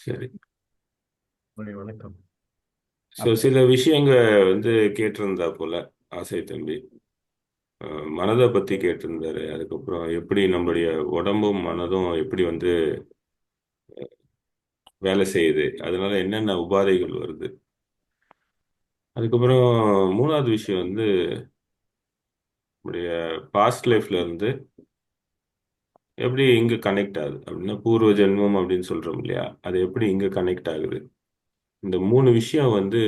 சரி. வணக்கம். ஸோ சில விஷயங்க வந்து கேட்டிருந்தா போல ஆசை தம்பி. மனதை பற்றி கேட்டிருந்தாரு. அதுக்கப்புறம் எப்படி நம்மளுடைய உடம்பும் மனதும் எப்படி வந்து வேலை செய்யுது, அதனால என்னென்ன உபாதைகள் வருது. அதுக்கப்புறம் மூணாவது விஷயம் வந்து நம்முடைய பாஸ்ட் லைஃப்ல இருந்து எப்படி இங்க கனெக்ட் ஆகுது அப்படின்னா பூர்வ ஜென்மம் அப்படின்னு சொல்றோம் இல்லையா, அது எப்படி இங்க கனெக்ட் ஆகுது. இந்த மூணு விஷயம் வந்து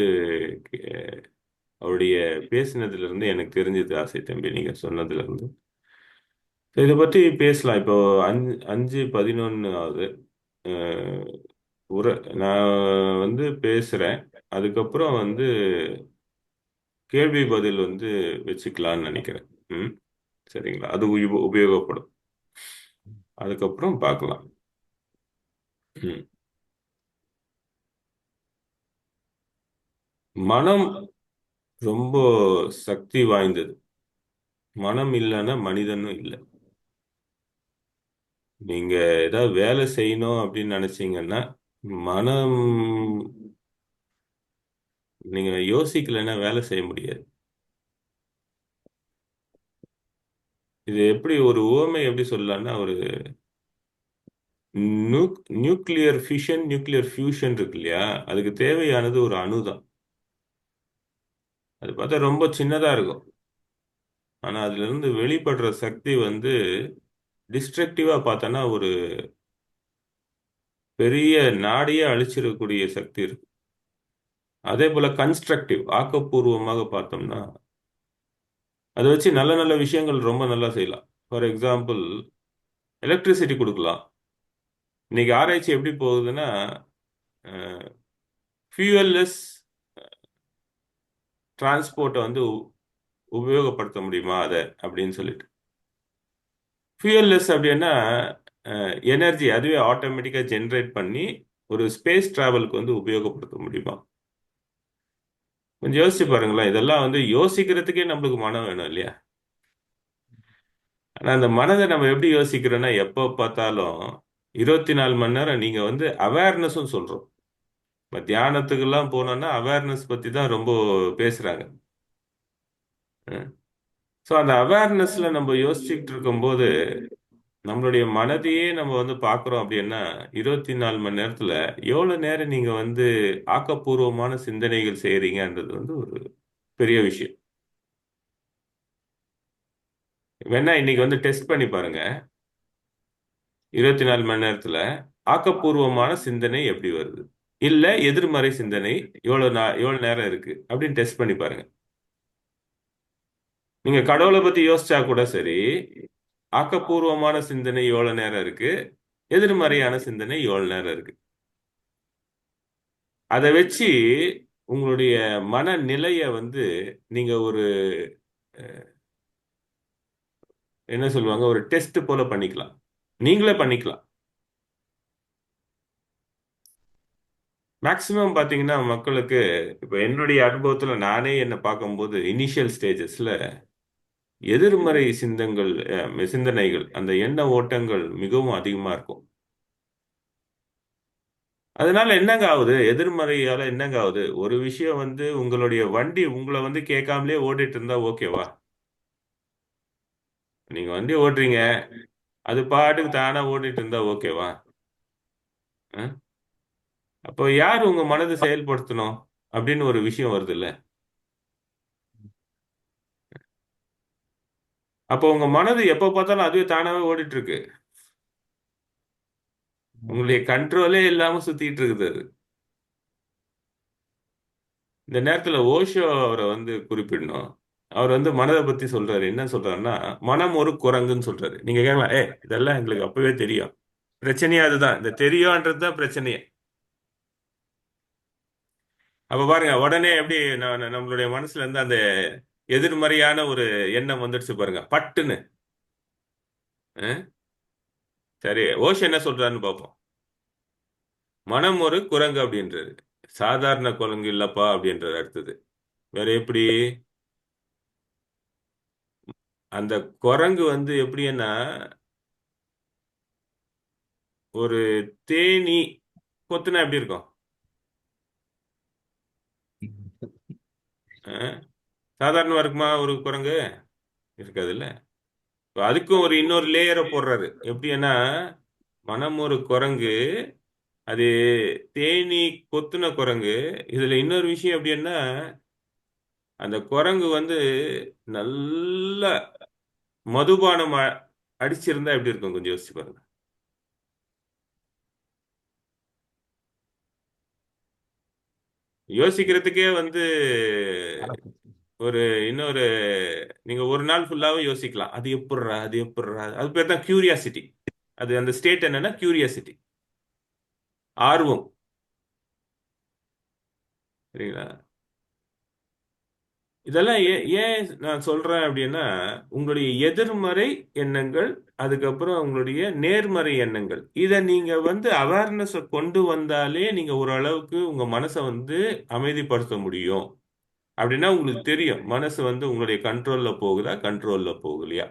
அஹ், அவருடைய பேசினதுல இருந்து எனக்கு தெரிஞ்சது ஆசை தம்பி, நீங்க சொன்னதுல இருந்து. So, இதை பற்றி பேசலாம். இப்போ 5:11 ஆகுது. அஹ், உரை நான் வந்து பேசுறேன். அதுக்கப்புறம் வந்து கேள்வி பதில் வந்து வச்சுக்கலாம்னு நினைக்கிறேன். ம். சரிங்களா, அது உபயோகப்படும். அதுக்கப்புறம் பார்க்கலாம். ம். மனம் ரொம்ப சக்தி வாய்ந்தது. மனம் இல்லைன்னா மனிதனும் இல்லை. நீங்க ஏதாவது வேலை செய்யணும் அப்படின்னு நினைச்சீங்கன்னா மனம், நீங்க யோசிக்கலைன்னா வேலை செய்ய முடியாது. இது எப்படி ஒரு உவமை எப்படி சொல்லலாம்னா, ஒரு நியூக்ளியர் ஃபிஷன் நியூக்ளியர் ஃபியூஷன் இருக்கு இல்லையா, அதுக்கு தேவையானது ஒரு அணு தான். அது பார்த்தா ரொம்ப சின்னதா இருக்கும். ஆனா அதுல இருந்து வெளிப்படுற சக்தி வந்து டிஸ்ட்ரக்டிவா பார்த்தோன்னா ஒரு பெரிய நாடையே அழிச்சிடக்கூடிய சக்தி இருக்கு. அதே போல கன்ஸ்ட்ரக்டிவ் ஆக்கப்பூர்வமாக பார்த்தோம்னா அதை வச்சு நல்ல நல்ல விஷயங்கள் ரொம்ப நல்லா செய்யலாம். ஃபார் எக்ஸாம்பிள், எலக்ட்ரிசிட்டி கொடுக்கலாம். இன்னைக்கு ஆராய்ச்சி எப்படி போகுதுன்னா, ஃபியூவல்லெஸ் டிரான்ஸ்போர்ட்டை வந்து உபயோகப்படுத்த முடியுமா அதை அப்படின்னு சொல்லிட்டு. ஃபியூவல்லெஸ் அப்படின்னா எனர்ஜி அதுவே ஆட்டோமேட்டிக்காக ஜென்ரேட் பண்ணி ஒரு ஸ்பேஸ் டிராவலுக்கு வந்து உபயோகப்படுத்த முடியுமா. கொஞ்சம் யோசிச்சு பாருங்களேன். இதெல்லாம் வந்து யோசிக்கிறதுக்கே நம்மளுக்கு மனம் வேணும் இல்லையா. ஆனா அந்த மனதை நம்ம எப்படி யோசிக்கிறோம்னா, எப்போ பார்த்தாலும் 24 மணி நேரம் நீங்க வந்து அவேர்னஸும் சொல்றோம். இப்ப தியானத்துக்கெல்லாம் போனோம்னா அவேர்னஸ் பத்தி தான் ரொம்ப பேசுறாங்க. ஸோ அந்த அவேர்னஸ்ல நம்ம யோசிச்சுக்கிட்டு இருக்கும்போது நம்மளுடைய மனதையே நம்ம வந்து பார்க்குறோம் அப்படின்னா, 24 மணி நேரத்துல எவ்வளவு நேரம் நீங்க வந்து ஆக்கப்பூர்வமான சிந்தனைகள் செய்றீங்கன்றது வந்து ஒரு பெரிய விஷயம். வேணா இன்னைக்கு வந்து டெஸ்ட் பண்ணி பாருங்க. 24 மணி நேரத்துல ஆக்கப்பூர்வமான சிந்தனை எப்படி வருது, இல்ல எதிர்மறை சிந்தனை எவ்வளவு நேரம் இருக்கு அப்படின்னு டெஸ்ட் பண்ணி பாருங்க. நீங்க கடவுளை பத்தி யோசிச்சா கூட சரி, ஆக்கப்பூர்வமான சிந்தனை எவ்வளவு நேரம் இருக்கு, எதிர்மறையான சிந்தனை எவ்வளவு நேரம் இருக்கு. அதை வச்சு உங்களுடைய மனநிலைய வந்து நீங்க ஒரு என்ன சொல்லுவாங்க, ஒரு டெஸ்ட் போல பண்ணிக்கலாம். நீங்களே பண்ணிக்கலாம். மேக்சிமம் பாத்தீங்கன்னா மக்களுக்கு, இப்ப என்னுடைய அனுபவத்துல நானே என்ன பார்க்கும்போது இனிஷியல் ஸ்டேஜஸ்ல எதிர்மறை சிந்தனைகள், அந்த எண்ண ஓட்டங்கள் மிகவும் அதிகமா இருக்கும். அதனால என்னங்க ஆகுது, எதிர்மறையால என்னங்க ஆகுது. ஒரு விஷயம் வந்து உங்களுடைய வண்டி உங்களை வந்து கேட்காமலே ஓடிட்டு இருந்தா ஓகேவா. நீங்க வண்டி ஓட்டுறீங்க, அது பாட்டுக்கு தானா ஓடிட்டு இருந்தா ஓகேவா. அஹ்? அப்போ யார் உங்க மனதை செயல்படுத்தணும் அப்படின்னு ஒரு விஷயம் வருது இல்ல. அப்போ உங்க மனது எப்ப பார்த்தாலும் அதுவே தானாவே ஓடிட்டு இருக்கு. உங்களுடைய கண்ட்ரோலே இல்லாம சுத்திட்டு இருக்குது அது. இந்த நேரத்துல ஓஷோ அவரை வந்து குறிப்பிடணும். அவர் வந்து மனதை பத்தி சொல்றாரு. என்ன சொல்றாருன்னா, மனம் ஒரு குரங்குன்னு சொல்றாரு. நீங்க கேட்கலாம், இதெல்லாம் எங்களுக்கு அப்பவே தெரியும். பிரச்சனையே அதுதான், இந்த தெரியும்ன்றது தான் பிரச்சனையே. அப்ப பாருங்க, உடனே எப்படி நம்மளுடைய மனசுல இருந்து அந்த எதிர்மறையான ஒரு எண்ணம் வந்துடுச்சு பாருங்க பட்டுன்னு. அஹ்? சரி, ஓஷோ என்ன சொல்றாருன்னு பார்ப்போம். மனம் ஒரு குரங்கு அப்படின்றாரு. சாதாரண குரங்கு இல்லப்பா அப்படின்றாரு. அடுத்தது வேற எப்படி, அந்த குரங்கு வந்து எப்படின்னா ஒரு தேனீ கொத்துனா எப்படி இருக்கும்? ஆ? சாதாரணமா இருக்குமா ஒரு குரங்கு? இருக்காது இல்ல. அதுக்கும் ஒரு இன்னொரு லேயரை போடுறாரு. எப்படின்னா, மனம் ஒரு குரங்கு, அது தேனி கொத்துன குரங்கு. இதுல இன்னொரு விஷயம் எப்படின்னா, அந்த குரங்கு வந்து நல்ல மதுபானம் அடிச்சிருந்தா எப்படி இருக்கும்? கொஞ்சம் யோசிச்சு பாருங்க. யோசிக்கிறதுக்கே வந்து ஒரு இன்னொரு, நீங்க ஒரு நாள் ஃபுல்லாவும் யோசிக்கலாம். அது எப்படிறா, அது எப்படிறா, அது பேர் தான் கியூரியாசிட்டி. அது அந்த ஸ்டேட் என்னன்னா கியூரியாசிட்டி, ஆர்வம். சரிங்களா? இதெல்லாம் ஏன் நான் சொல்றேன் அப்படின்னா, உங்களுடைய எதிர்மறை எண்ணங்கள், அதுக்கப்புறம் உங்களுடைய நேர்மறை எண்ணங்கள், இதை நீங்க வந்து அவேர்னஸ் கொண்டு வந்தாலே நீங்க ஓரளவுக்கு உங்க மனசை வந்து அமைதிப்படுத்த முடியும். அப்படின்னா உங்களுக்கு தெரியும் மனசு வந்து உங்களுடைய கண்ட்ரோல்ல போகுதா, கண்ட்ரோல்ல போகலையா.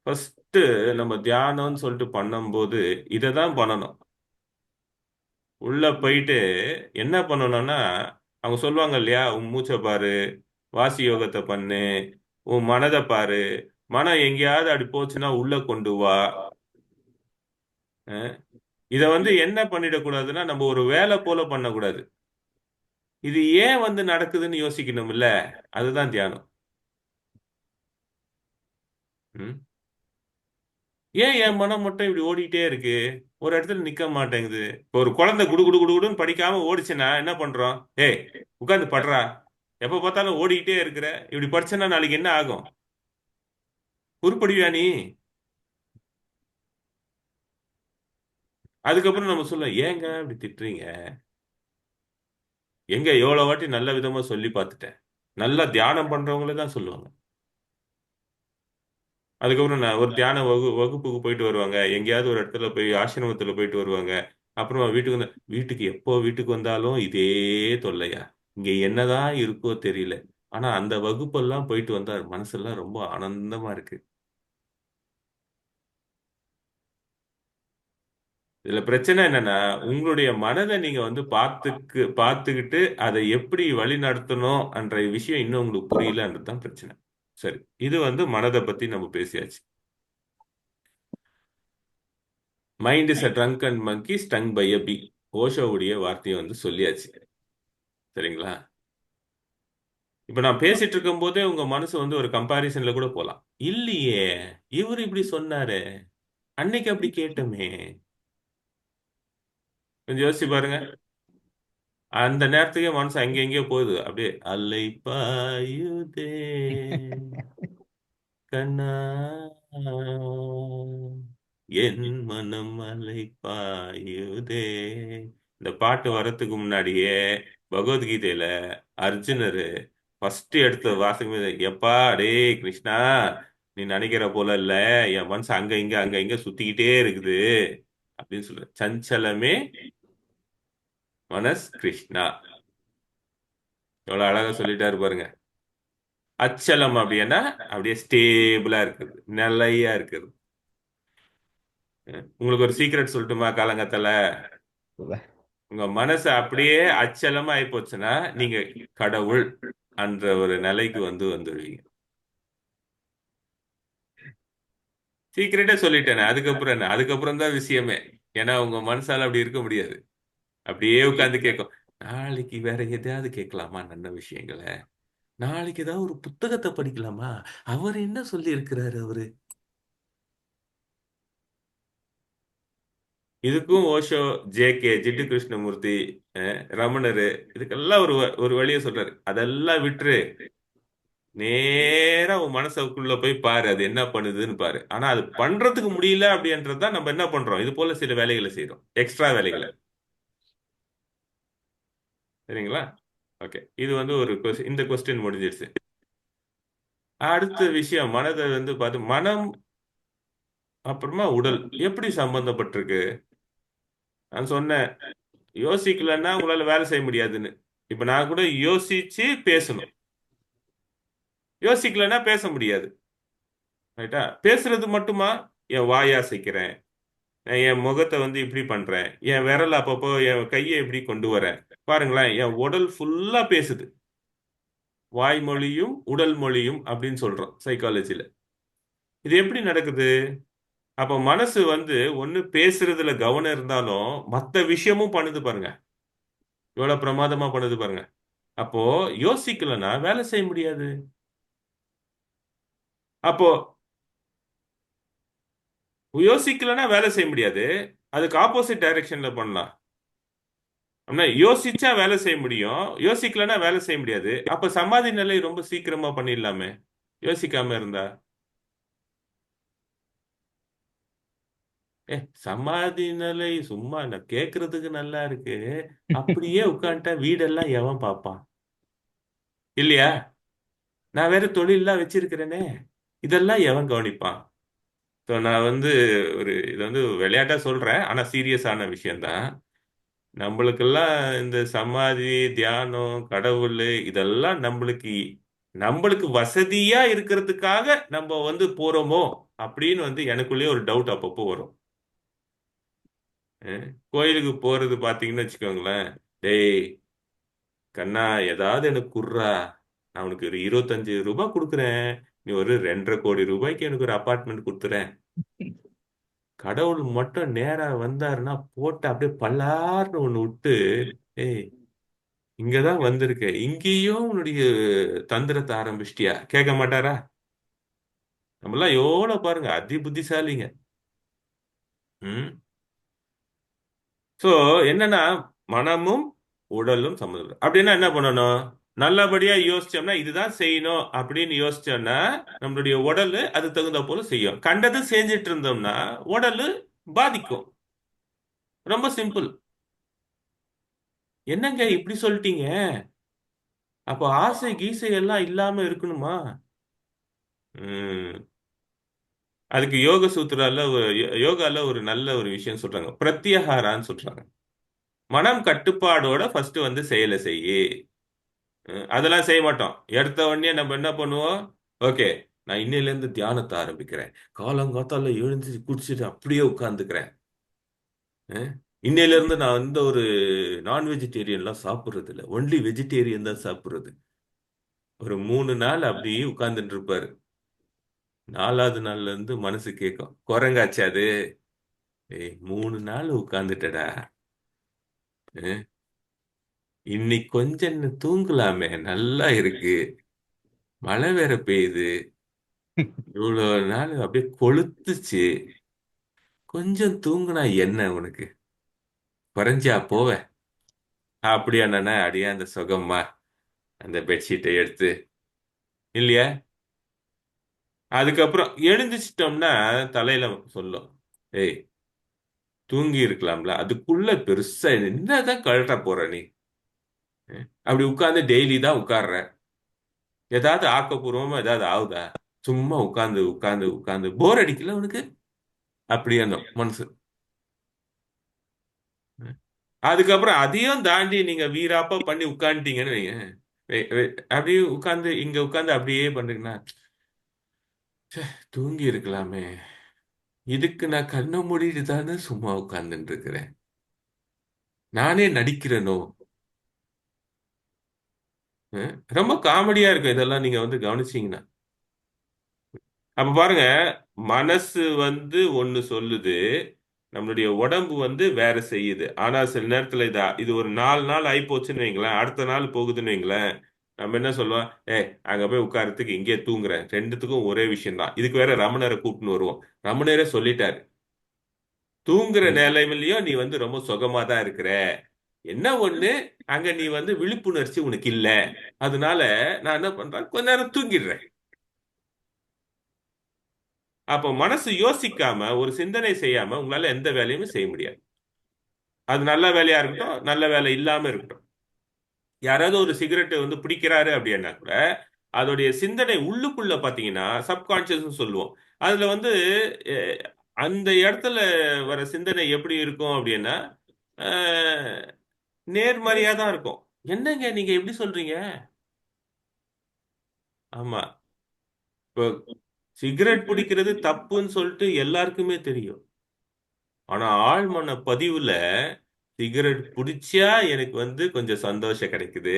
ஃபர்ஸ்ட் நம்ம தியானம்னு சொல்லிட்டு பண்ணும்போது இதை தான் பண்ணணும். உள்ள போயிட்டு என்ன பண்ணணும்னா, அவங்க சொல்லுவாங்க இல்லையா, உன் மூச்சை பாரு, வாசி யோகத்தை பண்ணு, உன் மனதை பாரு, மனம் எங்கேயாவது அப்படி போச்சுன்னா உள்ள கொண்டு வா. இதை வந்து என்ன பண்ணிடக்கூடாதுன்னா, நம்ம ஒரு வேலை போல பண்ணக்கூடாது. இது ஏன் வந்து நடக்குதுன்னு யோசிக்கணும்ல. அதுதான் தியானம். ம். ஏன் என் மனம் மட்டும் இப்படி ஓடிட்டே இருக்கு, ஒரு இடத்துல நிக்க மாட்டேங்குது? இப்போ ஒரு குழந்தை குடு குடு குடுன்னு படிக்காம ஓடிச்சுன்னா என்ன பண்றோம்? ஏய், உட்காந்து படுறா, எப்ப பார்த்தாலும் ஓடிக்கிட்டே இருக்கிற, இப்படி படிச்சேன்னா நாளைக்கு என்ன ஆகும்? உருப்படியா நீ? அதுக்கப்புறம் நம்ம சொல்ல, ஏங்க இப்படி திட்டுறீங்க? எங்க எவ்வளவு வாட்டி நல்ல விதமா சொல்லி பார்த்துட்டேன். நல்லா தியானம் பண்றவங்களே தான் சொல்லுவாங்க. அதுக்கப்புறம் நான் ஒரு தியான வகுப்புக்கு போயிட்டு வருவாங்க, எங்கேயாவது ஒரு இடத்துல போய் ஆசிரமத்துல போயிட்டு வருவாங்க. அப்புறமா வீட்டுக்கு வந்து, வீட்டுக்கு எப்போ வீட்டுக்கு வந்தாலும் இதே தொல்லையா, இங்க என்னதான் இருக்கோ தெரியல. ஆனா அந்த வகுப்பெல்லாம் போயிட்டு வந்தா மனசெல்லாம் ரொம்ப ஆனந்தமா இருக்கு. இதுல பிரச்சனை என்னன்னா, உங்களுடைய மனதை நீங்க வந்து பார்த்துக்கிட்டு அதை எப்படி வழி நடத்தணும் என்ற விஷயம் இன்னும் உங்களுக்கு புரியலன்றதுதான் பிரச்சனை. சரி, இது வந்து மனதை பத்தி நம்ம பேசியாச்சு. Mind is a drunk and monkey stung by a bee. ஓஷோவுடைய வார்த்தையை வந்து சொல்லியாச்சு. சரிங்களா? இப்ப நான் பேசிட்டு இருக்கும் போதே உங்க மனசு வந்து ஒரு கம்பாரிசன்ல கூட போலாம். இல்லையே, இவர் இப்படி சொன்னாரு, அன்னைக்கு அப்படி கேட்டோமே. கொஞ்சம் யோசிச்சு பாருங்க. அந்த நேரத்துக்கே மனசு அங்கே எங்கேயோ போகுது. அப்படியே அலை பாயுதே கண்ணா, என் மனம் அலை பாயுதே. இந்த பாட்டு வர்றதுக்கு முன்னாடியே பகவத்கீதையில அர்ஜுனர் ஃபர்ஸ்ட் எடுத்த வாசகம் எப்பா டே கிருஷ்ணா, நீ நினைக்கிற போல இல்ல, என் மனசு அங்க இங்க அங்க இங்க சுத்திக்கிட்டே இருக்குது அப்படின்னு சொல்ற. சஞ்சலமே மனஸ் கிருஷ்ணா. எவ்வளவு அழகா சொல்லிட்டாரு பாருங்க. அச்சலம் அப்படின்னா அப்படியே ஸ்டேபிளா இருக்குது, நிலையா இருக்குது. உங்களுக்கு ஒரு சீக்ரெட் சொல்லட்டுமா காலங்கத்துல? உங்க மனசு அப்படியே அச்சலமா ஆயி போச்சுன்னா நீங்க கடவுள் என்ற ஒரு நிலைக்கு வந்துடுவீங்க. சீக்கிரட்டே சொல்லிட்டேனே, அதுக்கப்புறம் என்ன? அதுக்கப்புறம் தான் விஷயமே. ஏன்னா உங்க மனசால அப்படி இருக்க முடியாது. அப்படியே உட்கார்ந்து கேட்கும். நாளைக்கு வேற எதையாவது கேட்கலாமா நல்ல விஷயங்களை? நாளைக்கு ஏதாவது ஒரு புத்தகத்தை படிக்கலாமா? அவர் என்ன சொல்லி இருக்கிறாரு அவரு? இதுக்கும் ஓஷோ, ஜே.கே. ஜிட்டு கிருஷ்ணமூர்த்தி, ரமணரு, இதுக்கெல்லாம் ஒரு வழியை சொல்றாரு. அதெல்லாம் விட்டுரு, நேரா உன் மனசுக்குள்ள போய் பாரு, அது என்ன பண்ணுதுன்னு பாரு. ஆனா அது பண்றதுக்கு முடியல அப்படின்றதுதான் நம்ம என்ன பண்றோம், இது போல சில வேலைகளை செய்றோம், எக்ஸ்ட்ரா வேலைகளை. சரிங்களா? ஓகே, இது வந்து ஒரு இந்த கொஸ்டின் முடிஞ்சிருச்சு. அடுத்த விஷயம், மனதை வந்து பார்த்து மனம் அப்புறமா உடல் எப்படி சம்பந்தப்பட்டிருக்கு. நான் சொன்னேன், யோசிக்கலன்னா உங்களால வேலை செய்ய முடியாதுன்னு. இப்ப நான் கூட யோசிச்சு பேசணும், யோசிக்கலன்னா பேச முடியாது. ரைட்டா? பேசுறது மட்டுமா? என் வாய் அசைக்கிறேன், நான் என் முகத்தை வந்து இப்படி பண்றேன், என் விரல் அப்பப்போ என் கையை இப்படி கொண்டு வரேன். பாருங்களேன், என் உடல் ஃபுல்லா பேசுது. வாய்மொழியும் உடல் மொழியும் அப்படின்னு சொல்றோம் சைக்காலஜில. இது எப்படி நடக்குது? அப்ப மனசு வந்து ஒண்ணு பேசுறதுல கவனம் இருந்தாலும் மத்த விஷயமும் பண்ணுது பாருங்க. எவ்வளவு பிரமாதமா பண்ணுது பாருங்க. அப்போ யோசிக்கலன்னா வேலை செய்ய முடியாது. அப்போ யோசிக்கலன்னா வேலை செய்ய முடியாது. அதுக்கு ஆப்போசிட் டைரக்ஷன்ல பண்ணலாம். அப்படின்னா யோசிச்சா வேலை செய்ய முடியும், யோசிக்கலன்னா வேலை செய்ய முடியாது. அப்ப சமாதி நிலை ரொம்ப சீக்கிரமா பண்ணிடலாமே, யோசிக்காம இருந்தா. ஏ, சமாதி நிலை சும்மா நான் கேட்கறதுக்கு நல்லா இருக்கு. அப்படியே உட்காந்துட்டா வீடெல்லாம் எவன் பார்ப்பான்? இல்லையா? நான் வேற தொழிலெல்லாம் வச்சிருக்கிறேனே, இதெல்லாம் எவன் கவனிப்பான்? ஸோ நான் வந்து இது வந்து விளையாட்டா சொல்றேன், ஆனா சீரியஸான விஷயம்தான். நம்மளுக்கெல்லாம் இந்த சமாதி, தியானம், கடவுள் இதெல்லாம் நம்மளுக்கு நம்மளுக்கு வசதியா இருக்கிறதுக்காக நம்ம வந்து போறோமோ அப்படின்னு வந்து எனக்குள்ளேயே ஒரு டவுட் அப்பப்போ வரும். கோயிலுக்கு போறது பாத்தீங்கன்னு வச்சுக்கோங்களேன். டேய் கண்ணா, ஏதாவது எனக்கு குர்ரா, நான் உனக்கு ஒரு 25 ரூபாய் கொடுக்குறேன், நீ ஒரு 2,50,00,000 ரூபாய்க்கு எனக்கு ஒரு அபார்ட்மெண்ட் கொடுத்துறேன். கடவுள் மட்டும் நேரா வந்தாருன்னா போட்டு அப்படியே பல்லார்னு ஒண்ணு விட்டு, ஏய் இங்கதான் வந்திருக்க, இங்கேயும் உன்னுடைய தந்திரத்தை ஆரம்பிச்சிட்டியா கேட்க மாட்டாரா? நம்மளாம் எவ்வளவு பாருங்க அதி புத்திசாலிங்க. ம். சோ என்னன்னா, மனமும் உடலும் சம்மந்தம். அப்படின்னா என்ன பண்ணணும்? நல்லபடியா யோசிச்சோம்னா இதுதான் செய்யணும் அப்படின்னு யோசிச்சோம்னா நம்மளுடைய உடல் அது தகுந்த போல செய்யும். கண்டது செஞ்சிட்டு இருந்தோம்னா உடல் பாதிக்கும். ரொம்ப சிம்பிள். என்னங்க இப்படி சொல்லிட்டீங்க? அப்போ ஆசை கீசை எல்லாம் இல்லாம இருக்கணுமா? ம். அதுக்கு யோக சூத்திரால யோகால ஒரு நல்ல ஒரு விஷயம் சொல்றாங்க, பிரத்யஹாரான்னு சொல்றாங்க. மனம் கட்டுப்பாடோட ஃபர்ஸ்ட் வந்து செயலை செய்யு. அதெல்லாம் செய்ய மாட்டோம். எடுத்த உடனே நம்ம என்ன பண்ணுவோம்? ஓகே, நான் இன்னையில இருந்து தியானத்தை ஆரம்பிக்கிறேன், காலங்காத்தால எழுந்து குடிச்சிட்டு அப்படியே உட்கார்ந்துக்கிறேன். இன்னையில இருந்து நான் வந்து ஒரு நான் வெஜிடேரியன்லாம் சாப்பிடுறது இல்லை, ஒன்லி வெஜிடேரியன் தான் சாப்பிடுறது. ஒரு 3 நாள் அப்படியே உட்கார்ந்துட்டு இருப்பாரு. 4வது நாள்ல இருந்து மனசு கேட்கும், குரங்காச்சு அது. ஏய், 3 நாள் உட்கார்ந்துட்டடா. அஹ், இன்னைக்கு கொஞ்சம் தூங்கலாமே, நல்லா இருக்கு, மழை வேற பெய்யுது, இவ்வளவு நாள் அப்படியே கொளுத்துச்சு, கொஞ்சம் தூங்குனா என்ன உனக்கு, குறைஞ்சா போவ? அப்படியா நானே அடியா அந்த சுகமா அந்த பெட்ஷீட்டை எடுத்து, இல்லையா? அதுக்கப்புறம் எழுந்திச்சிட்டோம்னா தலையில சொல்லும், ஏய் தூங்கி இருக்கலாம்ல, அதுக்குள்ள பெருசா என்னதான் கழட்ட போற நீ? அப்படி உட்கார்ந்து டெய்லி தான் உட்கார்ற, ஏதாவது ஆக்கப்பூர்வமா ஏதாவது ஆகுதா? சும்மா உட்கார்ந்து உட்கார்ந்து உட்கார்ந்து போர் அடிக்கல உனக்கு? அப்படியே மனசு. அதுக்கப்புறம் அதையும் தாண்டி நீங்க வீராப்பா பண்ணி உட்காந்துட்டீங்கன்னு வைங்க, அப்படியே உட்கார்ந்து இங்க உட்கார்ந்து அப்படியே பண்றீங்கன்னா, தூங்கி இருக்கலாமே, இதுக்கு நான் கண்ணை மூடிட்டு தானே சும்மா உட்கார்ந்துட்டு இருக்கிறேன், நானே நடிக்கிறேனோ? ரொம்ப காமெடியா இருக்கும் இதெல்லாம் நீங்க வந்து கவனிச்சீங்கன்னா. அப்ப பாருங்க, மனசு வந்து ஒண்ணு சொல்லுது, நம்மளுடைய உடம்பு வந்து வேற செய்யுது. ஆனா சில நேரத்துல இது ஒரு 4 நாள் ஆகி போச்சுன்னு வைங்களேன், அடுத்த நாள் போகுதுன்னு வைங்களேன், நம்ம என்ன சொல்லுவோம்? அங்க போய் உட்கார்றதுக்கு இங்கே தூங்குறேன், ரெண்டுத்துக்கும் ஒரே விஷயம் தான். இதுக்கு வேற ரமணரை கூப்பிட்டுன்னு வருவோம். ரமணரே சொல்லிட்டாரு, தூங்குற நிலைமையிலயும் நீ வந்து ரொம்ப சுகமா தான் இருக்கிற, என்ன ஒண்ணு, அங்க நீ வந்து விழிப்புணர்ச்சி உனக்கு இல்ல, அதனால நான் என்ன பண்றேன், கொஞ்ச நேரம் தூங்கிடுறேன். அப்போ மனசு யோசிக்காம ஒரு சிந்தனை செய்யாம உங்களால எந்த வேலையுமே செய்ய முடியாது. அது நல்ல வேலையா இருக்கட்டும், நல்ல வேலை இல்லாம இருக்கட்டும். யாராவது ஒரு சிகரெட் வந்து பிடிக்கிறாரு அப்படின்னா கூட அதோடைய சிந்தனை உள்ளுக்குள்ள பாத்தீங்கன்னா சப்கான்சியஸ் சொல்லுவோம். அதுல வந்து அஹ், அந்த இடத்துல வர சிந்தனை எப்படி இருக்கும் அப்படின்னா, அஹ், நேர்மறையா தான் இருக்கும். என்னங்க நீங்க எப்படி சொல்றீங்க? ஆமா. இப்போ சிகரெட் பிடிக்கிறது தப்புன்னு சொல்லிட்டு எல்லாருக்குமே தெரியும். ஆனா ஆழ்மன பதிவுல சிகரெட் பிடிச்சா எனக்கு கொஞ்சம் சந்தோஷம் கிடைக்குது,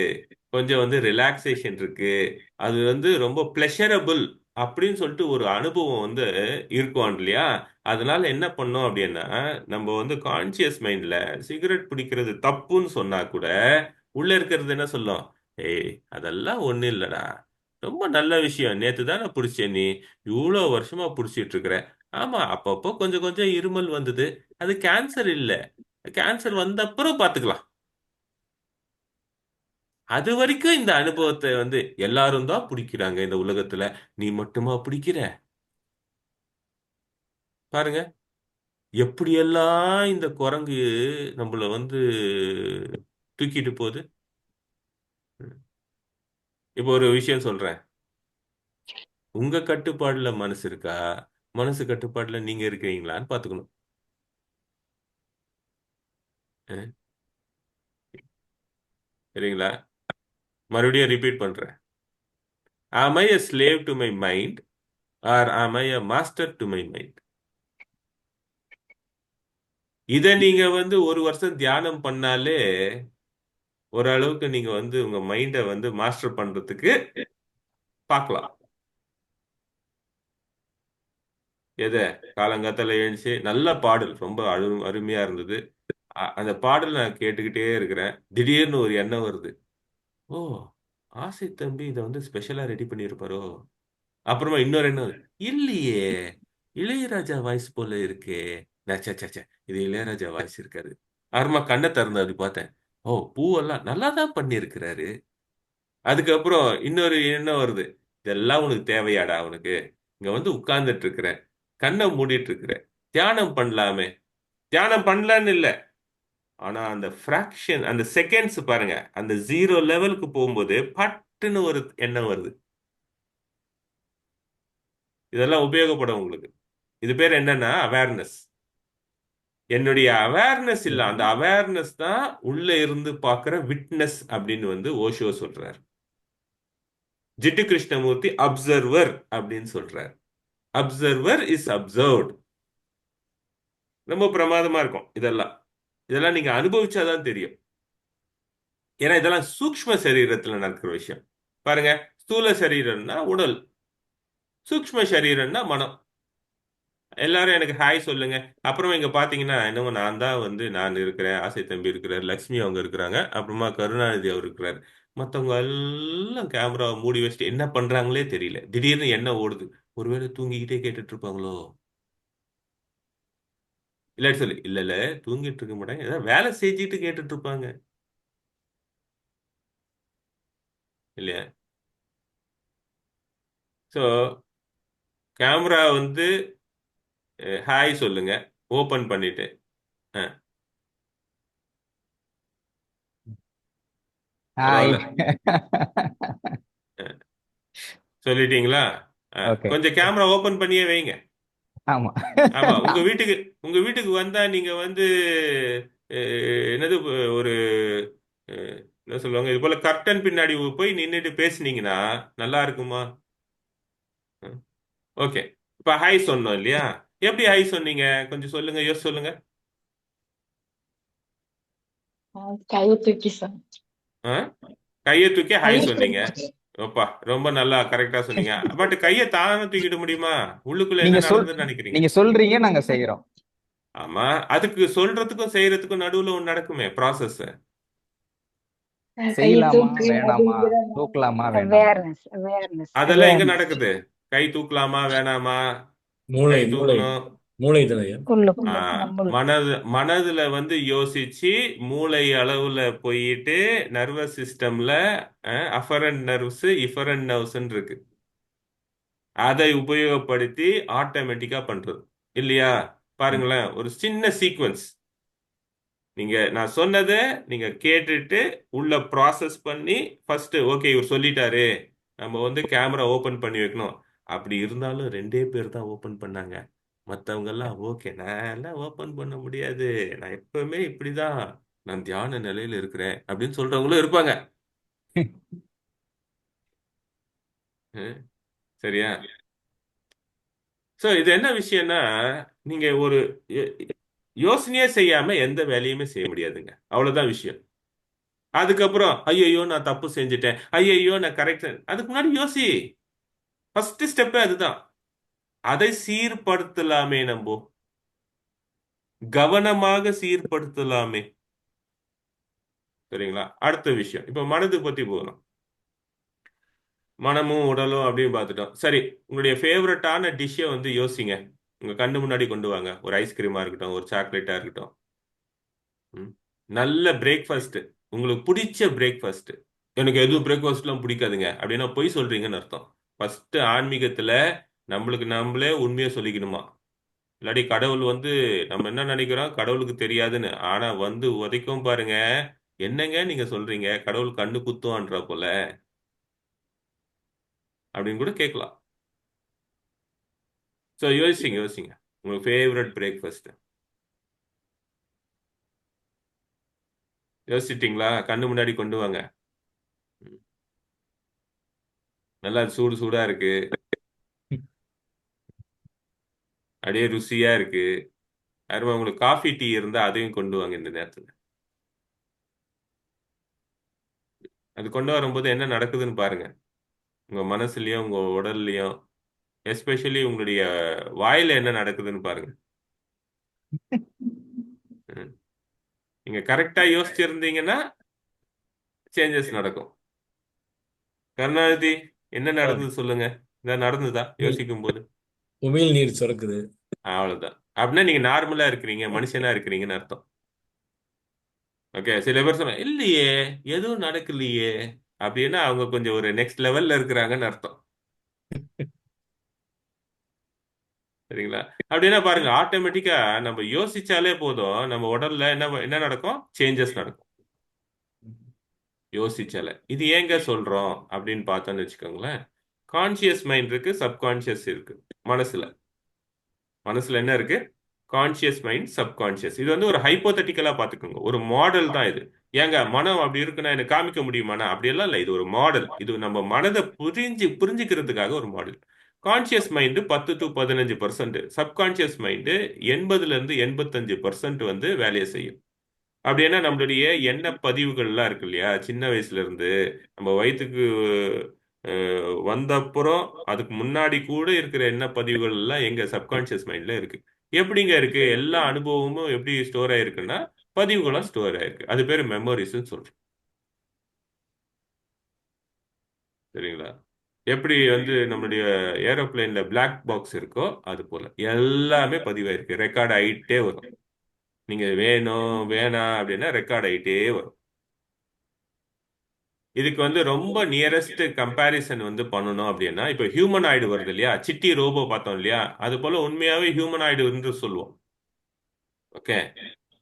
கொஞ்சம் ரிலாக்ஸேஷன் இருக்கு, அது ரொம்ப பிளஷரபிள் அப்படின்னு சொல்லிட்டு ஒரு அனுபவம் இருக்கும் இல்லையா? அதனால என்ன பண்ணோம் அப்படின்னா, நம்ம கான்சியஸ் மைண்ட்ல சிகரெட் பிடிக்கிறது தப்புன்னு சொன்னா கூட உள்ள இருக்கிறது என்ன சொல்லும்? ஏய், அதெல்லாம் ஒண்ணு இல்லடா, ரொம்ப நல்ல விஷயம், நேத்து தானே பிடிச்ச நீ, இவ்வளவு வருஷமா பிடிச்சிட்டு இருக்கிற. ஆமா, அப்பப்போ கொஞ்சம் கொஞ்சம் இருமல் வந்தது, அது கேன்சர் இல்ல, கேன்சர் வந்த அப்புறம் பாத்துக்கலாம். அது வரைக்கும் இந்த அனுபவத்தை எல்லாரும் தான் பிடிக்கிறாங்க இந்த உலகத்துல, நீ மட்டுமா பிடிக்கிற? பாருங்க, எப்படியெல்லாம் இந்த குரங்கு நம்மள தூக்கிட்டு போகுது. இப்போ ஒரு விஷயம் சொல்றேன். உங்க கட்டுப்பாடுல மனசு இருக்கா, மனசு கட்டுப்பாடுல நீங்க இருக்கிறீங்களான்னு பாத்துக்கணும். அஹ், சரிங்களா? மறுபடியும் ரிப்பீட் பண்றேன். Am I a slave to my mind or am I a master to my mind? இத நீங்க ஒரு வருஷம் தியானம் பண்ணாலே ஓரளவுக்கு நீங்க உங்க மைண்ட மாஸ்டர் பண்றதுக்கு பார்க்கலாம். எத? காலங்காத்தால எழுந்துச்சு நல்ல பாடல், ரொம்ப அருமையா இருந்தது. அந்த பாடல் நான் கேட்டுக்கிட்டே இருக்கிறேன். திடீர்னு ஒரு எண்ணம் வருது. ஓ, ஆசை தம்பி இதை ஸ்பெஷலா ரெடி பண்ணியிருப்பாரோ? அப்புறமா இன்னொரு எண்ணம் வருது. இல்லையே, இளையராஜா வாய்ஸ் போல இருக்கே. ச்சே ச்சே ச்சே, இது இளையராஜா வாய்ஸ் இருக்காது. அப்புறமா கண்ணை திறந்து அப்படி பார்த்தேன். ஓ, பூவெல்லாம் நல்லா தான் பண்ணியிருக்கிறாரு. அதுக்கப்புறம் இன்னொரு எண்ணம் வருது. இதெல்லாம் உனக்கு தேவையாடா? உனக்கு இங்க உட்கார்ந்துட்டு இருக்கிற, கண்ணை மூடிட்டு இருக்கிற, தியானம் பண்ணலாமே. தியானம் பண்ணலான்னு இல்ல, ஆனா அந்த ஃபிராக்ஷன், அந்த செகண்ட்ஸ் பாருங்க, அந்த ஜீரோ லெவலுக்கு போகும்போது பட்டுன்னு ஒரு எண்ணம் வருது. இதெல்லாம் உபயோகப்படும் உங்களுக்கு. இது பேர் என்னன்னா அவேர்னஸ். என்னுடைய அவேர்னஸ் இல்ல, அந்த அவேர்னஸ் தான் உள்ள இருந்து பார்க்கிற விட்னஸ் அப்படின்னு ஓஷோ சொல்றார். ஜிட்டு கிருஷ்ணமூர்த்தி அப்சர்வர் அப்படின்னு சொல்றார். Observer is observed. ரொம்ப பிரமாதமா இருக்கும் இதெல்லாம். இதெல்லாம் நீங்க அனுபவிச்சாதான் தெரியும். ஏன்னா இதெல்லாம் சூக்ஷ்ம சரீரத்துல நடக்கிற விஷயம். பாருங்க, ஸ்தூல சரீரம்னா உடல், சூக்ஷ்ம சரீரம்னா மனம். எல்லாரும் எனக்கு ஹாய் சொல்லுங்க. அப்புறம் இங்க பாத்தீங்கன்னா என்னமோ நான் தான் நான் இருக்கிறேன், ஆசை தம்பி இருக்கிறார், லக்ஷ்மி அவங்க இருக்கிறாங்க, அப்புறமா கருணாநிதி அவர் இருக்கிறார். மத்தவங்க எல்லாம் கேமராவை மூடி வச்சுட்டு என்ன பண்றாங்களே தெரியல. திடீர்னு என்ன ஓடுது? ஒருவேளை தூங்கிக்கிட்டே கேட்டுட்டு இருப்பாங்களோ? இல்லாட்டி சொல்லு, இல்ல இல்ல, தூங்கிட்டு இருக்க மாட்டாங்க, ஏதாவது வேலை செஞ்சுட்டு கேட்டுட்டு இருப்பாங்க இல்லையா? ஸோ கேமரா ஹாய் சொல்லுங்க, ஓபன் பண்ணிட்டு. அஹ், ஹாய். பரவாயில்ல. அஹ், சொல்லிட்டீங்களா? ஓகே. கொஞ்சம் கேமரா ஓபன் பண்ணியே வைங்க. ஆமா. ஆமா, உங்க வீட்டுக்கு வந்தா நீங்க என்னது, ஒரு என்ன சொல்லுவாங்க, இது போல கர்டன் பின்னாடி போய் நின்னுட்டு பேசுனீங்கன்னா நல்லா இருக்குமா? ஓகே, இப்ப ஹாய் சொன்னோம் இல்லையா? எப்படி ஹாய் சொன்னீங்க? கொஞ்சம் சொல்லுங்க, யோசி சொல்லுங்க. கையை தூக்கி சொன்னேன். ஆ? கையை தூக்கி ஹாய் கையை சொன்னீங்க. தூக்கி ஓப்பா, ரொம்ப நல்லா கரெக்டா சொன்னீங்க. பட் கையை தானே தூக்கிட முடியுமா? உள்ளுக்குள்ள நீங்க என்ன சொல் நடந்ததுன்னு நினைக்கிறீங்க? நீங்க சொல்றீங்க, நாங்க செய்யறோம். ஆமா, அதுக்கு சொல்றதுக்கும் செய்யறதுக்கும் நடுவுல ஒண்ணு நடக்குமே, ப்ராசஸ். கையை செய்யலாமா தூக்கு வேணாமா, அப்படிங்கிற தூக்கலாமா வேணாமா? அவேர்னஸ் அவேர்னஸ் அதெல்லாம் எங்க அவேர்னஸ் நடக்குது? கை தூக்கலாமா வேணாமா? கை மூளை மூளை தூக்கணும். மூளை தானய்யா? ஆ, உள்ளுக்குள்ள நம்மளுக்கு மனதுல யோசிச்சு மூளை அளவுல போயிட்டு நர்வஸ் சிஸ்டம்ல அஃபரண்ட் நர்வ்ஸ், இஃபரண்ட் நர்வ்ஸ் இருக்கு. அதை உபயோகப்படுத்தி ஆட்டோமேட்டிக்கா பண்றது இல்லையா? பாருங்களேன், ஒரு சின்ன சீக்வன்ஸ். நான் சொன்னதை நீங்க கேட்டுட்டு உள்ள ப்ராசஸ் பண்ணி ஃபர்ஸ்ட் ஓகே இவர் சொல்லிட்டாரு, நம்ம கேமரா ஓபன் பண்ணி வைக்கணும். அப்படி இருந்தாலும் ரெண்டே பேர் தான் ஓபன் பண்ணாங்க. மத்தவங்க எல்லாம் ஓகே, நான் எல்லாம் ஓபன் பண்ண முடியாது, நான் எப்பவுமே இப்படிதான், நான் தியான நிலையில இருக்கிறேன் அப்படின்னு சொல்றவங்களும் இருப்பாங்க. ஹம், சரியா? சோ இது என்ன விஷயம்னா, நீங்க ஒரு எ- யோசனையே செய்யாம எந்த வேலையுமே செய்ய முடியாதுங்க. அவ்வளவுதான் விஷயம். அதுக்கப்புறம் ஐயையோ நான் தப்பு செஞ்சுட்டேன், ஐயையோ நான் கரெக்ட், அதுக்கு முன்னாடி யோசி. ஃபர்ஸ்ட் ஸ்டெப்பே அதுதான். அதை சீர்படுத்தலாமே, நம்ம கவனமாக சீர்படுத்தலாமே. சரிங்களா? அடுத்த விஷயம், இப்ப மனது பத்தி போகலாம். மனமும் உடலும் அப்படின்னு பார்த்துட்டோம். சரி, உங்களுடைய ஃபேவரட்டான டிஷ்ஷை வந்து யோசிங்க. உங்க கண்ணு முன்னாடி கொண்டு வாங்க. ஒரு ஐஸ்கிரீமா இருக்கட்டும், ஒரு சாக்லேட்டா இருக்கட்டும். ம். நல்ல பிரேக்ஃபாஸ்ட், உங்களுக்கு பிடிச்ச பிரேக்ஃபாஸ்ட். எனக்கு எதுவும் பிரேக்ஃபாஸ்ட்லாம் பிடிக்காதுங்க அப்படின்னா பொய் சொல்றீங்கன்னு அர்த்தம். ஃபர்ஸ்ட் ஆன்மீகத்துல நம்மளுக்கு நம்மளே உண்மையை சொல்லிக்கணுமா. இல்லாட்டி கடவுள் வந்து நம்ம என்ன நினைக்கிறோம் கடவுளுக்கு தெரியாதுன்னு, ஆனா வந்து உதைக்கும் பாருங்க. என்னங்க நீங்க சொல்றீங்க, கடவுள் கண்ணு குத்துவான்றா போல அப்படின்னு கூட கேட்கலாம். ஸோ யோசிங்க யோசிங்க, உங்களுக்கு ஃபேவரட் பிரேக்ஃபாஸ்ட் யோசிச்சிட்டிங்களா? கண்ணு முன்னாடி கொண்டு வாங்க. ம். நல்லா சூடு சூடா இருக்கு, அப்படியே ருசியா இருக்கு. அருமா, உங்களுக்கு காஃபி டீ இருந்தா அதையும் கொண்டு வாங்க இந்த நேரத்துல. அது கொண்டு வரும்போது என்ன நடக்குதுன்னு பாருங்க. உங்க மனசுலயும் உங்க உடல்லயும், எஸ்பெஷலி உங்களுடைய வாயில என்ன நடக்குதுன்னு பாருங்க. ம். நீங்க கரெக்டா யோசிச்சிருந்தீங்கன்னா சேஞ்சஸ் நடக்கும். கருணாநிதி, என்ன சார், நடந்தது சொல்லுங்க. இதான் நடந்ததா உமிழ் யோசிக்கும் போது? உமிழ் நீர் சுரக்குது. அவ்வளவுதான். அப்படின்னா நீங்க நார்மலா இருக்கிறீங்க, மனுஷனா இருக்கிறீங்கன்னு அர்த்தம். ஓகே, சில பேர் சொன்னா இல்லையே, எதுவும் நடக்கலையே அப்படின்னா அவங்க கொஞ்சம் ஒரு நெக்ஸ்ட் லெவல்ல இருக்கிறாங்கன்னு அர்த்தம். சரிங்களா? அப்படின்னா பாருங்க, ஆட்டோமேட்டிக்கா நம்ம யோசிச்சாலே போதும், நம்ம உடல்ல என்ன என்ன நடக்கும், சேஞ்சஸ் நடக்கும். யோசிச்சாலே. இது ஏங்க சொல்றோம் அப்படின்னு பார்த்தோன்னு வச்சுக்கோங்களேன். கான்சியஸ் மைண்ட் இருக்கு, சப்கான்சியஸ் இருக்கு. மனசுல மனசுல என்ன இருக்கு? Conscious mind, subconscious. இது வந்து ஒரு ஹைப்போதட்டிக்கலா பாத்துக்கோங்க, ஒரு மாடல் தான் இது. ஏங்க மனம் அப்படி இருக்குன்னா எனக்கு காமிக்க முடியுமாண்ணா? அப்படியெல்லாம் இல்லை, இது ஒரு மாடல். இது நம்ம மனதை புரிஞ்சுக்கிறதுக்காக ஒரு model. Conscious mind 10 to 15%, subconscious mind 80 to 85% வந்து வேலையை செய்யும். அப்படின்னா நம்மளுடைய எண்ண பதிவுகள்லாம் இருக்கு இல்லையா, சின்ன வயசுல இருந்து நம்ம வயிற்றுக்கு வந்தப்புறம் அதுக்கு முன்னாடி கூட இருக்கிற எண்ண பதிவுகள் எல்லாம் எங்க சப்கான்சியஸ் மைண்ட்ல இருக்கு. எப்படிங்க இருக்கு? எல்லா அனுபவமும் எப்படி ஸ்டோர் ஆயிருக்குன்னா பதிவுகளா ஸ்டோர் ஆயிருக்கு. அது பேரு மெமரிஸ்ன்னு சொல்றோம். சரிங்களா? எப்படி வந்து நம்மளுடைய ஏரோப்ளேன்ல பிளாக் பாக்ஸ் இருக்கோ அது போல எல்லாமே பதிவாயிருக்கு, ரெக்கார்ட் ஆயிட்டே வரும். நீங்க வேணும் வேணாம் அப்படின்னா ரெக்கார்ட் ஆயிட்டே வரும். இதுக்கு வந்து ரொம்ப நியரஸ்ட் கம்பேரிசன் வந்து பண்ணணும் அப்படின்னா, இப்ப ஹியூமனாய்டு வருது இல்லையா, சிட்டி ரோபோ பார்த்தோம் இல்லையா, அது போல உண்மையாவே ஹியூமனாய்டு என்று சொல்லுவோம். ஓகே,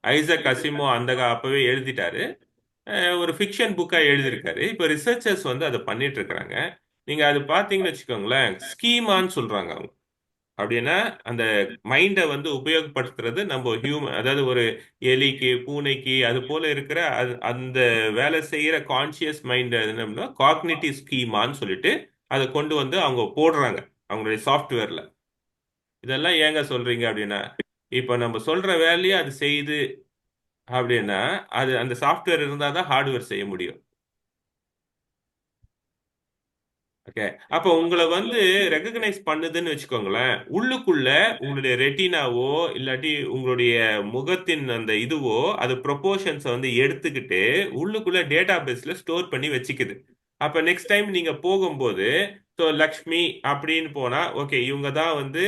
ஐசக் அசிமோ அப்பவே எழுதிட்டாரு. ஒரு ஃபிக்ஷன் புக்கா எழுதியிருக்காரு. இப்ப ரிசர்ச்சர்ஸ் வந்து அதை பண்ணிட்டு இருக்காங்க. நீங்க அது பாத்தீங்கன்னு வச்சுக்கோங்களேன், ஸ்கீமான்னு சொல்றாங்க அவங்க. அப்படின்னா அந்த மைண்டை வந்து உபயோகப்படுத்துறது நம்ம அதாவது ஒரு எலிக்கு பூனைக்கு அது போல இருக்கிற அந்த வேலை செய்யற கான்சியஸ் மைண்ட் என்னன்னா காக்னிட்டிவ் ஸ்கீமான்னு சொல்லிட்டு அதை கொண்டு வந்து அவங்க போடுறாங்க அவங்களுடைய சாஃப்ட்வேர்ல. இதெல்லாம் ஏங்க சொல்றீங்க அப்படின்னா, இப்ப நம்ம சொல்ற வேலையை அது செய்யுது அப்படின்னா அது அந்த சாஃப்ட்வேர் இருந்தால் தான் ஹார்ட்வேர் செய்ய முடியும். ஓகே, அப்போ உங்களை வந்து ரெகக்னைஸ் பண்ணுதுன்னு வச்சுக்கோங்களேன். உள்ளுக்குள்ள உங்களுடைய ரெட்டினாவோ இல்லாட்டி உங்களுடைய முகத்தின் அந்த இதுவோ அது ப்ரொபோர்ஷன்ஸை வந்து எடுத்துக்கிட்டு உள்ளுக்குள்ள டேட்டா பேஸ்ல ஸ்டோர் பண்ணி வச்சுக்குது. அப்ப நெக்ஸ்ட் டைம் நீங்க போகும்போது, ஸோ லக்ஷ்மி அப்படின்னு போனா ஓகே இவங்க தான் வந்து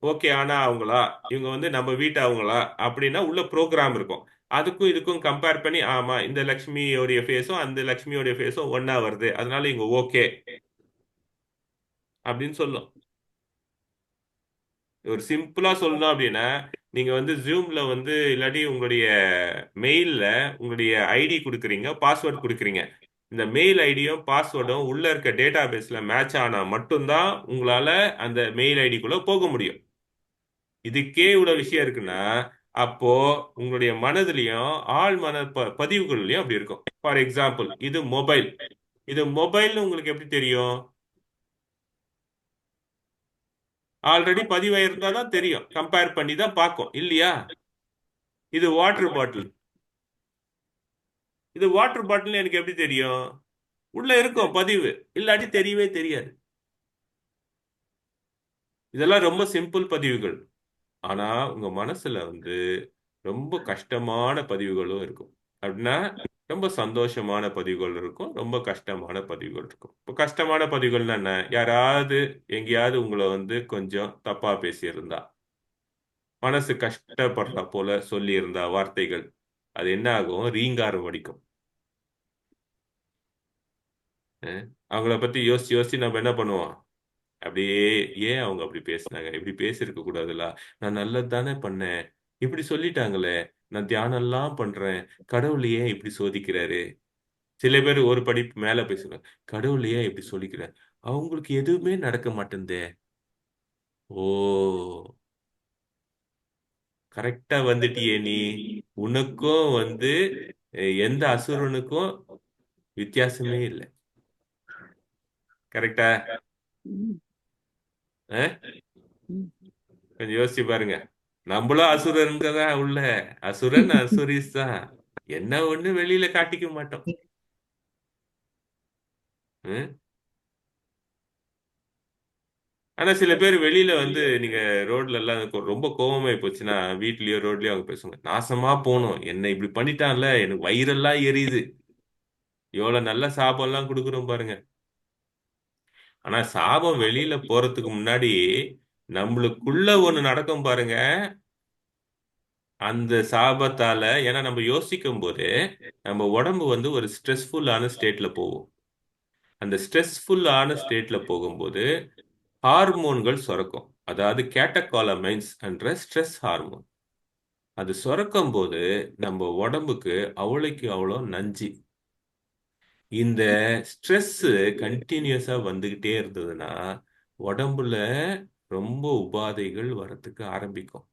ஓகே, ஆனா அவங்களா, இவங்க வந்து நம்ம வீட்டு அவங்களா அப்படின்னா உள்ள ப்ரோக்ராம் இருக்கும். அதுக்கும் இதுக்கும் கம்பேர் பண்ணி ஆமா இந்த லக்ஷ்மியோடைய ஃபேஸும் அந்த லக்ஷ்மியோடைய ஃபேஸும் ஒன்னா வருது, அதனால இவங்க ஓகே அப்படின்னு சொல்லும். ஒரு சிம்பிளா சொல்லணும் அப்படின்னா, நீங்க வந்து ஜூம்ல வந்து இல்லாட்டி உங்களுடைய மெயில்ல உங்களுடைய ஐடி கொடுக்குறீங்க, பாஸ்வேர்ட் கொடுக்குறீங்க. இந்த மெயில் ஐடியும் பாஸ்வேர்டும் உள்ள இருக்க டேட்டா பேஸ்ல மேட்ச் ஆனா மட்டும்தான் உங்களால அந்த மெயில் ஐடிக்குள்ள போக முடியும். இதுக்கே இவ்வளவு விஷயம் இருக்குன்னா, அப்போ உங்களுடைய மனதிலையும் ஆழ் மன பதிவுகள்லயும் அப்படி இருக்கும். ஃபார் எக்ஸாம்பிள், இது மொபைல். இது மொபைல்னு உங்களுக்கு எப்படி தெரியும்? ஆல்ரெடி பதிவாயிருந்தா தான் தெரியும், கம்பேர் பண்ணி தான் பார்க்கும் இல்லையா? இது வாட்டர் பாட்டில். இது வாட்டர் பாட்டில் எனக்கு எப்படி தெரியும்? உள்ள இருக்கும் பதிவு, இல்லாட்டி தெரியவே தெரியாது. இதெல்லாம் ரொம்ப சிம்பிள் பதிவுகள். ஆனா உங்க மனசுல வந்து ரொம்ப கஷ்டமான பதிவுகளும் இருக்கும். அப்படின்னா ரொம்ப சந்தோஷமான பதிவுகள் இருக்கும், ரொம்ப கஷ்டமான பதிவுகள் இருக்கும். இப்போ கஷ்டமான பதிவுகள்னா என்ன? யாராவது எங்கேயாவது உங்களை வந்து கொஞ்சம் தப்பா பேசியிருந்தா, மனசு கஷ்டப்படுறா போல சொல்லியிருந்தா வார்த்தைகள், அது என்ன ஆகும்? ரீங்காரம் வடிக்கும். அவங்கள பத்தி யோசிச்சு யோசிச்சு நம்ம என்ன பண்ணுவோம்? அப்படியே, ஏன் அவங்க அப்படி பேசினாங்க, இப்படி பேசியிருக்க கூடாதுல்ல, நான் நல்லது தானே பண்ணேன், இப்படி சொல்லிட்டாங்களே, நான் தியானம் எல்லாம் பண்றேன், கடவுள் ஏன் இப்படி சோதிக்கிறாரு? சில பேர் ஒரு படி மேல பேசுவாங்க, கடவுள் ஏன் இப்படி சொல்லிக்கிறார், அவங்களுக்கு எதுவுமே நடக்க மாட்டேங்குதே. ஓ, கரெக்டா வந்துட்டியே நீ. உனக்கும் வந்து எந்த அசுரனுக்கும் வித்தியாசமே இல்லை. கரெக்டா? ம், அஹ்? ம். கொஞ்சம் யோசிச்சு பாருங்க. நம்மளும் அசுரனுங்க தான் உள்ள. அசுரன் அசுரிஸ் தான். என்ன ஒண்ணு வெளியில காட்டிக்க மாட்டோம். ம்? ஆனா சில பேர் வெளியில வந்து நீங்க ரோட்ல எல்லாம் ரொம்ப கோவமாயி போச்சுன்னா வீட்லயோ ரோட்லயோ அவங்க பேசுவாங்க, நாசமா போகணும், என்ன இப்படி பண்ணிட்டான்ல, எனக்கு வயிறெல்லாம் எரியுது, எவ்வளவு நல்ல சாபம் எல்லாம் கொடுக்குறோம் பாருங்க. ஆனா சாபம் வெளியில போறதுக்கு முன்னாடி நம்மளுக்குள்ள ஒண்ணு நடக்கும் பாருங்க. அந்த சாபத்தால, ஏன்னா நம்ம யோசிக்கும் போது நம்ம உடம்பு வந்து ஒரு ஸ்ட்ரெஸ்ஃபுல்லான ஸ்டேட்ல போகும். அந்த ஸ்ட்ரெஸ்ஃபுல்லான ஸ்டேட்ல போகும்போது ஹார்மோன்கள் சுரக்கும். அதாவது கேட்டகாலமைன்ஸ் என்ற ஸ்ட்ரெஸ் ஹார்மோன். அது சுரக்கும் போது நம்ம உடம்புக்கு அவ்வளோக்கு அவ்வளோ நஞ்சு. இந்த ஸ்ட்ரெஸ் கண்டினியூஸா வந்துகிட்டே இருந்ததுன்னா உடம்புல ரொம்ப உபாதைகள் வரத்துக்கு ஆரம்பிக்கும்.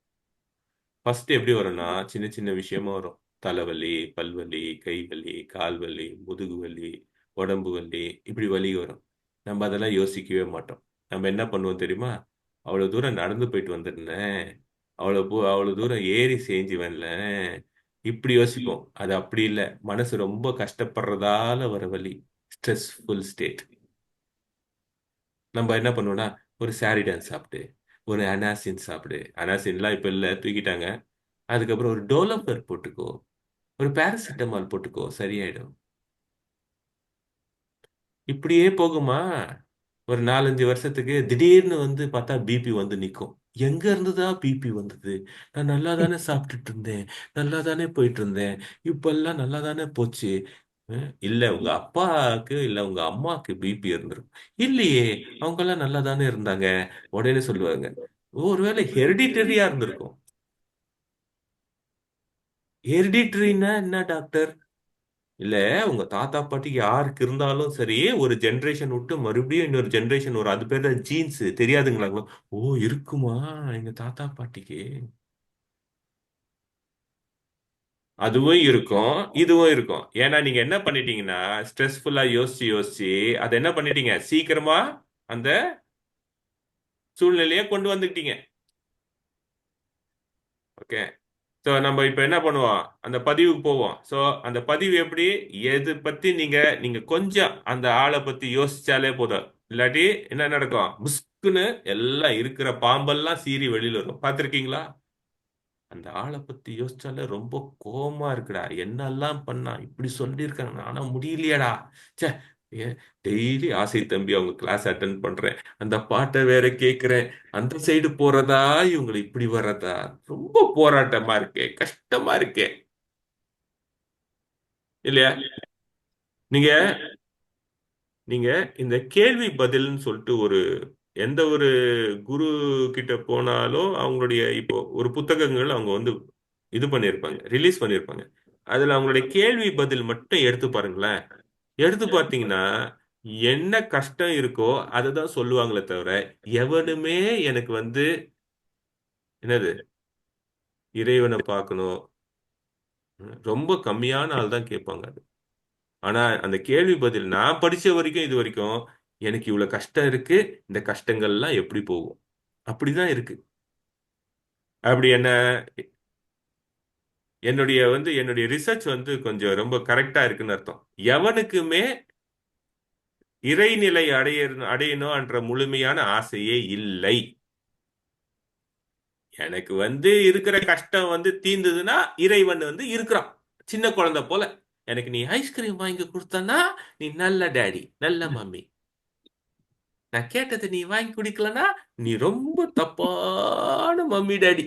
ஃபர்ஸ்ட் எப்படி வரும்னா சின்ன சின்ன விஷயமா வரும். தலைவலி, பல்வலி, கை வலி, கால் வலி, முதுகு வலி, உடம்பு வலி, இப்படி வலி வரும். நம்ம அதெல்லாம் யோசிக்கவே மாட்டோம். நம்ம என்ன பண்ணுவோம் தெரியுமா? அவ்வளோ தூரம் நடந்து போயிட்டு வந்துருந்தேன், அவ்வளோ தூரம் ஏறி செஞ்சு வரல, இப்படி யோசிப்போம். அது அப்படி இல்லை. மனசு ரொம்ப கஷ்டப்படுறதால வர வலி, ஸ்ட்ரெஸ்ஃபுல் ஸ்டேட். நம்ம என்ன பண்ணுவோம்னா ஒரு சாரிடன் சாப்பிடு, ஒரு அனாசின் சாப்பிடு. அனாசின்லாம் இப்போ இல்லை, தூக்கிட்டாங்க. அதுக்கப்புறம் ஒரு டோலோபர் போட்டுக்கோ, ஒரு பேராசிட்டமால் போட்டுக்கோ, சரியாயிடும். இப்படியே போகுமா? ஒரு 4-5 வருஷத்துக்கு திடீர்னு வந்து பார்த்தா பிபி வந்து நிற்கும். எங்க இருந்துதான் பிபி வந்தது? நான் நல்லா தானே சாப்பிட்டுட்டு இருந்தேன், நல்லா தானே போயிட்டு இருந்தேன், இப்பெல்லாம் நல்லா தானே போச்சு. இல்ல உங்க அப்பாவுக்கு இல்ல உங்க அம்மாவுக்கு பிபி இருந்திருக்கும். இல்லையே, அவங்க எல்லாம் நல்லா தானே இருந்தாங்க. உடனே சொல்லுவாங்க, ஒருவேளை ஹெரிடிட்டரியா இருந்திருக்கும். ஹெரிடிட்டரின்னா என்ன டாக்டர்? இல்ல, உங்க தாத்தா பாட்டிக்கு யாருக்கு இருந்தாலும் சரி, ஒரு ஜெனரேஷன் விட்டு மறுபடியும் இன்னொரு ஜெனரேஷன் வரும். அது பேர் தான் ஜீன்ஸ். தெரியாதுங்களா? ஓ, இருக்குமா எங்க தாத்தா பாட்டிக்கு? அதுவும் இருக்கும், இதுவும் இருக்கும். ஏன்னா நீங்க என்ன பண்ணிட்டீங்கன்னா ஸ்ட்ரெஸ்ஃபுல்லா யோசிச்சு யோசிச்சு அதை என்ன பண்ணிட்டீங்க, சீக்கிரமா அந்த சூழ்நிலையை கொண்டு வந்துட்டீங்க. ஓகே. ஸோ நம்ம இப்போ என்ன பண்ணுவோம்? அந்த பதிவுக்கு போவோம். ஸோ அந்த பதிவு எப்படி, எது பத்தி நீங்க நீங்க கொஞ்சம் அந்த ஆளை பத்தி யோசிச்சாலே போதும். இல்லாட்டி என்ன நடக்கும்? முஸ்குன்னு எல்லாம் இருக்கிற பாம்பெல்லாம் சீறி வெளியில வரும். பார்த்துருக்கீங்களா? அந்த ஆளை பத்தி யோசிச்சாலே ரொம்ப கோவமா இருக்குடா, என்னெல்லாம் பண்ணா, இப்படி சொல்லியிருக்காங்க, ஆனா முடியலையாடா. ச்சே. டெய்லி ஆசை தம்பி அவங்க கிளாஸ் அட்டன் பண்றேன், அந்த பாட்டை வேற கேட்கிறேன், அந்த சைடு போறதா இவங்களை இப்படி வர்றதா, ரொம்ப போராட்டமா இருக்கே, கஷ்டமா இருக்கே. இல்லையா? நீங்க நீங்க இந்த கேள்வி பதில்னு சொல்லிட்டு ஒரு எந்த ஒரு குரு கிட்ட போனாலும் அவங்களுடைய இப்போ ஒரு புத்தகங்கள் அவங்க வந்து இது பண்ணியிருப்பாங்க, ரிலீஸ் பண்ணியிருப்பாங்க. அதுல அவங்களுடைய கேள்வி பதில் மட்டும் எடுத்து பாருங்களேன். எடுத்து பார்த்தீங்கன்னா என்ன கஷ்டம் இருக்கோ அதை தான் சொல்லுவாங்களே தவிர, எவனுமே எனக்கு வந்து என்னது இறைவனை பார்க்கணும், ரொம்ப கம்மியான ஆள் தான் கேட்பாங்க அது. ஆனா அந்த கேள்வி பதில் நான் படிச்ச வரைக்கும் இது வரைக்கும், எனக்கு இவ்வளவு கஷ்டம் இருக்கு, இந்த கஷ்டங்கள்லாம் எப்படி போகும், அப்படிதான் இருக்கு. அப்படி என்ன? என்னுடைய ரிசர்ச் கொஞ்சம் ரொம்ப கரெக்டா இருக்குன்னு அர்த்தம். எவனுக்குமே இறைநிலை அடையணும் என்ற முழுமையான ஆசையே இல்லை. எனக்கு இருக்கிற கஷ்டம் தீர்ந்ததுன்னா இறைவன் இருக்கிறான், சின்ன குழந்தை போல. எனக்கு நீ ஐஸ்கிரீம் வாங்கி கொடுத்தனா நீ நல்ல டேடி, நல்ல மம்மி. நான் கேட்டதை நீ வாங்கி குடிக்கலனா நீ ரொம்ப தப்பான மம்மி டேடி.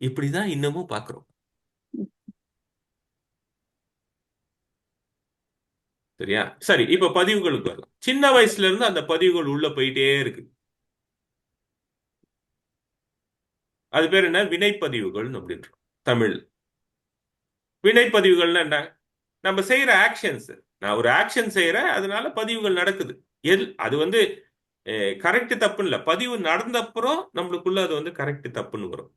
இப்படிதான் இன்னமும் பாக்குறோம். சரியா? சரி, இப்ப பதிவுகளுக்கு வரலாம். சின்ன வயசுல இருந்து அந்த பதிவுகள் உள்ள போயிட்டே இருக்கு. அது பேர் என்ன? வினைப்பதிவுகள் அப்படின்றோம் தமிழ். வினைப்பதிவுகள்னா என்ன? நம்ம செய்யற ஆக்ஷன்ஸ். நான் ஒரு ஆக்ஷன் செய்யறேன், அதனால பதிவுகள் நடக்குது. அது கரெக்ட் தப்புன்னு இல்ல, பதிவு நடந்த அப்புறம் நம்மளுக்குள்ள அது கரெக்ட் தப்புன்னு வரும்.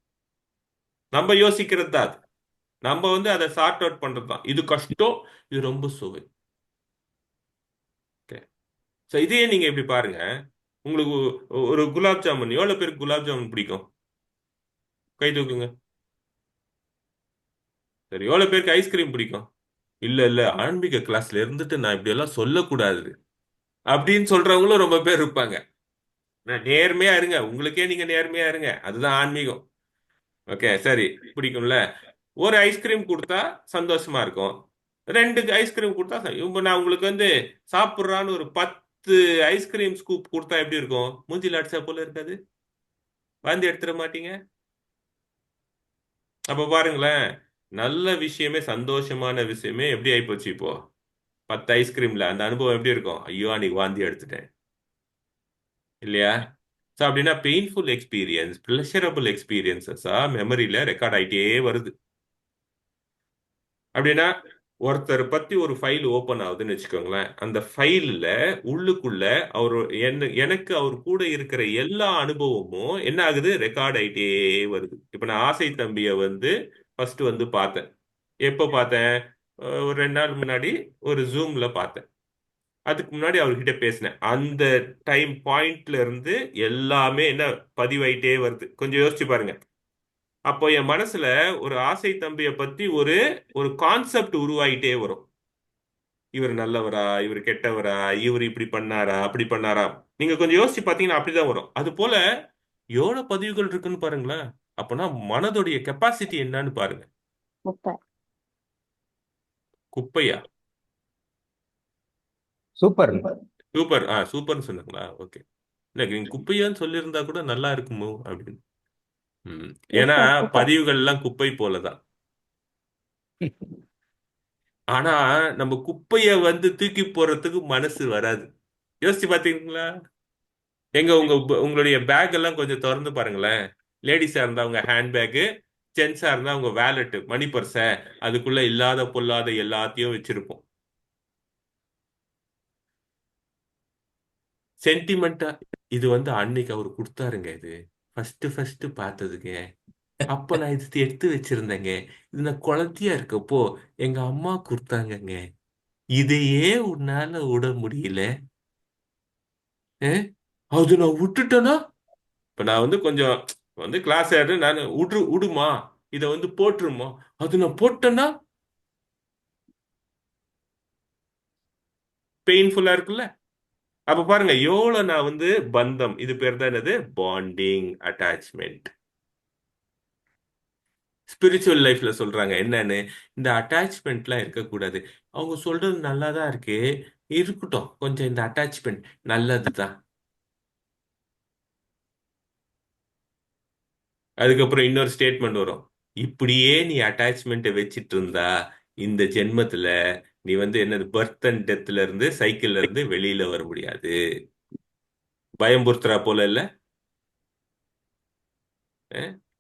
நம்ம யோசிக்கிறது தான் அது. நம்ம அதை சார்ட் அவுட் பண்றது தான். இது கஷ்டம், இது ரொம்ப சுவை. இதையே நீங்க இப்படி பாருங்க. உங்களுக்கு ஒரு குலாப் ஜாமுன், எவ்வளவு பேருக்கு குலாப் ஜாமுன் பிடிக்கும்? கை தூக்குங்க. சரி, எவ்வளவு பேருக்கு ஐஸ்கிரீம் பிடிக்கும்? இல்ல இல்ல, ஆன்மீக கிளாஸ்ல இருந்துட்டு நான் இப்படி எல்லாம் சொல்லக்கூடாது அப்படின்னு சொல்றவங்களும் ரொம்ப பேர் இருப்பாங்க. நேர்மையா இருங்க, உங்களுக்கே நீங்க நேர்மையா இருங்க, அதுதான் ஆன்மீகம். ஓகே, சரி, பிடிக்கும்ல. ஒரு ஐஸ்கிரீம் கொடுத்தா சந்தோஷமா இருக்கும், 2 ஐஸ்கிரீம் கொடுத்தா இப்ப நான் உங்களுக்கு சாப்பிட்றான்னு ஒரு 10 ஐஸ்கிரீம் ஸ்கூப் கொடுத்தா எப்படி இருக்கும்? மூஞ்சில அடிச்சா போல இருக்காது? வாந்தி எடுத்துட மாட்டீங்க? அப்ப பாருங்களேன், நல்ல விஷயமே, சந்தோஷமான விஷயமே எப்படி ஆயிப்போச்சு இப்போ? 10 ஐஸ்கிரீம்ல அந்த அனுபவம் எப்படி இருக்கும்? ஐயோ, அன்னைக்கு வாந்தி எடுத்துட்டேன், இல்லையா? ஸோ அப்படின்னா பெயின்ஃபுல் எக்ஸ்பீரியன்ஸ் ப்ளஷரபிள் எக்ஸ்பீரியன்சஸா மெமரியில ரெக்கார்ட் ஆயிட்டே வருது. அப்படின்னா ஒருத்தர் பத்தி ஒரு ஃபைல் ஓபன் ஆகுதுன்னு வச்சுக்கோங்களேன். அந்த ஃபைல்ல உள்ளுக்குள்ள அவர் எனக்கு அவர் கூட இருக்கிற எல்லா அனுபவமும் என்ன ஆகுது? ரெக்கார்ட் ஆயிட்டே வருது. இப்ப நான் ஆசை தம்பிய ஃபர்ஸ்ட் பார்த்தேன். எப்போ பார்த்தேன்? ஒரு 2 நாள் முன்னாடி ஒரு ஜூம்ல பார்த்தேன். அதுக்கு முன்னாடி அவர்கிட்ட பேசினேன். அந்த டைம் பாயிண்ட்ல இருந்து எல்லாமே என்ன பதிவாயிட்டே வருது. கொஞ்சம் யோசிச்சு பாருங்க. அப்போ என் மனசுல ஒரு ஆசை தம்பிய பத்தி ஒரு ஒரு கான்செப்ட் உருவாயிட்டே வரும். இவர் நல்லவரா, இவர் கெட்டவரா, இவர் இப்படி பண்ணாரா, அப்படி பண்ணாரா? நீங்க கொஞ்சம் யோசிச்சு பாத்தீங்கன்னா அப்படிதான் வரும். அது போல எவ்வளவு பதிவுகள் இருக்குன்னு பாருங்களேன். அப்பனா மனதுடைய கெப்பாசிட்டி என்னன்னு பாருங்க. முப்பை. குப்பையா? சூப்பர். சூப்பர். சூப்பர்னு சொன்னாங்களா? ஓகே. எனக்கு நீங்க குப்பையான்னு சொல்லியிருந்தா கூட நல்லா இருக்குமோ அப்படின்னு. ஏன்னா சூப்பர் சூப்பர். பதிவுகள் எல்லாம் குப்பை போலதான். ஆனா நம்ம குப்பைய தூக்கி போறதுக்கு மனசு வராது. யோசிச்சு பாத்தீங்களா? உங்களுடைய பேக் எல்லாம் கொஞ்சம் திறந்து பாருங்களேன். லேடிஸா இருந்தா உங்க ஹேண்ட் பேக்கு, ஜென்ஸா இருந்தா உங்க வேலெட், மணி பர்ஸ, அதுக்குள்ள இல்லாத பொல்லாத எல்லாத்தையும் வச்சிருப்போம். சென்டிமெண்டா இது அன்னைக்கு அவர் கொடுத்தாருங்க, இது ஃபர்ஸ்ட் பார்த்ததுங்க. அப்ப நான் இது எடுத்து வச்சிருந்தேங்க. இது நான் குழந்தையா இருக்கப்போ எங்க அம்மா கொடுத்தாங்கங்க. இதையே உன்னால விட முடியல. அது நான் விட்டுட்டேனா? இப்ப நான் கொஞ்சம் கிளாஸ் ஆயிடு, நான் விடுமா, இதை போட்டுருமா, அது நான் போட்டேன்னா பெயின்ஃபுல்லா இருக்குல்ல? அப்ப பாருங்க எவ்வளவு நான் பந்தம், இது பேர் தான் என்னது? Bonding, attachment. ஸ்பிரிச்சுவல் லைஃப்ல சொல்றாங்க என்னன்னு, இந்த அட்டாச்மெண்ட்லாம் இருக்கக்கூடாது. அவங்க சொல்றது நல்லாதான் இருக்கு, இருக்கட்டும், கொஞ்சம் இந்த அட்டாச்மெண்ட் நல்லதுதான். அதுக்கப்புறம் இன்னொரு ஸ்டேட்மெண்ட் வரும். இப்படியே நீ அட்டாச்மெண்ட்டை வச்சிட்டு இருந்தா இந்த ஜென்மத்துல நீ என்னது, பர்த் அண்ட் டெத்ல இருந்து, சைக்கிள்ல இருந்து வெளியில வர முடியாது. பயம்புறுத்துறா போல இல்ல?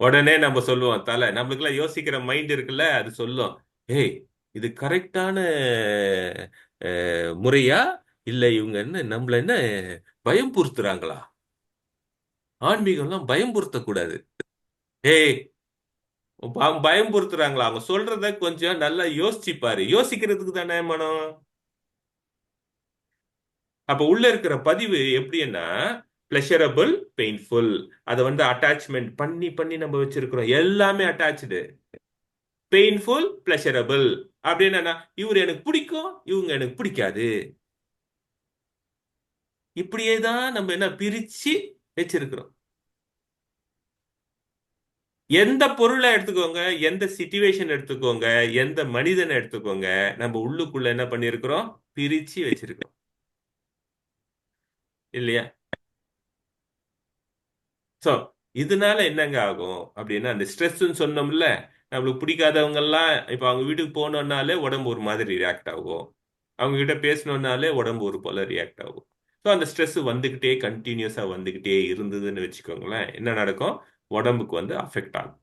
உடனே நம்ம சொல்லுவோம், தலை நம்மளுக்கெல்லாம் யோசிக்கிற மைண்ட் இருக்குல்ல, அது சொல்லும், ஏய் இது கரெக்டான முறையா, இல்ல இவங்க நம்மள என்ன பயம்புறுத்துறாங்களா? ஆன்மீகம்லாம் பயம்புறுத்தக்கூடாது. ஏய், பயம்புறுத்துறாங்களா? அவங்க சொல்றத கொஞ்சம் நல்லா யோசிச்சு பாரு. யோசிக்கிறதுக்கு தானே மனம். அப்ப உள்ள இருக்கிற பதிவு எப்படின்னா, பிளஷரபிள், பெயின்ஃபுல். அதை அட்டாச்மெண்ட் பண்ணி பண்ணி நம்ம வச்சிருக்கிறோம். எல்லாமே அட்டாச்சு. பெயின்ஃபுல் பிளஷரபிள் அப்படின்னா இவர் எனக்கு பிடிக்கும், இவங்க எனக்கு பிடிக்காது. இப்படியே தான் நம்ம என்ன பிரிச்சு வச்சிருக்கிறோம். எந்த பொருளை எடுத்துக்கோங்க, எந்த சிச்சுவேஷன் எடுத்துக்கோங்க, எந்த மனிதனை எடுத்துக்கோங்க, நம்ம உள்ளுக்குள்ள என்ன பண்ணிருக்கிறோம், பிரிச்சு வச்சிருக்கிறோம் இல்லையா? சோ இதனால என்னங்க ஆகும் அப்படின்னா, அந்த ஸ்ட்ரெஸ்ன்னு சொன்னோம்ல, நம்மளுக்கு பிடிக்காதவங்க எல்லாம் இப்ப அவங்க வீட்டுக்கு போனோம்னாலே உடம்பு ஒரு மாதிரி ரியாக்ட் ஆகும். அவங்க கிட்ட பேசணும்னாலே உடம்பு ஒரு போல ரியாக்ட் ஆகும். ஸோ அந்த ஸ்ட்ரெஸ் வந்துகிட்டே கண்டினியூஸா வந்துகிட்டே இருந்ததுன்னு வச்சுக்கோங்களேன், என்ன நடக்கும், உடம்புக்கு வந்து அஃபெக்ட் ஆகும்.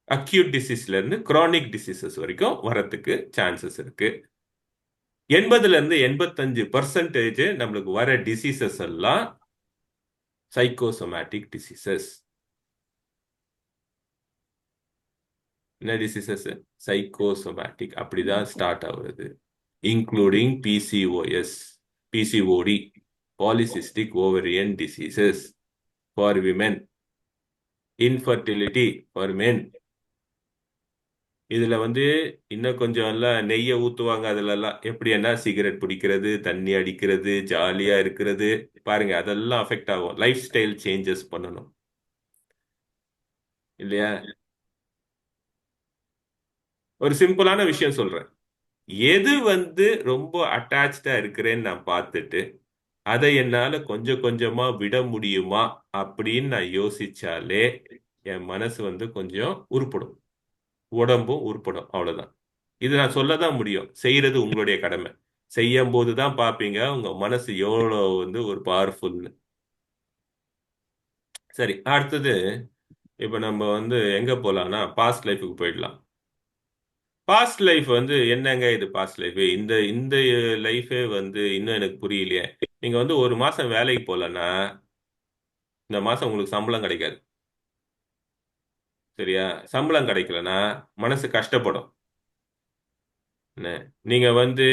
அக்யூட் டிசீஸ்ல இருந்து குரானிக் டிசீசஸ் வரைக்கும் வரத்துக்கு சான்சஸ் இருக்கு. 80ல இருந்து 85% நம்மளுக்கு வர டிசீசஸ் எல்லாம் சைக்கோசோமேட்டிக் டிசீசஸ். என்ன டிசீசஸ்? சைக்கோசோமேட்டிக். அப்படிதான் ஸ்டார்ட் ஆகுறது. Including PCOS, PCOD, polycystic ovarian diseases for women, infertility for men. இதுல வந்து இன்னும் கொஞ்சம் எல்லாம் நெய்யை ஊத்துவாங்க. அதுல எல்லாம் எப்படின்னா சிகரெட் பிடிக்கிறது, தண்ணி அடிக்கிறது, ஜாலியா இருக்கிறது, பாருங்க அதெல்லாம் அஃபெக்ட் ஆகும். லைஃப் ஸ்டைல் சேஞ்சஸ் பண்ணணும் இல்லையா? ஒரு சிம்பிளான விஷயம் சொல்றேன். எது வந்து ரொம்ப அட்டாச்சா இருக்கிறேன்னு நான் பார்த்துட்டு அதை என்னால கொஞ்சம் கொஞ்சமா விட முடியுமா அப்படின்னு நான் யோசிச்சாலே என் மனசு வந்து கொஞ்சம் உருப்படும், உடம்பும் உருப்படும். அவ்வளவுதான். இது நான் சொல்லதான் முடியும், செய்யறது உங்களுடைய கடமை. செய்யும் போதுதான் பாப்பீங்க உங்க மனசு எவ்வளவு வந்து ஒரு பவர்ஃபுல்னு. சரி, அடுத்தது இப்ப நம்ம வந்து எங்க போலாம்னா பாஸ்ட் லைஃபுக்கு போயிடலாம். பாஸ்ட் லைஃப் வந்து என்னங்க இது பாஸ்ட் லைஃப்? இந்த இந்த லைஃபே வந்து இன்னும் எனக்கு புரியலையே. நீங்க வந்து ஒரு மாசம் வேலைக்கு போலன்னா இந்த மாசம் உங்களுக்கு சம்பளம் கிடைக்காது. சரியா? சம்பளம் கிடைக்கலன்னா மனசு கஷ்டப்படும். என்ன? நீங்க வந்து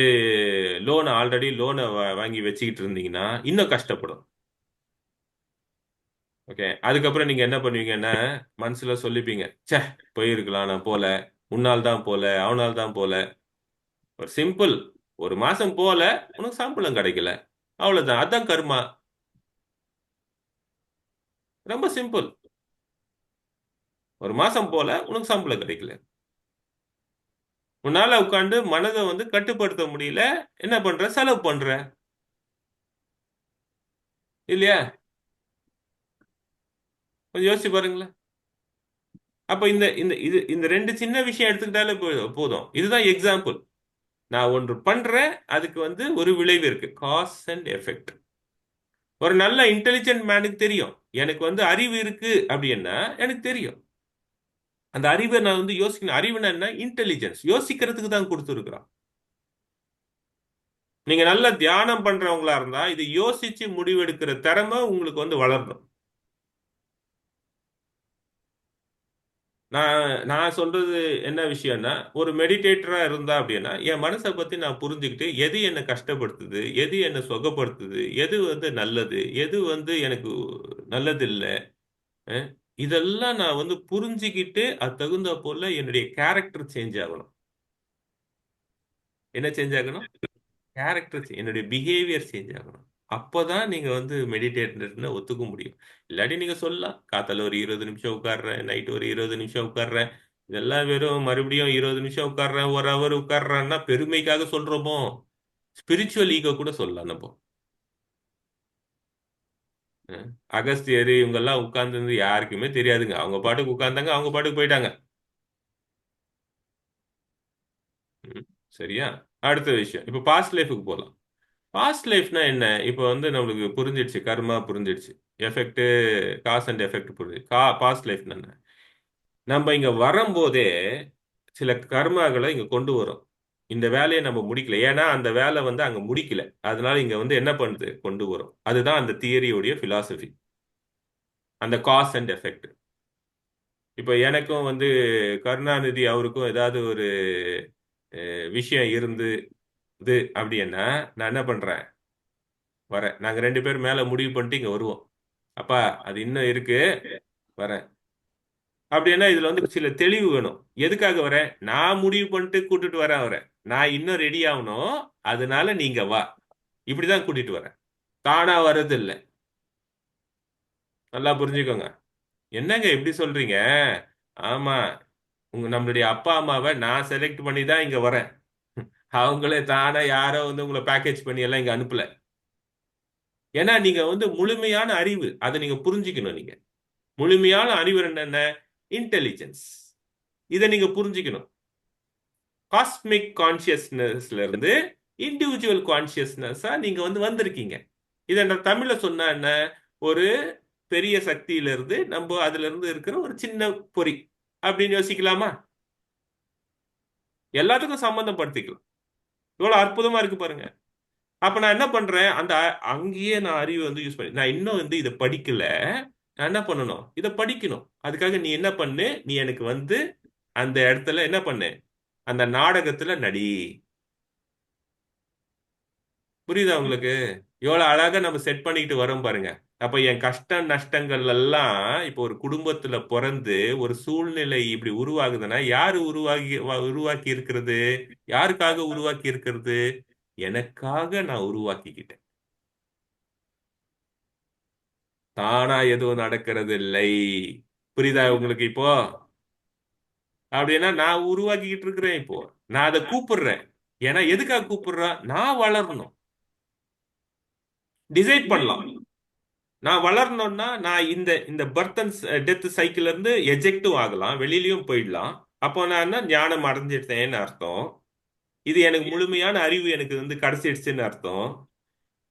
ஆல்ரெடி லோனை வாங்கி வச்சுக்கிட்டு இருந்தீங்கன்னா இன்னும் கஷ்டப்படும். ஓகே, அதுக்கப்புறம் நீங்க என்ன பண்ணுவீங்கன்னா மனசுல சொல்லிப்பீங்க, ச்சே போயிருக்கலாம், நான் போல, உன்னால் தான் போல, அவனால் தான் போல. ஒரு சிம்பிள், ஒரு மாசம் போல, உனக்கு சம்பளம் கிடைக்கல, அவ்வளவுதான், அதான் கர்மா. ரொம்ப சிம்பிள். ஒரு மாசம் போல உனக்கு சம்பளம் கிடைக்கல, உன்னால உட்காந்து மனதை வந்து கட்டுப்படுத்த முடியல, என்ன பண்ற, செலவு பண்ற இல்லையா? கொஞ்சம் யோசிச்சு பாருங்களேன். அப்ப இந்த இந்த இது இந்த ரெண்டு சின்ன விஷயம் எடுத்துக்கிட்டாலே போதும். இதுதான் எக்ஸாம்பிள். நான் ஒன்று பண்றேன், அதுக்கு வந்து ஒரு விளைவு இருக்கு, காஸ் அண்ட் எஃபெக்ட். ஒரு நல்ல இன்டெலிஜென்ட் மேனுக்கு தெரியும், எனக்கு வந்து அறிவு இருக்கு அப்படின்னா எனக்கு தெரியும். அந்த அறிவை நான் வந்து யோசிக்கணும். அறிவுனா என்ன? இன்டெலிஜென்ஸ். யோசிக்கிறதுக்கு தான் கொடுத்துருக்குறான். நீங்க நல்ல தியானம் பண்றவங்களா இருந்தா இது யோசிச்சு முடிவெடுக்கிற திறமை உங்களுக்கு வந்து வளரணும். நான் நான் சொல்றது என்ன விஷயம்னா, ஒரு மெடிடேட்டரா இருந்தா அப்படின்னா என் மனசை பத்தி நான் புரிஞ்சுக்கிட்டு எது என்னை கஷ்டப்படுத்துது, எது என்னை சுகப்படுத்துது, எது வந்து நல்லது, எது வந்து எனக்கு நல்லது இல்லை, இதெல்லாம் நான் வந்து புரிஞ்சுக்கிட்டு அது தகுந்த போல என்னுடைய கேரக்டர் சேஞ்ச் ஆகணும். என்ன சேஞ்ச் ஆகணும்? கேரக்டர், என்னுடைய பிஹேவியர் சேஞ்ச் ஆகணும். அப்போதான் நீங்க வந்து மெடிடேட்டர்னு ஒத்துக்க முடியும். இல்லாட்டி நீங்க சொல்லலாம், காத்தால ஒரு 20 நிமிஷம் உட்கார்றேன், நைட் ஒரு 20 நிமிஷம் உட்கார்றேன், இதெல்லாம் வெறும் மறுபடியும் 20 நிமிஷம் உட்கார்றேன், ஒரு ஹவர் உட்கார்றேன்னா பெருமைக்காக சொல்றோமோ? ஸ்பிரிச்சுவல் ஈகோ கூட சொல்லலாம் நம்ம. அகஸ்தியர் இவங்க எல்லாம் உட்கார்ந்து யாருக்குமே தெரியாதுங்க, அவங்க பாட்டுக்கு உட்கார்ந்தாங்க, அவங்க பாட்டுக்கு போயிட்டாங்க. சரியா? அடுத்த விஷயம், இப்ப பாஸ்ட் லைஃபுக்கு போலாம். பாஸ்ட் லைஃப்னா என்ன? இப்போ வந்து நம்மளுக்கு புரிஞ்சிடுச்சு, கர்மா புரிஞ்சிடுச்சு, எஃபெக்ட், காஸ் அண்ட் எஃபெக்ட் புரிஞ்சு. பாஸ்ட் லைஃப் என்ன? நம்ம இங்க வரும்போதே சில கர்மாக்களை இங்க கொண்டு வரும். இந்த வேலையை நம்ம முடிக்கல, ஏன்னா அந்த வேலை வந்து அங்க முடிக்கல, அதனால இங்க வந்து என்ன பண்ணுது, கொண்டு வரும். அதுதான் அந்த தியரியோடைய பிலாசபி, அந்த காஸ் அண்ட் எஃபெக்ட். இப்போ எனக்கும் வந்து கருணாநிதி அவருக்கும் ஏதாவது ஒரு விஷயம் இருந்து இது அப்படின்னா நான் என்ன பண்றேன், வரேன், நாங்க 2 பேரும் மேல முடிவு பண்ணிட்டு இங்க வருவோம். அப்பா அது இன்னும் இருக்கு, வரேன். அப்படின்னா இதுல வந்து சில தெளிவு வேணும். எதுக்காக வரேன்? நான் முடிவு பண்ணிட்டு கூட்டிட்டு வரேன் அவரை. நான் இன்னும் ரெடி ஆகணும், அதனால நீங்க வா, இப்படிதான் கூட்டிட்டு வரேன். தானா வர்றது இல்ல. நல்லா புரிஞ்சுக்கோங்க. என்னங்க இப்படி சொல்றீங்க? ஆமா, நம்மளுடைய அப்பா அம்மாவை நான் செலக்ட் பண்ணி தான் இங்க வரேன். அவங்களே தானே யாரோ வந்து உங்களை பேக்கேஜ் பண்ணி எல்லாம் இங்க அனுப்பல. ஏன்னா நீங்க வந்து முழுமையான அறிவு, அதை நீங்க புரிஞ்சுக்கணும். நீங்க முழுமையான அறிவு என்ன? இன்டெலிஜென்ஸ். இதை நீங்க புரிஞ்சுக்கணும். காஸ்மிக் கான்சியஸ்னஸ்ல இருந்து இண்டிவிஜுவல் கான்சியஸ்னஸா நீங்க வந்து வந்திருக்கீங்க. இதை நான் தமிழ்ல சொன்னா என்ன? ஒரு பெரிய சக்தியில இருந்து நம்ம அதுல இருந்து இருக்கிற ஒரு சின்ன பொறி அப்படின்னு யோசிக்கலாமா? எல்லாத்துக்கும் சம்பந்தம் படுத்திக்கலாம். இவ்வளவு அற்புதமா இருக்கு பாருங்க. அப்ப நான் என்ன பண்றேன்? அந்த அங்கேயே நான் அறிவு வந்து யூஸ் பண்ணி, நான் இன்னும் வந்து இதை படிக்கல, நான் என்ன பண்ணணும்? இதை படிக்கணும். அதுக்காக நீ என்ன பண்ணு? நீ எனக்கு வந்து அந்த இடத்துல என்ன பண்ணு? அந்த நாடகத்துல நடி. புரியுதா உங்களுக்கு? எவ்வளவு அழகா நம்ம செட் பண்ணிக்கிட்டு வரோம் பாருங்க. அப்ப என் கஷ்ட நஷ்டங்கள் எல்லாம் இப்போ ஒரு குடும்பத்துல பிறந்து ஒரு சூழ்நிலை இப்படி உருவாகுதுன்னா யாரு உருவாக்கி இருக்கிறது? யாருக்காக உருவாக்கி இருக்கிறது? எனக்காக நான் உருவாக்கிக்கிட்டேன். தானா எதுவும் நடக்கிறது இல்லை. புரியுதா உங்களுக்கு இப்போ? அப்படின்னா நான் உருவாக்கிக்கிட்டு இருக்கிறேன் இப்போ. நான் அதை கூப்பிடுறேன். ஏன்னா எதுக்காக கூப்பிடுறேன்? நான் வளரணும். டிசைட் பண்ணலாம். நான் வளரணும்னா நான் இந்த இந்த பர்த் அண்ட் டெத் சைக்கிள் இருந்து எஜெக்டும் ஆகலாம், வெளியிலயும் போயிடலாம். அப்போ நான் என்ன ஞானம் அடைஞ்சிட்டேன்னு அர்த்தம். இது எனக்கு முழுமையான அறிவு எனக்கு வந்து கிடைச்சிடுச்சுன்னு அர்த்தம்.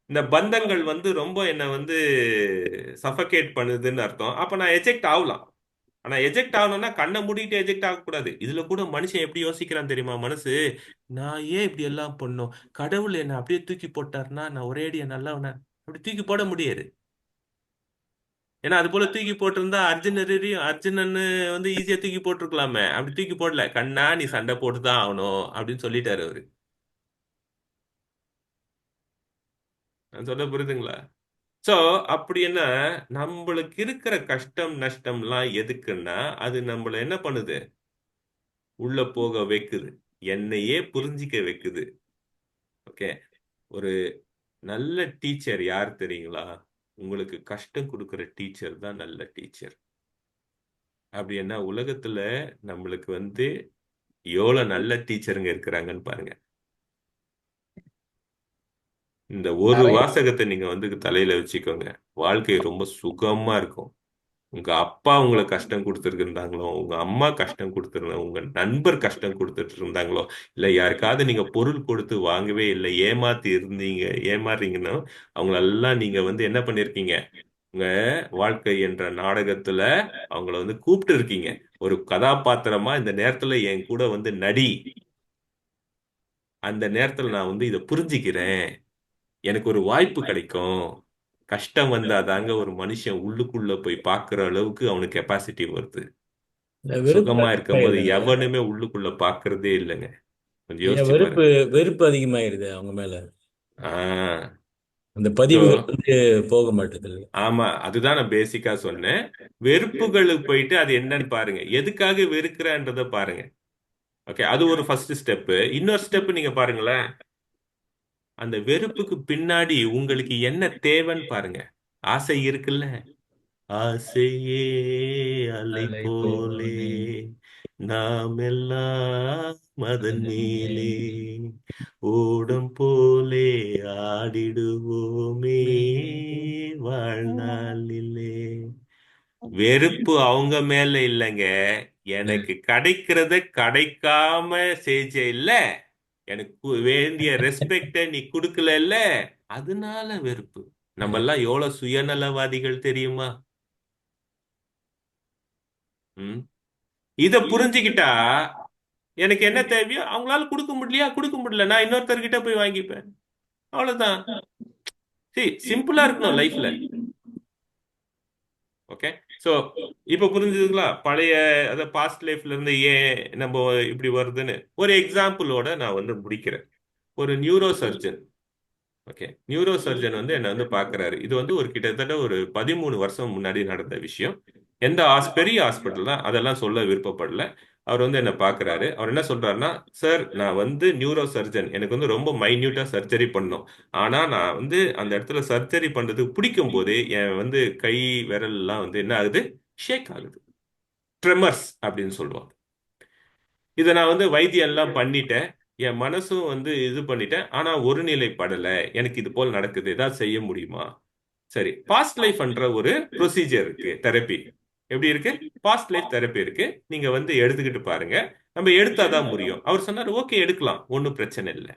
இந்த பந்தங்கள் வந்து ரொம்ப என்னை வந்து சஃபகேட் பண்ணுதுன்னு அர்த்தம். அப்ப நான் எஜெக்ட் ஆகலாம். ஆனா எஜெக்ட் ஆகணும்னா கண்ணை மூடிட்டு எஜெக்ட் ஆகக்கூடாது. இதுல கூட மனுஷன் எப்படி யோசிக்கிறான் தெரியுமா? மனசு, நான் ஏன் இப்படி எல்லாம் பண்ணும்? கடவுள் என்ன அப்படியே தூக்கி போட்டாருன்னா நான் ஒரேடியா நல்லவன அப்படி தூக்கி போட முடியாது. ஏன்னா அது போல தூக்கி போட்டிருந்தா அர்ஜுனன் வந்து ஈஸியா தூக்கி போட்டிருக்கலாமே. அப்படி தூக்கி போடல. கண்ணா நீ சண்டை போட்டுதான் ஆகணும் அப்படின்னு சொல்லிட்டாரு அவரு. நான் சொல்ல புரியுதுங்களா? சோ அப்படி என்ன, நம்மளுக்கு இருக்கிற கஷ்டம் நஷ்டம்லாம் எதுக்குன்னா அது நம்மள என்ன பண்ணுது? உள்ள போக வைக்குது, என்னையே புரிஞ்சிக்க வைக்குது. ஓகே. ஒரு நல்ல டீச்சர் யார் தெரியுங்களா? உங்களுக்கு கஷ்டம் கொடுக்கிற டீச்சர் தான் நல்ல டீச்சர். அப்படி என்ன உலகத்துல நம்மளுக்கு வந்து எவ்வளவு நல்ல டீச்சருங்க இருக்கிறாங்கன்னு பாருங்க. இந்த ஒரு நிறைய வாசகத்தை நீங்க வந்து தலையில வச்சுக்கோங்க, வாழ்க்கை ரொம்ப சுகமா இருக்கும். உங்க அப்பா உங்களை கஷ்டம் கொடுத்துருந்தாங்களோ, உங்க அம்மா கஷ்டம் கொடுத்துருந்தாங்க, உங்க நண்பர் கஷ்டம் கொடுத்துட்டு இருந்தாங்களோ, இல்ல யாருக்காவது நீங்க பொருள் கொடுத்து வாங்கவே இல்லை, ஏமாத்தி இருந்தீங்க, ஏமாறுறீங்கன்னா அவங்களெல்லாம் நீங்க வந்து என்ன பண்ணிருக்கீங்க? உங்க வாழ்க்கை என்ற நாடகத்துல அவங்கள வந்து கூப்பிட்டு இருக்கீங்க. ஒரு கதாபாத்திரமா இந்த நேரத்துல என் கூட வந்து நடி. அந்த நேரத்துல நான் வந்து இதை புரிஞ்சுக்கிறேன், எனக்கு ஒரு வாய்ப்பு கிடைக்கும். கஷ்டம் வந்தாதாங்க ஒரு மனுஷன் உள்ளுக்குள்ள போய் பார்க்குற அளவுக்கு அவனுக்கு கெப்பாசிட்டி வருது. வெறுப்பு சுகமா இருக்கும்போது அதிகமாயிருதுங்களா? எவனுமே உள்ளுக்குள்ள பார்க்கறதே இல்லைங்க. கொஞ்சம் ஏன் யோசிச்சு வெறுப்பு பாருங்க. வெறுப்பு அதிகமாயிருது அவங்க மேல. ஆஹ் அந்த ஸோ பதிவுகள் வந்து போக மாட்டேது. ஆமா, அதுதான் நான் பேசிக்கா சொன்னேன். வெறுப்புகளுக்கு போயிட்டு அது என்னன்னு பாருங்க, எதுக்காக வெறுக்கிறன்றத பாருங்க. ஓகே, அது ஒரு ஃபர்ஸ்ட் ஸ்டெப். இன்னொரு ஸ்டெப் நீங்க பாருங்களேன், அந்த வெறுப்புக்கு பின்னாடி உங்களுக்கு என்ன தேவைன்னு பாருங்க. ஆசை இருக்குல்ல, ஆசையே அலை அலை போலே போலே நாம் எல்லாம் மதன் அதன் மேலே மேலே ஓடம் போலே ஆடிடுவோமே மேலே வாழ்நாளிலே. வெறுப்பு அவங்க மேல இல்லைங்க, எனக்கு கிடைக்கிறத கிடைக்காம செஞ்ச இல்ல, எனக்கு வேண்டிய ரெஸ்பெக்ட நீ கொடுக்கல இல்ல, அதனால வெறுப்பு. நம்ம எல்லாம் எவ்வளவு சுயநலவாதிகள் தெரியுமா? ம் இத புரிஞ்சுக்கிட்டா எனக்கு என்ன தேவையோ அவங்களால கொடுக்க முடியலையா, கொடுக்க முடியல, நான் இன்னொருத்தர்கிட்ட போய் வாங்கிப்பேன். அவ்வளவுதான். சரி, சிம்பிளா இருக்கணும் லைஃப்ல. ஓகே. சோ இப்ப புரிஞ்சுதுங்களா? பழைய அத பாஸ்ட் லைஃப்ல இருந்து ஏன் நம்ம இப்படி வருதுன்னு ஒரு எக்ஸாம்பிளோட நான் வந்து முடிக்கிறேன். ஒரு neuro surgeon. Okay, neuro surgeon வந்து என்ன வந்து பாக்குறாரு. இது வந்து ஒரு கிட்டத்தட்ட ஒரு 13 வருஷம் முன்னாடி நடந்த விஷயம். எந்த பெரிய ஹாஸ்பிட்டல் தான், அதெல்லாம் சொல்ல விருப்பப்படல. அவர் வந்து என்ன பார்க்குறாரு. அவர் என்ன சொல்றாருன்னா, சார் நான் வந்து நியூரோ சர்ஜன், எனக்கு வந்து ரொம்ப மைன்யூட்டா சர்ஜரி பண்ணணும். ஆனா நான் வந்து அந்த இடத்துல சர்ஜரி பண்றதுக்கு பிடிக்கும் போதே என் வந்து கை விரல் எல்லாம் வந்து என்ன ஆகுது, ஷேக் ஆகுது, ட்ரெமர்ஸ் அப்படின்னு சொல்லுவாங்க. இதை நான் வந்து வைத்தியம் எல்லாம் பண்ணிட்டேன், என் மனசும் வந்து இது பண்ணிட்டேன், ஆனா ஒரு நிலைப்படல, எனக்கு இது போல் நடக்குது, ஏதாவது செய்ய முடியுமா? சரி, பாஸ்ட் லைஃப்ன்ற ஒரு ப்ரொசீஜர் இருக்கு, தெரப்பி. எப்படி இருக்கு? பாஸ்ட் லைஃப் தெரப்பி இருக்கு, நீங்க வந்து எடுத்துக்கிட்டு பாருங்க. நம்ம எடுத்தாதான் முடியும். அவர் சொன்னார், ஓகே எடுக்கலாம், ஒன்றும் பிரச்சனை இல்லை.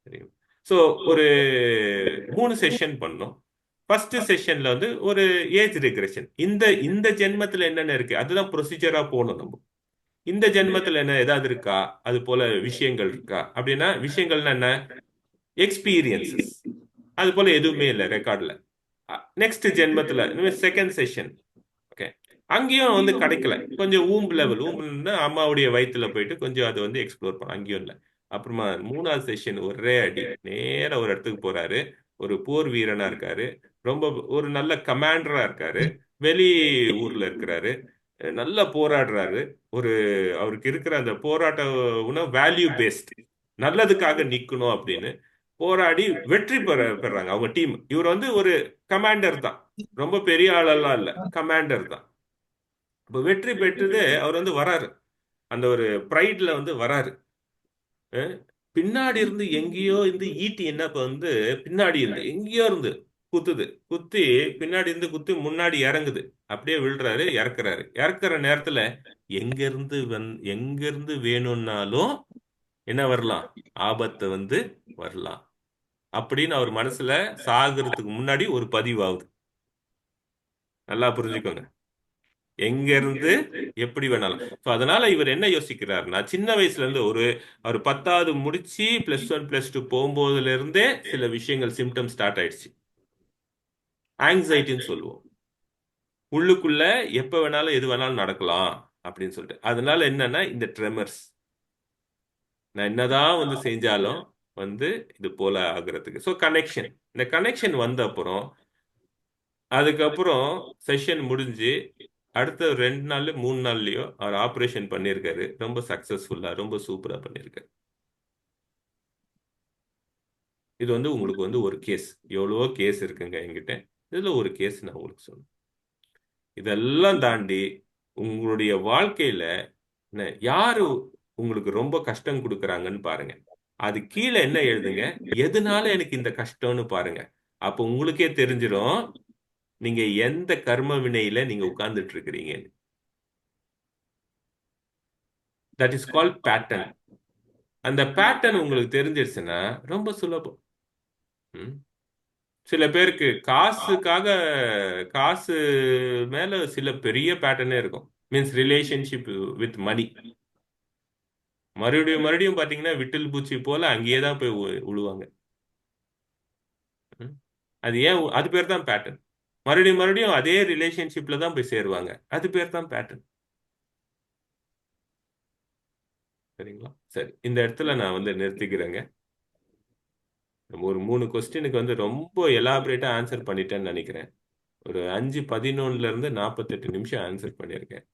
சரி, ஸோ ஒரு 3 செஷன் பண்ணோம். ஃபர்ஸ்ட் செஷன்ல வந்து ஒரு ஏஜ் ரெக்ரெஷன், இந்த இந்த ஜென்மத்துல என்னென்ன இருக்கு அதுதான் ப்ரொசீஜரா போகணும். நம்ம இந்த ஜென்மத்துல என்ன ஏதாவது இருக்கா, அது போல விஷயங்கள் இருக்கா அப்படின்னா, விஷயங்கள்னா என்ன, எக்ஸ்பீரியன்சஸ், அது போல எதுவுமே இல்லை ரெக்கார்ட்ல. நெக்ஸ்ட் ஜென்மத்துல செகண்ட் செஷன். ஓகே, அங்கேயும் வந்து கிடைக்கல, கொஞ்சம் ஊம்புன்னா அம்மாவுடைய வயித்துல போயிட்டு கொஞ்சம் அது வந்து எக்ஸ்ப்ளோர் பண்ண, அங்கேயும் இல்லை. அப்புறமா 3வது செஷன் ஒரே அடி, நேரா ஒரு இடத்துக்கு போறாரு. ஒரு போர் வீரனா இருக்காரு, ரொம்ப ஒரு நல்ல கமாண்டரா இருக்காரு, வெளி ஊர்ல இருக்கிறாரு, நல்லா போராடுறாரு. ஒரு அவருக்கு இருக்கிற அந்த போராட்ட வேல்யூ பேஸ்ட், நல்லதுக்காக நிக்கணும் அப்படின்னு போராடி வெற்றி பெறாங்க அவங்க டீம். இவர் வந்து ஒரு கமாண்டர் தான், ரொம்ப பெரிய ஆளெல்லாம் இல்ல, கமாண்டர் தான். இப்போ வெற்றி பெற்றது, அவர் வந்து வராரு, அந்த ஒரு ப்ரைட்ல வந்து வராரு. அஹ் பின்னாடி இருந்து எங்கேயோ இருந்து ஈட்டி என்ன இப்ப வந்து பின்னாடி இருந்து எங்கேயோ இருந்து குத்துது, குத்தி பின்னாடி இருந்து குத்தி முன்னாடி இறங்குது, அப்படியே விழுறாரு, இறக்குறாரு. இறக்குற நேரத்துல எங்க இருந்து வேணும்னாலும் என்ன வரலாம், ஆபத்து வந்து வரலாம் அப்படின்னு அவர் மனசுல சாகிறதுக்கு முன்னாடி ஒரு பதிவாகுது. நல்லா புரிஞ்சுக்கோங்க, எங்க இருந்து எப்படி வேணாலும். ஸோ அதனால இவர் என்ன யோசிக்கிறாருன்னா, சின்ன வயசுல இருந்து அவர் 10வது முடிச்சு +1 +2 போகும்போதுல இருந்தே சில விஷயங்கள் சிம்டம் ஸ்டார்ட் ஆயிடுச்சு. ஆங்ஸைட்டின்னு சொல்லுவோம். உள்ளுக்குள்ள எப்ப வேணாலும் எது வேணாலும் நடக்கலாம் அப்படின்னு சொல்லிட்டு, அதனால என்னன்னா இந்த ட்ரெமர்ஸ், நான் என்னதான் வந்து செஞ்சாலும் வந்து இது போல ஆகுறதுக்கு. ஸோ கனெக்ஷன், இந்த கனெக்ஷன் வந்த அப்புறம், அதுக்கப்புறம் செஷன் முடிஞ்சு அடுத்த 2 நாள் 3 நாள்லயோ அவர் ஆபரேஷன் பண்ணியிருக்காரு, ரொம்ப சக்சஸ்ஃபுல்லா, ரொம்ப சூப்பரா பண்ணியிருக்காரு. இது வந்து உங்களுக்கு வந்து ஒரு கேஸ், எவ்வளவோ கேஸ் இருக்குங்க என்கிட்ட, இதுல ஒரு கேஸ் நான் உங்களுக்கு சொன்னேன். இதெல்லாம் தாண்டி உங்களுடைய வாழ்க்கையில யாரு உங்களுக்கு ரொம்ப கஷ்டம் கொடுக்குறாங்கன்னு பாருங்க, அது கீழே என்ன எழுதுங்க, எதனால எனக்கு இந்த கஷ்டம்னு பாருங்க. அப்போ உங்களுக்கே தெரிஞ்சிடும் நீங்க எந்த கர்ம வினையில நீங்க உட்கார்ந்துட்டு இருக்கிறீங்க. That is called pattern. அந்த பேட்டர்ன் உங்களுக்கு தெரிஞ்சிருச்சுன்னா ரொம்ப சுலபம். சில பேருக்கு காசு மேல சில பெரிய பேட்டர்னே இருக்கும். மீன்ஸ் ரிலேஷன்ஷிப் வித் மணி, மறுபடியும் மறுபடியும் பாத்தீங்கன்னா விட்டில் பூச்சி போல அங்கேயே தான் போய் விழுவாங்க. அது ஏன், அது பேர் தான் பேட்டர்ன். மறுபடியும் மறுபடியும் அதே ரிலேஷன்ஷிப்ல தான் போய் சேருவாங்க, அது பேர் தான் பேட்டர்ன். சரிங்களா? சரி, இந்த இடத்துல நான் வந்து நிறுத்திக்கிறேங்க. ஒரு 3 கொஸ்டினுக்கு வந்து ரொம்ப எலாபரேட்டா ஆன்சர் பண்ணிட்டேன்னு நினைக்கிறேன். ஒரு 5:11 இருந்து 48 நிமிஷம் ஆன்சர் பண்ணியிருக்கேன்.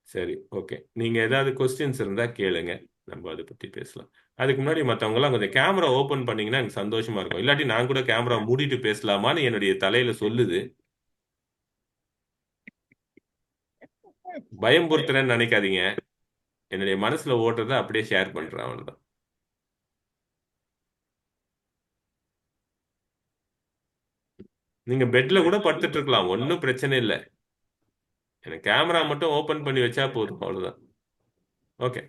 சரி, ஓகே, நீங்க ஏதாவது கொஸ்டின்ஸ் இருந்தா கேளுங்க, நம்ம அதை பத்தி பேசலாம். அதுக்கு முன்னாடி மற்றவங்க எல்லாம் கொஞ்சம் கேமரா ஓபன் பண்ணீங்கன்னா எனக்கு சந்தோஷமா இருக்கும். இல்லாட்டி நான் கூட கேமரா மூடிட்டு பேசலாமான்னு என்னுடைய தலையில சொல்லுது. பயம்புறுத்துறேன்னு நினைக்காதீங்க, என்னுடைய மனசுல ஓட்டுறதை அப்படியே ஷேர் பண்றேன், அவ்வளவுதான். நீங்க பெட்ல கூட படுத்துட்டு இருக்கலாம், ஒன்றும் பிரச்சனை இல்லை. எனக்கு கேமரா மட்டும் ஓபன் பண்ணி வச்சா போதும், அவ்வளவுதான். ஓகே,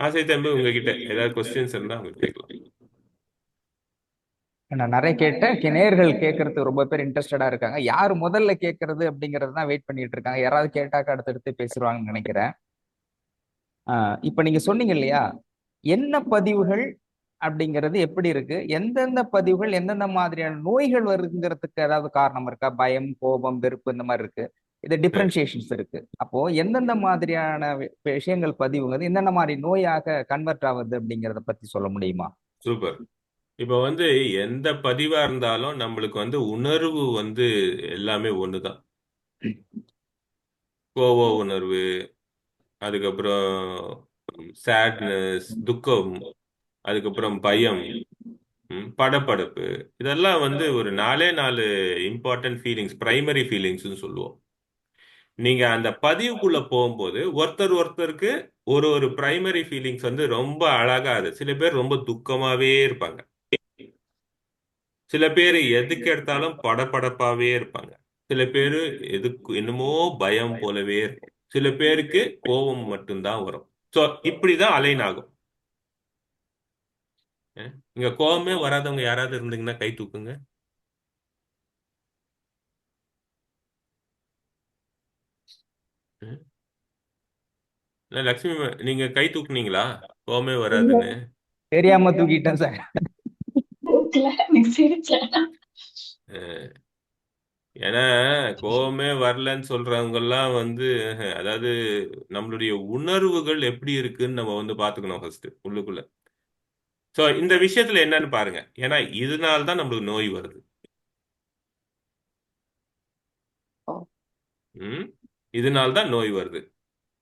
ஆசை தம்பி, உங்ககிட்ட ஏதாவது கொஸ்டின்ஸ் இருந்தா அவங்க கேட்கலாம். நான் நிறைய கேட்டேன், நேயர்கள் கேட்கறதுக்கு ரொம்ப பேர் இன்ட்ரெஸ்டடா இருக்காங்க. யாரு முதல்ல கேட்கறது அப்படிங்கறது தான் வெயிட் பண்ணிட்டு இருக்காங்க. யாராவது கேட்டாக்க அடுத்தடுத்து பேசுவாங்கன்னு நினைக்கிறேன். இப்ப நீங்க சொன்னீங்க இல்லையா, என்ன பதிவுகள் அப்படிங்கிறது எப்படி இருக்கு, எந்தெந்த பதிவுகள் எந்தெந்த மாதிரியான நோய்கள் வருங்கிறதுக்கு ஏதாவது காரணம் இருக்கா? பயம், கோபம், வெறுப்பு இந்த மாதிரி இருக்கு, இது சரி, டிஃபரன்சியேஷன்ஸ் இருக்கு. அப்போ எந்தெந்த மாதிரியான விஷயங்கள் பதிவுங்கிறது என்னென்ன மாதிரி நோயாக கன்வெர்ட் ஆகுது அப்படிங்கிறத பத்தி சொல்ல முடியுமா? சூப்பர். இப்போ வந்து எந்த பதிவா இருந்தாலும் நம்மளுக்கு வந்து உணர்வு வந்து எல்லாமே ஒண்ணுதான். கோப உணர்வு, அதுக்கப்புறம் சேட்னஸ், துக்கம், அதுக்கப்புறம் பயம், படபடப்பு. இதெல்லாம் வந்து ஒரு 4 இம்பார்ட்டன்ட் ஃபீலிங்ஸ், பிரைமரி ஃபீலிங்ஸ்னு சொல்லுவோம். நீங்க அந்த பதிவுக்குள்ள போகும்போது ஒருத்தருக்கு ஒரு ஒரு பிரைமரி ஃபீலிங்ஸ் வந்து ரொம்ப அழகா அது. சில பேர் ரொம்ப துக்கமாவே இருப்பாங்க, சில பேர் எதுக்கு எடுத்தாலும் படபடப்பாவே இருப்பாங்க, சில பேர் எதுக்கு என்னமோ பயம் போலவே இருக்கும், சில பேருக்கு கோபம் மட்டும்தான் வரும். ஸோ இப்படிதான் அலைன் ஆகும். இங்க கோபமே வராதவங்க யாராவது இருந்தீங்கன்னா கை தூக்குங்க. ம். லட்சுமி நீங்க கை தூக்குனீங்களா கோபமே வராதுன்னு? தெரியாம தூக்கிட்டேன் சார். அஹ், ஏன்னா கோபமே வரலன்னு சொல்றவங்க எல்லாம் வந்து அதாவது நம்மளுடைய உணர்வுகள் எப்படி இருக்குன்னு நம்ம வந்து பாத்துக்கணும் ஃபர்ஸ்ட் உள்ளுக்குள்ள. சோ இந்த விஷயத்துல என்னன்னு பாருங்க, ஏன்னா இதனால தான் நம்மளுக்கு நோய் வருது. ம் இதனால தான் நோய் வருது.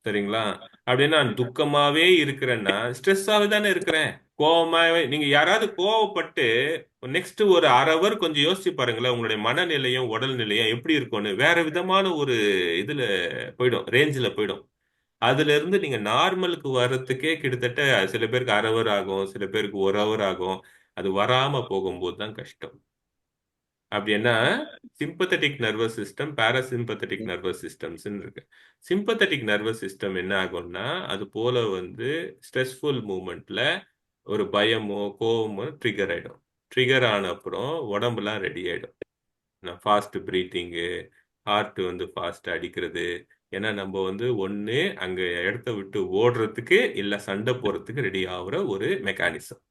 சரிங்களா? அப்படின்னா நான் துக்கமாவே இருக்கிறேன்னா ஸ்ட்ரெஸ்ஸாவே தானே இருக்கிறேன். கோவமாவே நீங்க யாராவது கோவப்பட்டு நெக்ஸ்ட் ஒரு அரை ஹவர் கொஞ்சம் யோசிச்சு பாருங்களேன், உங்களுடைய மனநிலையும் உடல் நிலையும் எப்படி இருக்கும்னு வேற விதமான ஒரு இதுல போயிடும், ரேஞ்சில் போயிடும். அதுல இருந்து நீங்க நார்மலுக்கு வர்றதுக்கே கிட்டத்தட்ட சில பேருக்கு அரை ஹவர் ஆகும், சில பேருக்கு ஒரு ஹவர் ஆகும். அது வராம போகும்போது தான் கஷ்டம். அப்படின்னா sympathetic nervous system, parasympathetic nervous systems இருக்கு. சிம்பத்தட்டிக் நர்வஸ் சிஸ்டம் என்ன ஆகும்னா அது போல வந்து ஸ்ட்ரெஸ்ஃபுல் மூமெண்ட்ல ஒரு பயமோ கோவமோ ட்ரிகர் ஆயிடும். ட்ரிகர் ஆன அப்புறம் உடம்புலாம் ரெடி ஆயிடும். ஃபாஸ்ட் பிரீத்திங்கு, ஹார்ட் வந்து ஃபாஸ்ட் அடிக்கிறது. ஏன்னா நம்ம வந்து ஒன்று அங்க இடத்த விட்டு ஓடுறதுக்கு இல்லை சண்டை போறதுக்கு ரெடி ஆகுற ஒரு மெக்கானிசம்.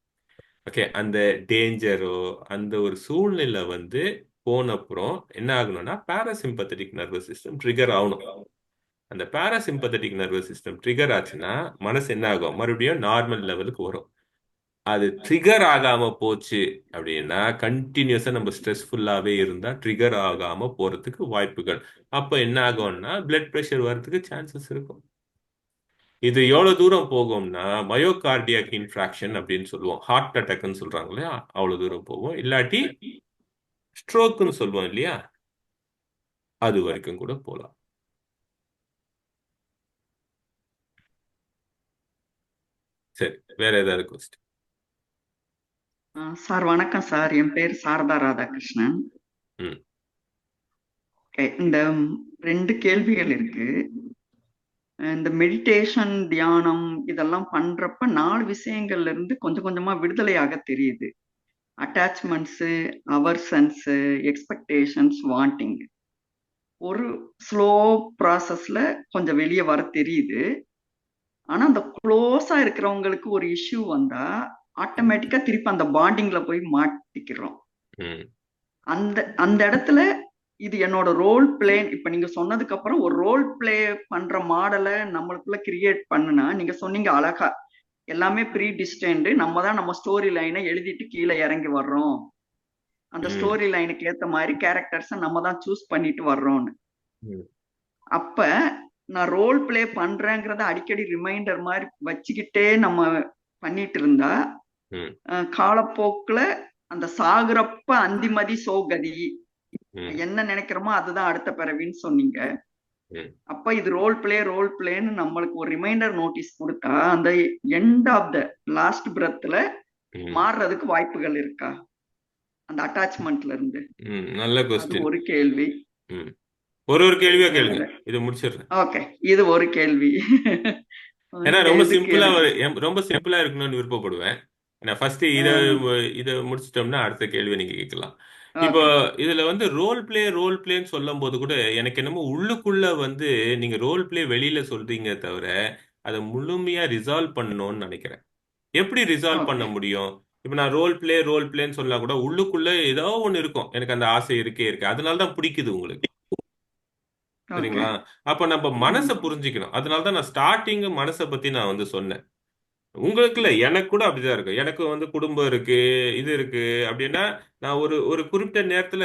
ஓகே, அந்த டேஞ்சரோ அந்த ஒரு சூழ்நிலை வந்து போன அப்புறம் என்ன ஆகணும்னா பாராசிம்பத்தட்டிக் நர்வஸ் சிஸ்டம் ட்ரிகர் ஆகணும். அந்த பாராசிம்பத்தட்டிக் நர்வஸ் சிஸ்டம் ட்ரிகர் ஆச்சுன்னா மனசு என்ன ஆகும், மறுபடியும் நார்மல் லெவலுக்கு வரும். அது ட்ரிகர் ஆகாம போச்சு அப்படின்னா கண்டினியூஸா நம்ம ஸ்ட்ரெஸ்ஃபுல்லாவே இருந்தா ட்ரிகர் ஆகாம போறதுக்கு வாய்ப்புகள். அப்ப என்ன ஆகும்னா பிளட் பிரஷர் வர்றதுக்கு சான்சஸ் இருக்கும். இது எவ்வளவு தூரம் போகும்னா மயோகார்டியாக் இன்ஃப்ராக்ஷன் அப்படின்னு சொல்லுவோம், ஹார்ட் அட்டாக்னு சொல்றாங்க இல்லையா, அவ்வளவு தூரம் போகும். இல்லாட்டி ஸ்ட்ரோக்குன்னு சொல்லுவோம் இல்லையா, அது வரைக்கும் கூட போகலாம். சரி, வேற ஏதாவது கொஸ்டின்? சார் வணக்கம் சார், என் பேர் சாரதா ராதாகிருஷ்ணன். ம் இந்த 2 கேள்விகள் இருக்கு. இந்த மெடிடேஷன், தியானம் இதெல்லாம் பண்றப்ப 4 விஷயங்கள்ல இருந்து கொஞ்சம் கொஞ்சமா விடுதலையாக தெரியுது. Attachments, aversions, expectations, wanting. ஒரு ஸ்லோ ப்ராசஸ்ல கொஞ்சம் வெளியே வர தெரியுது. ஆனா அந்த க்ளோஸா இருக்கிறவங்களுக்கு ஒரு இஷ்யூ வந்தா ஆட்டோமேட்டிக்கா திருப்பி அந்த பாண்டிங்ல போய் மாட்டிக்கிறோம். ம் அந்த அந்த இடத்துல இது என்னோட ரோல் பிளே. இப்ப நீங்க சொன்னதுக்கு அப்புறம் ஒரு ரோல் பிளே பண்ற மாடலை நம்மளுக்குள்ள கிரியேட் பண்ணுனா, நீங்க சொன்னீங்க அழகா எல்லாமே ப்ரீ டிஸ்டைன்டு, நம்ம தான் நம்ம ஸ்டோரி லைனை எழுதிட்டு கீழே இறங்கி வர்றோம், அந்த ம் ஸ்டோரி லைனுக்கு ஏத்த மாதிரி கேரக்டர்ஸை நம்ம தான் சூஸ் பண்ணிட்டு வர்றோம்னு. ம் அப்ப நான் ரோல் பிளே பண்றேங்கிறத அடிக்கடி ரிமைண்டர் மாதிரி வச்சுக்கிட்டே நம்ம பண்ணிட்டு இருந்தா ம் காலப்போக்குல அந்த சாகுறப்ப அந்திமதி சோகதி ம் என்ன நினைக்கிறோமோ அதுதான் அடுத்த பிறவின்னு சொன்னீங்க. ம் அப்ப இது ரோல் பிளேன்னு நம்மளுக்கு ஒரு ரிமைண்டர் நோட்டீஸ் கொடுத்தா அந்த எண்ட் ஆஃப் த லாஸ்ட் பிரத்ல ம் மாறுறதுக்கு வாய்ப்புகள் இருக்கா அந்த அட்டாச்மெண்ட்ல இருந்து? நல்ல அது கொஸ்டின். ஒரு கேள்வி. ம் ஒரு கேள்வியா கேளுங்க, இதை முடிச்சிடுறேன். ஓகே, இது ஒரு கேள்வி. ஏன்னா இந்த ரொம்ப இதுக்கு சிம்பிளா எனக்கு ரொம்ப சிம்பிளா இருக்கணும்னு விருப்பப்படுவேன். நான் ஃபர்ஸ்ட் இதை முடிச்சிட்டோம்னா அடுத்த கேள்வி நீங்க கேட்கலாம். இப்போ ஓகே. இதுல வந்து ரோல் பிளேன்னு சொல்லும் போது கூட எனக்கு என்னமோ உள்ளுக்குள்ள வந்து நீங்க ரோல் பிளே வெளியில சொல்றீங்க தவிர அதை முழுமையா ரிசால்வ் பண்ணணும்னு நினைக்கிறேன். எப்படி ரிசால்வ் பண்ண ஓகே. முடியும்? இப்ப நான் ரோல் பிளேன்னு சொன்னா கூட உள்ளுக்குள்ள ஏதோ ஒண்ணு இருக்கும், எனக்கு அந்த ஆசை இருக்கு, அதனால தான் பிடிக்குது உங்களுக்கு. ஓகே. சரிங்களா? அப்ப நம்ம மனசை புரிஞ்சுக்கணும். அதனாலதான் நான் ஸ்டார்டிங் மனசை பத்தி நான் வந்து சொன்னேன். உங்களுக்கு இல்ல, எனக்கு கூட அப்படிதான் இருக்கு. எனக்கு வந்து குடும்பம் இருக்கு, இது இருக்கு அப்படின்னா நான் ஒரு ஒரு குறிப்பிட்ட நேரத்துல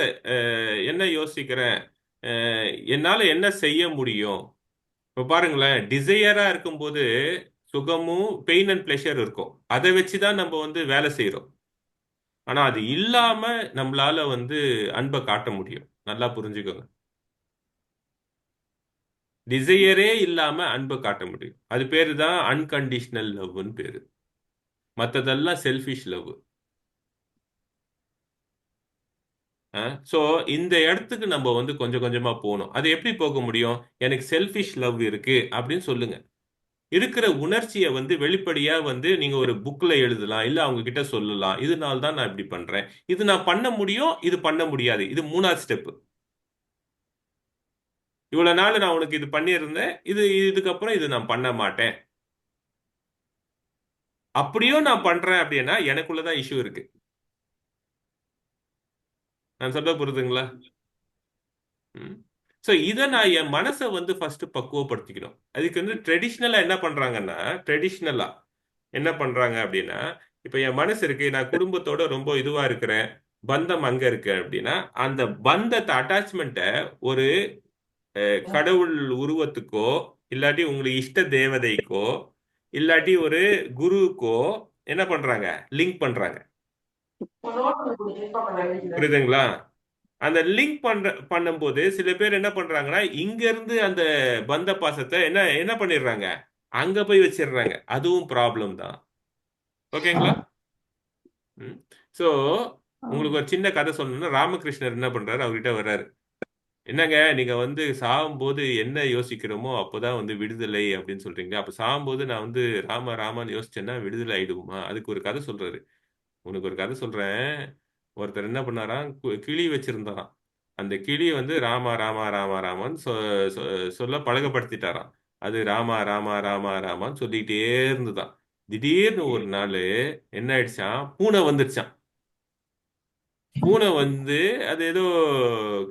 என்ன யோசிக்கிறேன், என்னால என்ன செய்ய முடியும், இப்ப பாருங்களேன், டிசையரா இருக்கும்போது சுகமும் பெயின் அண்ட் பிளஷர் இருக்கும். அதை வச்சுதான் நம்ம வந்து வேலை செய்யறோம். ஆனா அது இல்லாம நம்மளால வந்து அன்பை காட்ட முடியும். நல்லா புரிஞ்சுக்கோங்க. டிசையரே இல்லாம அன்பை காட்ட முடியும். அது பேரு தான் அன்கண்டிஷனல் லவ்னு பேரு. மத்ததெல்லாம் செல்ஃபிஷ் லவ். ஸோ இந்த இடத்துக்கு நம்ம வந்து கொஞ்சம் கொஞ்சமா போகணும். அது எப்படி போக முடியும்? எனக்கு செல்ஃபிஷ் லவ் இருக்கு அப்படின்னு சொல்லுங்க. இருக்கிற உணர்ச்சியை வந்து வெளிப்படையா வந்து நீங்க ஒரு புக்ல எழுதலாம், இல்ல அவங்க கிட்ட சொல்லலாம். இதனால தான் நான் இப்படி பண்றேன், இது நான் பண்ண முடியும், இது பண்ண முடியாது. இது 3வது ஸ்டெப். இவ்வளவு நாள் நான் உனக்கு இது பண்ணியிருந்தேன், இதுக்கப்புறம் இது நான் பண்ண மாட்டேன். அப்படியும் நான் பண்றேன் அப்படின்னா எனக்குள்ளதான் இஷ்யூ இருக்கு. நான் சொல்ல புரியுதுங்களா? ஸோ இதை நான் என் மனசை வந்து ஃபர்ஸ்ட் பக்குவப்படுத்திக்கணும். அதுக்கு வந்து ட்ரெடிஷ்னலா என்ன பண்றாங்கன்னா, ட்ரெடிஷ்னலா என்ன பண்றாங்க அப்படின்னா, இப்ப என் மனசு இருக்கு, நான் குடும்பத்தோட ரொம்ப இதுவா இருக்கிறேன், பந்தம் அங்க இருக்கு அப்படின்னா, அந்த பந்தத்தை அட்டாச்மெண்ட்டை ஒரு கடவுள் உருவத்துக்கோ, இல்லாட்டி உங்களுக்கு இஷ்ட தேவதைக்கோ, இல்லாட்டி ஒரு குருவுக்கோ என்ன பண்றாங்க, லிங்க் பண்றாங்க. புரியுதுங்களா? அந்த லிங்க் பண்ணும்போது சில பேர் என்ன பண்றாங்கன்னா, இங்க இருந்து அந்த பந்த பாசத்தை என்ன என்ன பண்ணிடுறாங்க, அங்க போய் வச்சிடுறாங்க. அதுவும் ப்ராப்ளம் தான். ஓகேங்களா? ஸோ உங்களுக்கு ஒரு சின்ன கதை சொல்லணும்னா, ராமகிருஷ்ணர் என்ன பண்றாரு, அவர்கிட்ட வர்றாரு. என்னங்க நீங்க வந்து சாகும்போது என்ன யோசிக்கிறோமோ அப்போதான் வந்து விடுதலை அப்படின்னு சொல்றீங்க. அப்ப சாகும்போது நான் வந்து ராம ராமான்னு யோசிச்சேன்னா விடுதலை ஆயிடுமா? அதுக்கு ஒரு கதை சொல்றாரு. உனக்கு ஒரு கதை சொல்றேன். ஒருத்தர் என்ன பண்ணாராம், கிளி வச்சிருந்தாராம். அந்த கிளி வந்து ராமா ராமா ராமா ராமான்னு சொல்ல பழக்கப்படுத்திட்டாராம். அது ராமா ராமா ராமா ராமான்னு சொல்லிக்கிட்டே இருந்துதான். திடீர்னு ஒரு நாள் என்ன ஆயிடுச்சான், பூனை வந்துருச்சான். பூனை வந்து அது ஏதோ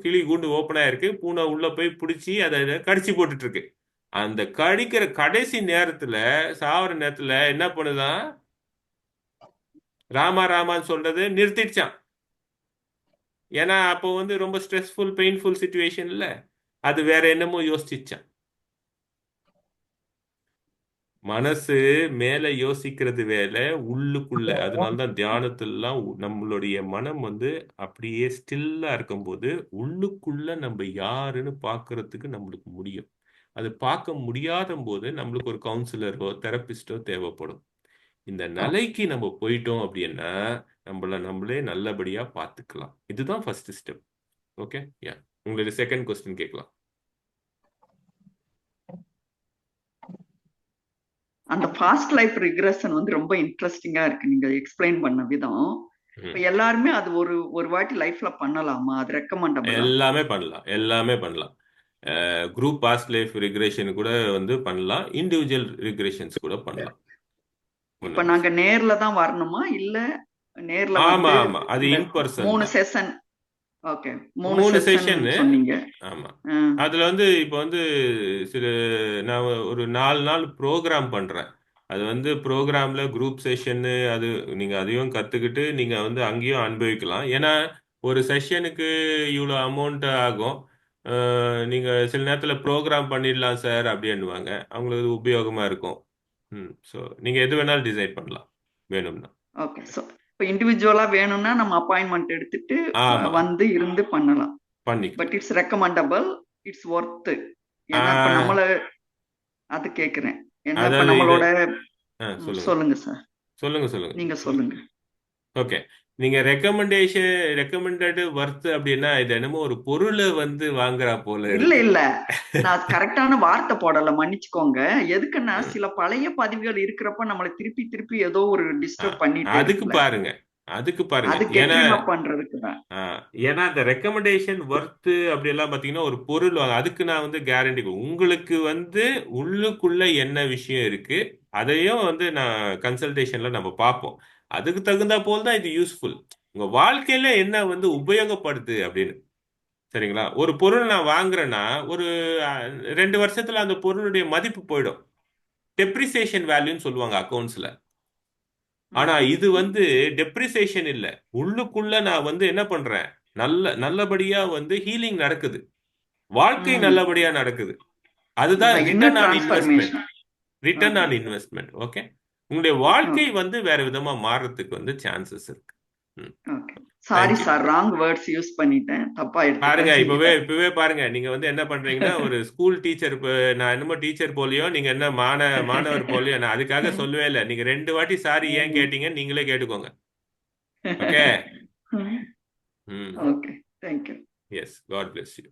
கிளி கூண்டு ஓப்பன் ஆயிருக்கு, பூனை உள்ள போய் பிடிச்சி அதை கடிச்சு போட்டுட்டு இருக்கு. அந்த கடிக்கிற கடைசி நேரத்துல, சாவர நேரத்துல என்ன பண்ணுதான், ராமா ராமான்னு சொல்றது நிறுத்திடுச்சான். ஏன்னா அப்போ வந்து ரொம்ப ஸ்ட்ரெஸ்ஃபுல் பெயின்ஃபுல் சுச்சுவேஷன்ல அது வேற என்னமோ யோசிச்சான். மனசு மேல யோசிக்கிறது வேலை, உள்ளுக்குள்ள. அதனாலதான் தியானத்திலாம் நம்மளுடைய மனம் வந்து அப்படியே ஸ்டில்லா இருக்கும்போது உள்ளுக்குள்ள நம்ம யாருன்னு பார்க்கறதுக்கு நம்மளுக்கு முடியும். அது பார்க்க முடியாத போது நம்மளுக்கு ஒரு கவுன்சிலரோ தெரபிஸ்டோ தேவைப்படும். இந்த நிலைக்கு நம்ம போயிட்டோம் அப்படின்னா நம்மளே நல்லபடியா பார்த்துக்கலாம். இதுதான் ஃபர்ஸ்ட் ஸ்டெப். ஓகே, யா. உங்களுடைய செகண்ட் கொஸ்டின் கேட்கலாம். அந்த ஃபாஸ்ட் லைஃப் ரிக்ரெஷன் வந்து ரொம்ப இன்ட்ரெஸ்டிங்கா இருக்கு நீங்க எக்ஸ்பிளைன் பண்ண விதம். இப்ப எல்லாருமே அது ஒரு வாட்டி லைஃப்ல பண்ணலாமா? அது ரெக்கமெண்டபிளா? எல்லாமே பண்ணலாம். குரூப் பாஸ்ட் லைஃப் ரிக்ரெஷன் கூட வந்து பண்ணலாம், இண்டிவிஜுவல் ரிக்ரெஷன்ஸ் கூட பண்ணலாம். இப்ப நாங்க நேர்ல தான் வரணுமா இல்ல நேர்ல ஆமா வந்து ஆமா, அது இன் பர்சன் 3 தான். செஷன்? Okay, 3 3 session session. சொன்னீங்க. ஆமா, அதுல வந்து இப்ப வந்து சில நான் ஒரு 4 நாள் ப்ரோக்ராம் பண்றேன். அது வந்து ப்ரோக்ராம்ல குரூப் செஷன்னு, அது நீங்க அதையும் கத்துக்கிட்டு நீங்க வந்து அங்கேயும் அனுபவிக்கலாம். ஏன்னா ஒரு செஷனுக்கு இவ்வளோ அமௌண்ட் ஆகும். நீங்க சில நேரத்துல ப்ரோக்ராம் பண்ணிடலாம் சார் அப்படின்னுவாங்க. அவங்களுக்கு உபயோகமா இருக்கும். ஸோ நீங்க எது வேணாலும் டிசைட் பண்ணலாம் வேணும்னா. ஓகே, சோ இப்ப இண்டிவிஜுவலா வேணும்னா நம்ம அப்பாயின்மெண்ட் எடுத்துட்டு ஆமா, வந்து இருந்து பண்ணலாம். பண்ணிக்கலாம். But it's recommendable, it's worth. ஏன்னா இப்ப நம்மள அது கேக்குறேன். ஏன்னா இப்ப அதாவது இது நம்மளோட சொல்லுங்க சொல்லுங்க சார், சொல்லுங்க நீங்க சொல்லுங்க. ஓகே. நீங்க ரெக்கமெண்டட் வர்த் அப்படின்னா இது என்னமோ ஒரு பொருளை வந்து வாங்குறா போல இல்ல இருக்கு. இல்ல, நான் கரெக்டான வார்த்தை போடல, மன்னிச்சுக்கோங்க. எதுக்குன்னா சில பழைய பதிவுகள் இருக்கிறப்ப நம்மளை திருப்பி திருப்பி ஏதோ ஒரு டிஸ்டர்ப் பண்ணிட்டே அதுக்கு இருக்குல்ல, பாருங்க அது ஏன்னா கெட் அப் பண்றதுக்கு தான். ஏன்னா இந்த ரெக்கமெண்டேஷன் ஒர்த் அப்படி எல்லாம் பாத்தீங்கன்னா ஒரு பொருள் அதுக்கு நான் வந்து கேரண்டி உங்களுக்கு வந்து உள்ளுக்குள்ள என்ன விஷயம் இருக்கு அதையும் வந்து நான் கன்சல்டேஷன்ல நம்ம பார்ப்போம். அதுக்கு தகுந்தா போல் தான் இது யூஸ்ஃபுல். உங்க வாழ்க்கையில என்ன வந்து உபயோகப்படுது அப்படின்னு. சரிங்களா? ஒரு பொருள் நான் வாங்குறேன்னா ஒரு 2 வருஷத்துல அந்த பொருளுடைய மதிப்பு போயிடும். டெப்ரிசியேஷன் வேல்யூன்னு சொல்லுவாங்க அக்கௌண்ட்ஸ்ல. ஆனா இது வந்து டெப்ரிசியேஷன் இல்ல. உள்ளுக்குள்ள நான் வந்து என்ன பண்றேன், நல்லபடியா வந்து ஹீலிங் நடக்குது, வாழ்க்கை நல்லபடியா நடக்குது. அதுதான் The inner return on investment. transformation. Return Okay. On investment. Okay, உங்களுடைய வாழ்க்கை Okay. வந்து வேற விதமா மாறுறதுக்கு வந்து சான்சஸ் இருக்கு. Okay. Sorry thank you. Sir, wrong words use பண்ணிட்டேன், தப்பா பாருங்க, எடுத்துக்காதீங்க. இப்பவே பாருங்க, நீங்க வந்து என்ன பண்றீங்கன்னா, ஒரு ஸ்கூல் டீச்சர், நான் என்னமோ டீச்சர் போலியோ, நீங்க என்ன மாணவர் போலியோ, நான் அதுக்காக சொல்லவே இல்லை. நீங்க 2 வாட்டி சாரி ஏன் கேட்டீங்க நீங்களே கேட்டுக்கோங்க. Okay. Hmm. Okay, thank you. Yes, God bless you.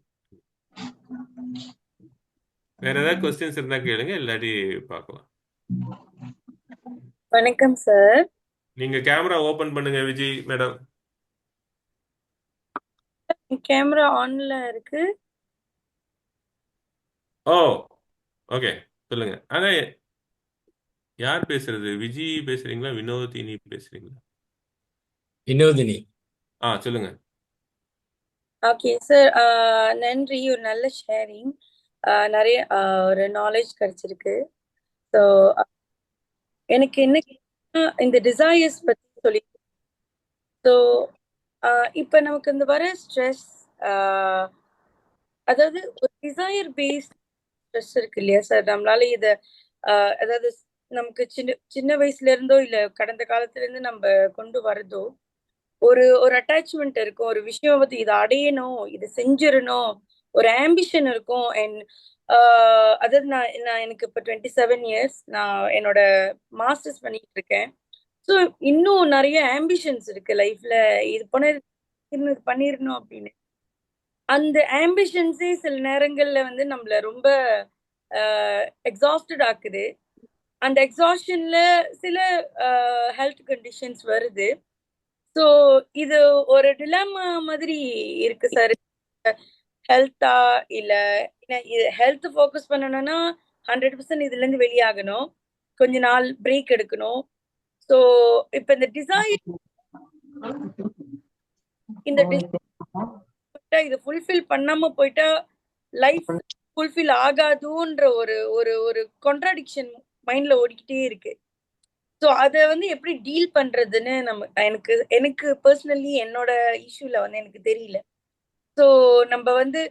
வேற ஏதாவது கொஸ்டின்ஸ் இருந்தா கேளுங்க, இல்லாட்டி பார்க்கலாம். வணக்கம் சார். நீங்க கேமரா ஓபன் பண்ணுங்க விஜய் மேடம். கேமரா ஆன்ல இருக்கு. ஓ, ஓகே, சொல்லுங்க. ஆனா யார் பேசுறது? விஜய் பேசுறீங்களா, வினோதினி பேசுறீங்களா? வினோதினி. சொல்லுங்க. ஓகே சார், நன்றி. ஒரு நல்ல ஷேரிங், நிறைய ஒரு நாலேஜ் கிடைச்சிருக்கு. ஸோ எனக்கு என்ன கேட்டா, இந்த டிசைர்ஸ் பத்தி சொல்லி, ஸோ இப்போ நமக்கு இந்த வர ஸ்ட்ரெஸ், அதாவது ஒரு டிசைர் பேஸ்ட் ஸ்ட்ரெஸ் இருக்கு இல்லையா சார்? நம்மளால இதை அதாவது நமக்கு சின்ன சின்ன வயசுல இருந்தோ இல்ல கடந்த காலத்துல இருந்து நம்ம கொண்டு வரதோ ஒரு ஒரு அட்டாச்மெண்ட் இருக்கும். ஒரு விஷயம் வந்து இதை அடையணும், இதை செஞ்சிடணும், ஒரு ஆம்பிஷன் இருக்கும். அண்ட் அதாவது நான் எனக்கு இப்போ 27 இயர்ஸ், நான் என்னோட மாஸ்டர்ஸ் பண்ணிட்டு இருக்கேன். ஸோ இன்னும் நிறைய ஆம்பிஷன்ஸ் இருக்கு லைஃப்ல. இது இது பண்ணிடணும் அப்படின்னு. அந்த ஆம்பிஷன்ஸே சில நேரங்கள்ல வந்து நம்மள ரொம்ப எக்ஸாஸ்டட் ஆக்குது. அந்த எக்ஸாஸ்ஷன்ல சில ஹெல்த் கண்டிஷன்ஸ் வருது. ஸோ இது ஒரு டிலமா மாதிரி இருக்கு சார். ஹெல்த்தா இல்ல ஹெல்த் ஃபோக்கஸ் பண்ணணும்னா 100% இதுல இருந்து வெளியாகணும், கொஞ்ச நாள் பிரேக் எடுக்கணும். ஸோ இப்ப இந்த டிசைர், இந்த இது ஃபுல்ஃபில் பண்ணாம போயிட்டா லைஃப் ஃபுல்ஃபில் ஆகாதுன்ற ஒரு ஒரு ஒரு கான்ட்ராடிக்ஷன் மைண்ட்ல ஓடிக்கிட்டே இருக்கு. ஸோ அதை வந்து எப்படி டீல் பண்றதுன்னு எனக்கு பர்சனலி என்னோட இஷ்யூல வந்து எனக்கு தெரியல. ஸோ நம்ம வந்து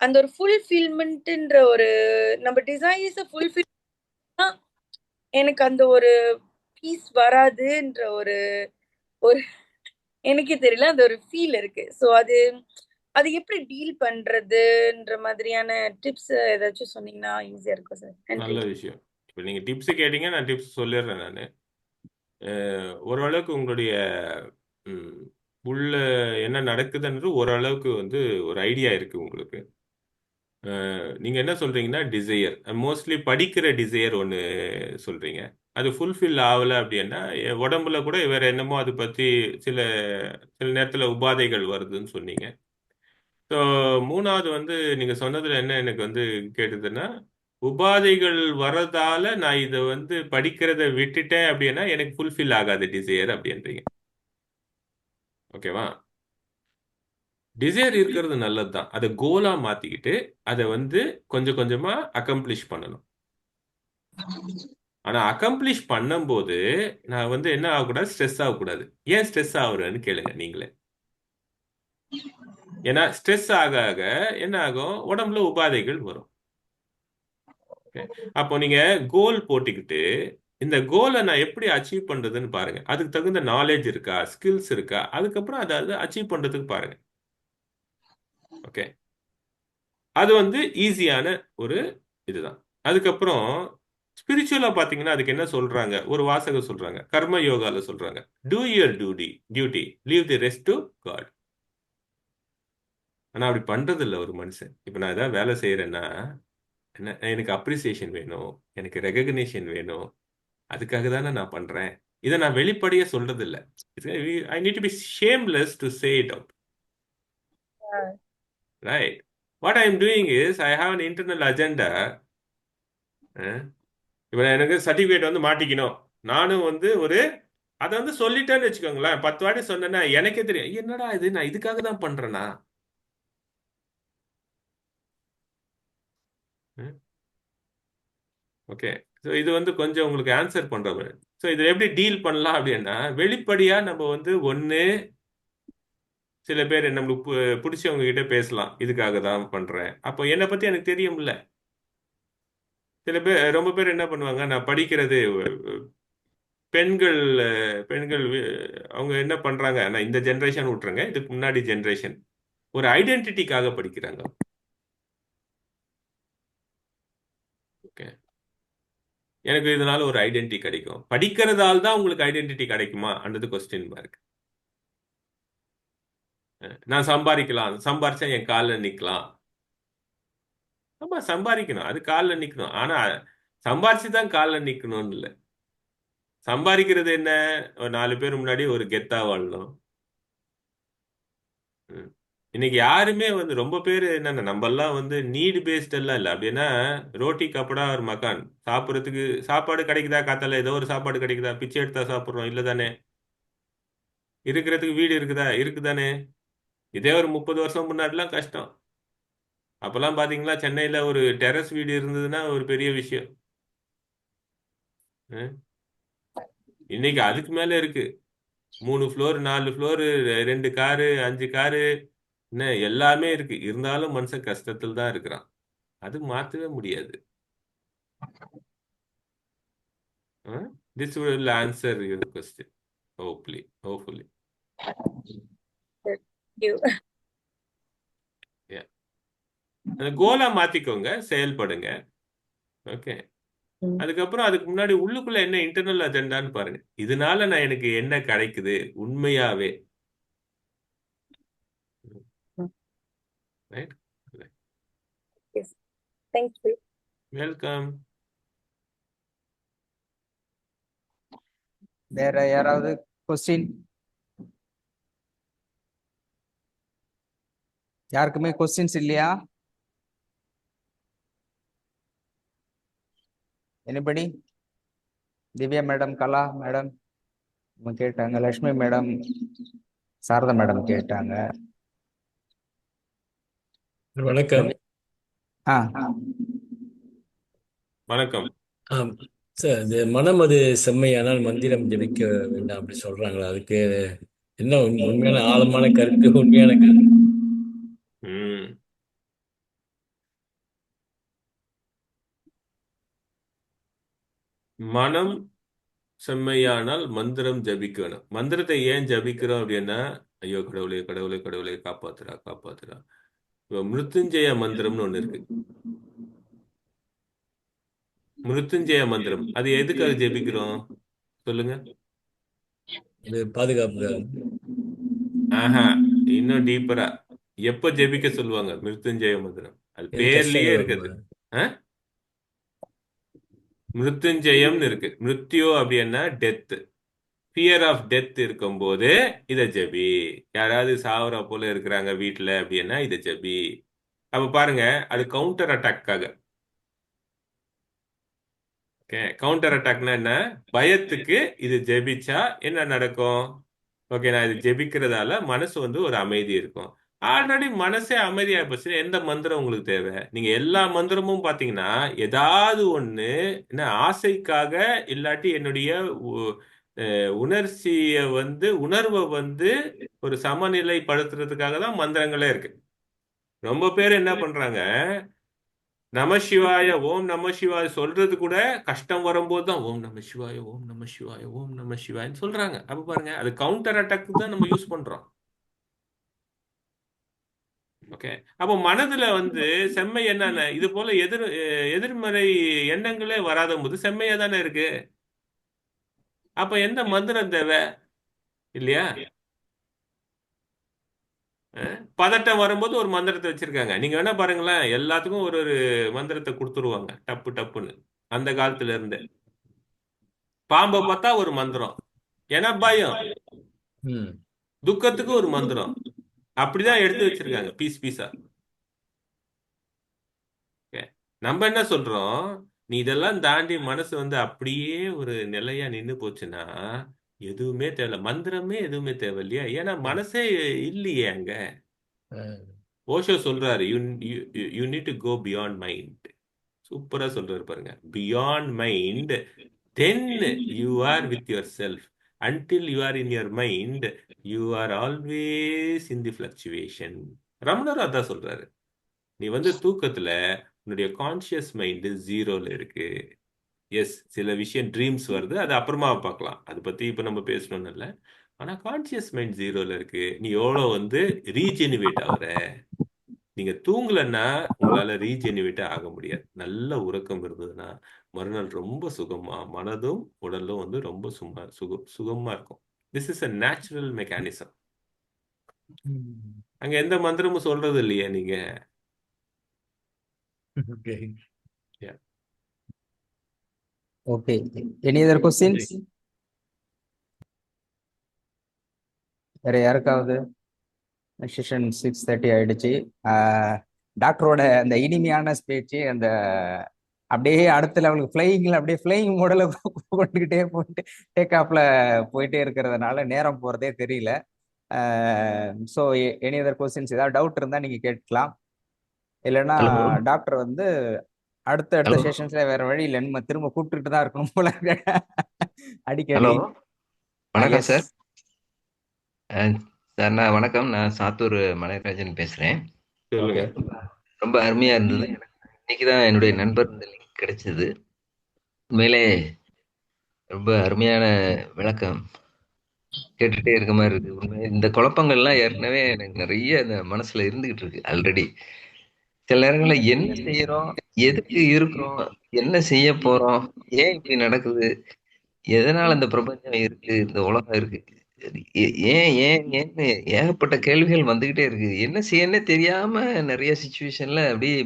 அந்த ஒரு ஃபுல்ஃபில்மெண்ட்ன்ற ஒரு நம்ம டிசைர்ஸை ஃபுல்ஃபில் எனக்கு அந்த ஒரு பீஸ் வராதுன்ற ஒரு ஒரு எனக்கே தெரியல, அந்த ஒரு ஃபீல் இருக்கு. ஸோ அது எப்படி டீல் பண்றதுன்ற மாதிரியான டிப்ஸ் ஏதாச்சும் சொன்னீங்கன்னா ஈஸியா இருக்கும் சார். நல்ல விஷயம். இப்போ நீங்க டிப்ஸ் கேட்டீங்க, நான் டிப்ஸ் சொல்லிடுறேன். நான் ஓரளவுக்கு உங்களுடைய உள்ள என்ன நடக்குதுன்றது ஓரளவுக்கு வந்து ஒரு ஐடியா இருக்கு உங்களுக்கு. நீங்க என்ன சொல்றீங்கன்னா, டிசையர் மோஸ்ட்லி படிக்கிற டிசையர் ஒன்று சொல்றீங்க. அது ஃபுல்ஃபில் ஆகலை அப்படின்னா உடம்புல கூட வேற என்னமோ அதை பற்றி சில சில நேரத்தில் உபாதைகள் வருதுன்னு சொன்னீங்க. ஸோ 3வது வந்து நீங்க சொன்னதுல என்ன எனக்கு வந்து கேட்டதுன்னா, உபாதைகள் வர்றதால நான் இதை வந்து படிக்கிறத விட்டுட்டேன் அப்படின்னா எனக்கு ஃபுல்ஃபில் ஆகாது டிசையர் அப்படின்றீங்க. ஓகேவா? டிசைர் இருக்கிறது நல்லது தான். அதை கோலா மாத்திக்கிட்டு அதை வந்து கொஞ்சம் கொஞ்சமா அக்கம்ப்ளிஷ் பண்ணணும். ஆனா அக்கம்ப்ளிஷ் பண்ணும்போது நான் வந்து என்ன ஆகக்கூடாது, ஸ்ட்ரெஸ் ஆகக்கூடாது. ஏன் ஸ்ட்ரெஸ் ஆகுறேன்னு கேளுங்க நீங்களே. ஏன்னா ஸ்ட்ரெஸ் ஆக ஆக என்ன ஆகும், உடம்புல உபாதைகள் வரும். அப்போ நீங்க கோல் போட்டுக்கிட்டு இந்த கோலை நான் எப்படி அச்சீவ் பண்றதுன்னு பாருங்க. அதுக்கு தகுந்த நாலேஜ் இருக்கா, ஸ்கில்ஸ் இருக்கா, அதுக்கப்புறம் அதை அச்சீவ் பண்றதுக்கு பாருங்க. ஓகே, அது வந்து ஈஸியான ஒரு இதுதான். அதுக்கப்புறம் ஸ்பிரிச்சுவலா பாத்தீங்கன்னா அதுக்கு என்ன சொல்றாங்க, ஒரு வாசகம் சொல்றாங்க, கர்ம யோகால சொல்றாங்க, do your duty leave the rest to God. ஆனா அப்படி பண்றது இல்லை ஒரு மனுஷன். இப்ப நான் ஏதாவது வேலை செய்யறேன்னா என்ன, எனக்கு அப்ரிசியேஷன் வேணும், எனக்கு ரெகக்னிஷன் வேணும், அதுக்காக தானே நான் பண்றேன். இதை நான் வெளிப்படையா சொல்றது இல்லை. I need to be shameless to say it out. Right? What I am doing is I have an internal agenda. இப்போ எனக்கு சர்டிஃபிகேட் வந்து மாட்டிக்கணும், நானும் வந்து அதை வந்து சொல்லிட்டேன்னு வச்சுக்கோங்களேன். 10 வாட்டி சொன்னேன்னா எனக்கே தெரியும், என்னடா இது, நான் இதுக்காக தான் பண்றேனா. ஓகே, ஸோ இது வந்து கொஞ்சம் உங்களுக்கு ஆன்சர் பண்ற மாதிரி. ஸோ இதை எப்படி டீல் பண்ணலாம் அப்படின்னா, வெளிப்படையா நம்ம வந்து சில பேர் நம்மளுக்கு பிடிச்சவங்க கிட்ட பேசலாம், இதுக்காக தான் பண்றேன், அப்போ என்னை பத்தி எனக்கு தெரியும்ல. சில பேர் ரொம்ப பேர் என்ன பண்ணுவாங்க, நான் படிக்கிறது பெண்கள் பெண்கள் அவங்க என்ன பண்றாங்க, நான் இந்த ஜென்ரேஷன் விட்டுருங்க, இதுக்கு முன்னாடி ஜென்ரேஷன் ஒரு ஐடென்டிட்டிக்காக படிக்கிறாங்க. ஓகே, எனக்கு இதனால ஒரு ஐடென்டிட்டி கிடைக்கும். படிக்கிறதால தான் உங்களுக்கு ஐடென்டிட்டி கிடைக்குமா அன்றது கொஸ்டின் மார்க். நான் சம்பாதிக்கலாம், சம்பாரிச்சா என் காலில் நிக்கலாம். ஆமா, சம்பாதிக்கணும், அது காலில் நிக்கணும். ஆனா சம்பாரிச்சு தான் காலில் நிக்கணும்னு இல்லை. சம்பாதிக்கிறது என்ன, ஒரு 4 பேர் முன்னாடி ஒரு கெத்தா வாழணும். ம். இன்னைக்கு யாருமே வந்து ரொம்ப பேர் என்னன்னா, நம்ம எல்லாம் வந்து நீடு பேஸ்ட் எல்லாம் இல்லை. அப்படின்னா ரோட்டி கப்படா ஒரு மக்கான், சாப்பிட்றதுக்கு சாப்பாடு கிடைக்குதா, காத்தால ஏதோ ஒரு சாப்பாடு கிடைக்குதா, பிச்சை எடுத்தா சாப்பிட்றோம் இல்லை தானே, இருக்கிறதுக்கு வீடு இருக்குதா, இருக்குதானே. இதே ஒரு 30 வருஷம் முன்னாடிலாம் கஷ்டம். அப்பெல்லாம் பாத்தீங்களா, சென்னையில ஒரு டெரஸ் வீடு இருந்ததுன்னா ஒரு பெரிய விஷயம். ம். இன்னைக்கு அதுக்கு மேல இருக்கு. 3 ஃப்ளோர் 4 ஃப்ளோர் 2 காரு 5 காரு, என்ன எல்லாமே இருக்கு. இருந்தாலும் மனுஷன் கஷ்டத்தில் தான் இருக்கிறான். அது மாத்தவே முடியாது. This will answer your question. Hopefully. You. Yeah. அந்த கோலா மாத்திக்கோங்க, செயல்படுங்க. ஓகே, ம். அதுக்கப்புறம் அதுக்கு முன்னாடி உள்ளுக்குள்ள என்ன இன்டர்னல் அஜெண்டான்னு பாருங்க. இதனால நான் எனக்கு என்ன கிடைக்குது உண்மையாவே. ம். Right, Yes. Thank you. Welcome. வேற யாராவது கொஸ்டின்? யாருக்குமே கொஸ்டின்ஸ் இல்லையா? Anybody? Divya madam, Kala madam கேட்டாங்க, லட்சுமி மேடம், சாரதா மேடம் கேட்டாங்க. வணக்கம். ஆ வணக்கம். ஆம் சார், இது மனம் அது செம்மையானால் மந்திரம் ஜெபிக்க வேண்டாம் அப்படி சொல்றாங்களா? அதுக்கு என்ன உண்மையான ஆழமான கருத்து, உண்மையான கருத்து? ம். மனம் செம்மையானால் மந்திரம் ஜபிக்கணும். மந்திரத்தை ஏன் ஜபிக்கிறோம் அப்படின்னா, ஐயோ கடவுளே கடவுளே கடவுளே காப்பாத்துறா காப்பாத்துறா. இப்போ மிருத்யுஞ்சய மந்திரம்னு ஒண்ணு இருக்கு. மிருத்யுஞ்சய மந்திரம், அது எதுக்காக ஜெபிக்கிறோம் சொல்லுங்க? இது பாதுகாப்புக்காக. ஆஹா, இன்னும் டீப்பரா. எப்ப ஜெபிக்க சொல்லுவாங்க மிருத்யுஞ்சய மந்திரம்? அது இது பேர்லயே கஷ்டங்கள் இருக்குது. வரும்போது. மிருத்யுஞ்சயம்னு இருக்கு. மிருத்யு அப்படின்னா டெத், ஃபியர் ஆஃப் டெத் இருக்கும்போது இதை ஜெபி. யாராவது சாவரா போல இருக்கிறாங்க வீட்டுல அப்படின்னா இதை ஜெபி. அப்ப பாருங்க, அது கவுண்டர் அட்டாக்காக. ஓகே, கவுண்டர் அட்டாக்னா என்ன? பயத்துக்கு இது ஜெபிச்சா என்ன நடக்கும்? ஓகே, நான் இது ஜெபிக்கிறதால மனசு வந்து ஒரு அமைதி இருக்கும். ஆல்ரெடி மனசே அமைதியா போச்சு, எந்த மந்திரம் உங்களுக்கு தேவை? நீங்க எல்லா மந்திரமும் பாத்தீங்கன்னா ஏதாவது ஒண்ணு என்ன ஆசைக்காக, இல்லாட்டி என்னுடைய உணர்ச்சிய வந்து உணர்வை வந்து ஒரு சமநிலைப்படுத்துறதுக்காக தான் மந்திரங்களே இருக்கு. ரொம்ப பேர் என்ன பண்றாங்க, நமசிவாய ஓம் நம சிவாய சொல்றது கூட கஷ்டம் வரும்போது தான் ஓம் நம சிவாய ஓம் நம சிவாய ஓம் நம சிவாயன்னு சொல்றாங்க. அப்ப பாருங்க, அது கவுண்டர் அட்டாக் தான் நம்ம யூஸ் பண்றோம். ஓகே, அப்போ மனதுல வந்து செம்மை என்னன்னு, இது போல எதிர்மறை எண்ணங்களே வராத போது செம்மையா தானே இருக்கு. அப்ப எந்த மந்திரம் தேவை இல்லையா? பதட்டம் வரும்போது ஒரு மந்திரத்தை வச்சிருக்காங்க. நீங்க வேணா பாருங்களேன், எல்லாத்துக்கும் ஒரு ஒரு மந்திரத்தை கொடுத்துருவாங்க டப்பு டப்புன்னு. அந்த காலத்துல இருந்து பாம்பை பார்த்தா ஒரு மந்திரம், ஏன்னா பயம். ம். துக்கத்துக்கு ஒரு மந்திரம். அப்படிதான் எடுத்து வச்சிருக்காங்க பீஸ் பீஸா. நம்ம என்ன சொல்றோம், நீ இதெல்லாம் தாண்டி மனசு வந்து அப்படியே ஒரு நிலையா நின்னு போச்சுன்னா எதுவுமே தேவையில்ல, மந்திரமே எதுவுமே தேவை இல்லையா? ஏன்னா மனசே இல்லையே அங்க. ஓஷோ சொல்றாரு, you need to go beyond mind. சூப்பரா சொல்றாரு பாருங்க, beyond mind, then you are with yourself. Until you are in your mind, you are always in the fluctuation. ரமணர் அதான் சொல்றாரு, நீ வந்து தூக்கத்துல உன்னுடைய கான்சியஸ் மைண்டு ஜீரோல இருக்கு. எஸ், சில விஷயம் ட்ரீம்ஸ் வருது, அது அப்புறமா பார்க்கலாம், அதை பத்தி இப்ப நம்ம பேசணும்னு இல்லை. ஆனா கான்சியஸ் மைண்ட் ஜீரோல இருக்கு. நீ எவ்வளோ வந்து ரீஜெனிவேட் ஆகுற. நீங்க தூங்கலைன்னா உங்களால ரீஜெனிவேட் ஆக முடியாது. நல்ல உறக்கம் இருந்ததுன்னா மறுநாள் ரொம்ப சுகமா, மனதும் உடலும் வந்து ரொம்ப சுகமா இருக்கும். This is a natural mechanism. அங்க எந்த மந்திரமும் சொல்றது இல்லையா நீங்க? Okay. Yeah. Okay, any other questions? வேற யாருக்காவது? செஷன் 6:30 ஆயிடுச்சு. டாக்டரோட அந்த இனிமையான ஸ்பீச், அந்த அப்படியே அடுத்த லெவலுக்கு ஃப்ளையிங்ல அப்படியே ஃப்ளையிங் மோடல கொண்டுகிட்டே போயிட்டு டேக் ஆஃப்ல போயிட்டே இருக்கிறதுனால நேரம் போறதே தெரியல. ஸோ எனி அதர் கொஸ்டின்ஸ், ஏதாவது டவுட் இருந்தா நீங்க கேட்கலாம். இல்லைன்னா ஹலோ டாக்டர் வந்து அடுத்த ஹலோ செஷன்ஸ்ல வேற வழி இல்லை, நம்ம திரும்ப கூப்பிட்டுட்டு தான் இருக்கணும் போல இருக்கு. அடிக்கடி. ஹலோ வணக்கம் எஸ். சார். சார் நான் வணக்கம், நான் சாத்தூர் மலைராஜன் பேசுறேன். சொல்லுங்க. ரொம்ப அருமையா இருந்தது. இன்னைக்கு தான் என்னுடைய நண்பர் இந்த லிங்க் கிடைச்சது. உண்மையிலே ரொம்ப அருமையான விளக்கம், கேட்டுட்டே இருக்க மாதிரி இருக்கு. உண்மை இந்த குழப்பங்கள்லாம் ஏற்கனவே எனக்கு நிறைய இந்த மனசுல இருந்துகிட்டு இருக்கு ஆல்ரெடி. சில நேரங்களில் என்ன செய்யறோம், எதுக்கு இருக்கிறோம், என்ன செய்ய போறோம், ஏன் இப்படி நடக்குது, எதனால இந்த பிரபஞ்சம் இருக்கு, இந்த உலகம் இருக்கு, ஏன் ஏன் ஏன்னு ஏகப்பட்ட கேள்விகள் வந்துகிட்டே இருக்கு. என்ன செய்யன்னே தெரியாம நிறைய சுச்சுவேஷன்ல அப்படியே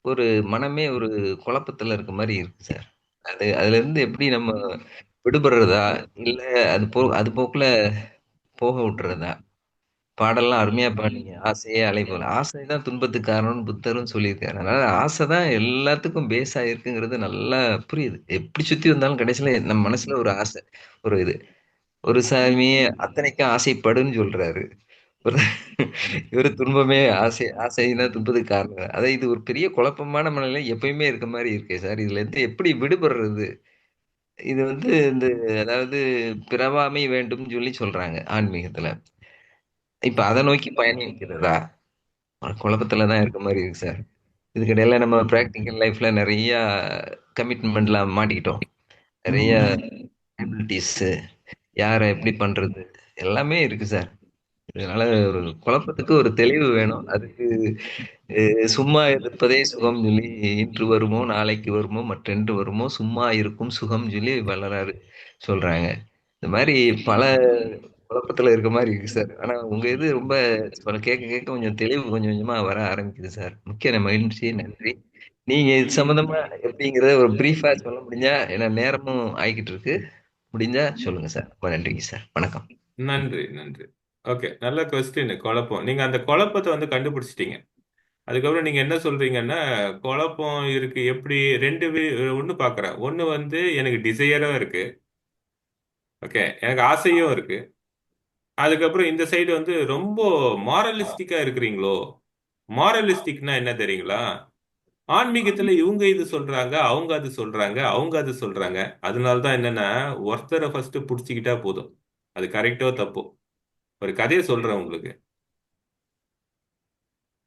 ஒரு மனமே ஒரு குழப்பத்துல இருக்க மாதிரி இருக்கு சார். அதுல இருந்து எப்படி நம்ம விடுபடுறதா, இல்ல அது போக்குல போக விட்டுறதா? பாடல்லாம் அருமையா பாடுனீங்க. ஆசையே அலை போல. ஆசைதான் துன்பத்துக்கு காரணம்னு புத்தரும் சொல்லியிருக்காரு. அதனால ஆசைதான் எல்லாத்துக்கும் பேஸா இருக்குங்கிறது நல்லா புரியுது. எப்படி சுத்தி வந்தாலும் கடைசியில நம்ம மனசுல ஒரு ஆசை, ஒரு இது. ஒரு சாமியே அத்தனைக்கும் ஆசைப்படுன்னு சொல்றாரு. ஒரு இவரு துன்பமே ஆசைதான் துன்பத்துக்கு காரணம். அதான் இது ஒரு பெரிய குழப்பமான மனநிலை எப்பயுமே இருக்க மாதிரி இருக்கே சார். இதுல இருந்து எப்படி விடுபடுறது? இது வந்து இந்த அதாவது பிறவாமை வேண்டும்னு சொல்லி சொல்றாங்க ஆன்மீகத்துல. இப்ப அதை நோக்கி பயணிக்கிறதா? குழப்பத்துல தான் இருக்க மாதிரி இருக்கு சார். இதுக்கிடையில நம்ம பிராக்டிக்கல் லைஃப்ல நிறைய கமிட்மெண்ட்ல மாட்டிக்கிட்டோம். நிறைய abilities, யாரை எப்படி பண்றது, எல்லாமே இருக்கு சார். இதனால ஒரு குழப்பத்துக்கு ஒரு தெளிவு வேணும். அதுக்கு சும்மா இருப்பதே சுகம் சொல்லி, இன்று வருமோ நாளைக்கு வருமோ மற்றென்று வருமோ சும்மா இருக்கும் சுகம் சொல்லி வள்ளலாரு சொல்றாங்க. இந்த மாதிரி பல குழப்பத்துல இருக்க மாதிரி இருக்கு சார். ஆனா உங்க இது ரொம்ப கேட்க கேட்க கொஞ்சம் தெளிவு கொஞ்சம் கொஞ்சமா வர ஆரம்பிக்குது சார். முக்கிய மகிழ்ச்சி, நன்றி. நீங்க இது சம்பந்தமா எப்படிங்கிறத ஒரு பிரீஃபா சொல்ல முடிஞ்சா, ஏன்னா நேரமும் ஆகிக்கிட்டு இருக்கு, முடிஞ்சா சொல்லுங்க சார். ரொம்ப நன்றிங்க சார். வணக்கம். நன்றி, நன்றி. ஓகே, நல்ல கொஸ்டின். குழப்பம், நீங்க அந்த குழப்பத்தை வந்து கண்டுபிடிச்சிட்டீங்க. அதுக்கப்புறம் நீங்க என்ன சொல்றீங்கன்னா, குழப்பம் இருக்கு எப்படி ரெண்டு ஒண்ணு பாக்குறேன். ஒண்ணு வந்து எனக்கு டிசையரும் இருக்கு, ஓகே, எனக்கு ஆசையும் இருக்கு. அதுக்கப்புறம் இந்த சைடு வந்து ரொம்ப மாரலிஸ்டிக்கா இருக்கிறீங்களோ. மாரலிஸ்டிக்னா என்ன தெரியுங்களா? ஆன்மீகத்துல இவங்க இது சொல்றாங்க, அவங்க அது சொல்றாங்க, அவங்க அது சொல்றாங்க. அதனாலதான் என்னன்னா, ஒருத்தரை ஃபர்ஸ்ட் புடிச்சுக்கிட்டா போதும், அது கரெக்டோ தப்போ. ஒரு கதையை சொல்றேன் உங்களுக்கு.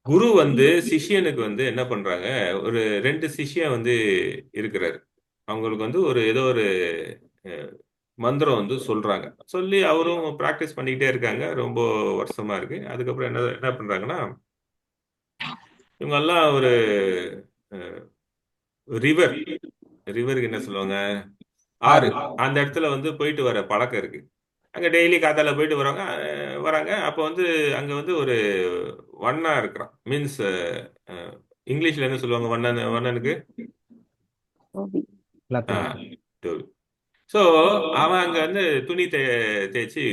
குரு வந்து சிஷ்யனுக்கு வந்து என்ன பண்றாங்க, ஒரு ரெண்டு சிஷ்யன் வந்து இருக்கிறாரு. அவங்களுக்கு வந்து ஒரு ஏதோ ஒரு அஹ், மந்திரம் வந்து சொல்றாங்க. சொல்லி அவரும் பிராக்டிஸ் பண்ணிக்கிட்டே இருக்காங்க, ரொம்ப வருஷமா இருக்கு. அதுக்கப்புறம் என்ன என்ன பண்றாங்கன்னா, இவங்க எல்லாம் ஒரு ரிவர், ரிவருக்கு என்ன சொல்லுவாங்க, ஆறு, அந்த இடத்துல வந்து போயிட்டு வர பழக்கம் இருக்கு. அங்க டெய்லி காத்தால போயிட்டு வராங்க, வராங்க. அப்போ வந்து அங்க வந்து ஒரு வண்ணா இருக்கிறான். மீன்ஸ் இங்கிலீஷ்ல என்ன சொல்லுவாங்க வண்ணன், வண்ணனுக்கு ஓபி. ஸோ அவன் அங்க வந்து துணி தேய்ச்சி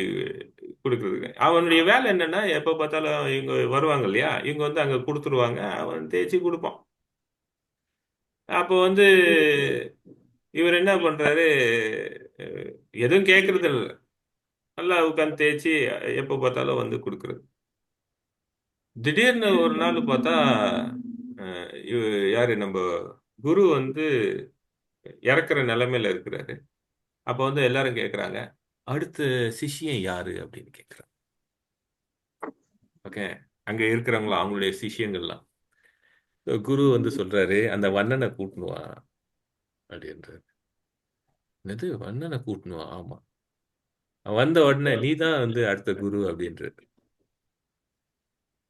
கொடுக்குறதுக்கு அவனுடைய வேலை என்னன்னா, எப்போ பார்த்தாலும் இவங்க வருவாங்க இல்லையா, இவங்க வந்து அங்க கொடுத்துருவாங்க, அவன் தேய்ச்சி கொடுப்பான். அப்போ வந்து இவர் என்ன பண்றாரு, அஹ், எதுவும் கேட்கறது இல்லை, நல்லா உட்காந்து தேய்ச்சி எப்போ பார்த்தாலும் வந்து கொடுக்குறது. திடீர்னு ஒரு நாள் பார்த்தா யாரு நம்ம குரு வந்து இறக்குற நிலைமையில இருக்கிறாரு. அப்ப வந்து எல்லாரும் கேட்கறாங்க, அடுத்த சிஷ்யன் யாரு அப்படின்னு கேட்கறாங்க. ஓகே, அங்க இருக்கிறவங்களா அவங்களுடைய சிஷ்யங்கள்லாம். குரு வந்து சொல்றாரு, அந்த வண்ணனை கூட்டணும் வா அப்படின்றாரு. என்னது வண்ணனை கூட்டணும் வா? ஆமா. அவன் வந்த உடனே நீ தான் வந்து அடுத்த குரு அப்படின்றாரு.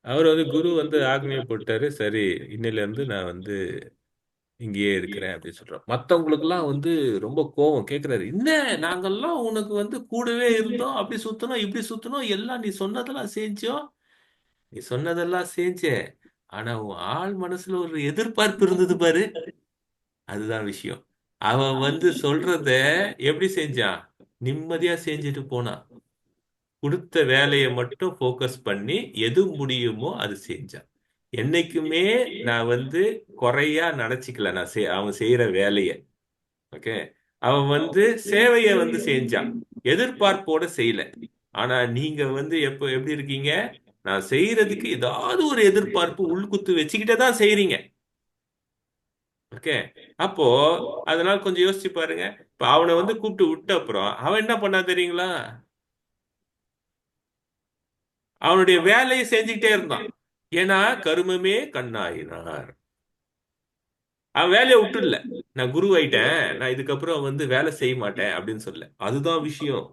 அவர் வந்து குரு வந்து ஆக்னியை போட்டாரு. சரி, இன்னையில இருந்து நான் வந்து இங்கேயே இருக்கிறேன் அப்படின்னு சொல்றான். மத்தவங்களுக்கெல்லாம் வந்து ரொம்ப கோவம். கேக்குறாரு, என்ன நாங்கெல்லாம் உனக்கு வந்து கூடவே இருந்தோம், அப்படி சுத்தணும் இப்படி சுத்தணும், எல்லாம் நீ சொன்னதெல்லாம் செஞ்சோம். நீ சொன்னதெல்லாம் செஞ்சேன். ஆனா உன் ஆள் மனசுல ஒரு எதிர்பார்ப்பு இருந்தது பாரு, அதுதான் விஷயம். அவன் வந்து சொல்றத எப்படி செஞ்சான்? நிம்மதியா செஞ்சுட்டு போனான். கொடுத்த வேலையை மட்டும் ஃபோக்கஸ் பண்ணி எது முடியுமோ அது செஞ்சான். என்னைக்குமே நான் வந்து குறையா நினைச்சுக்கல. அவன் செய்யற வேலைய. ஓகே. அவன் வந்து சேவையை வந்து செஞ்சான். எதிர்பார்ப்போட செய்யல. ஆனா நீங்க வந்து எப்படி இருக்கீங்க? நான் செய்யறதுக்கு ஏதாவது ஒரு எதிர்பார்ப்பு உள்குத்து வச்சுக்கிட்டே தான் செய்றீங்க. ஓகே. அப்போ அதனால கொஞ்சம் யோசிச்சு பாருங்க. இப்ப அவனை வந்து கூப்பிட்டு விட்ட அப்புறம் அவன் என்ன பண்ணா தெரியுங்களா? அவனுடைய வேலையை செஞ்சுக்கிட்டே இருந்தான். ஏன்னா கருமமே கண்ணாயினார். அவன் வேலையை விட்டுல. நான் குரு ஆயிட்டேன், நான் இதுக்கப்புறம் வந்து வேலை செய்ய மாட்டேன் அப்படின்னு சொல்ல. அதுதான் விஷயம்.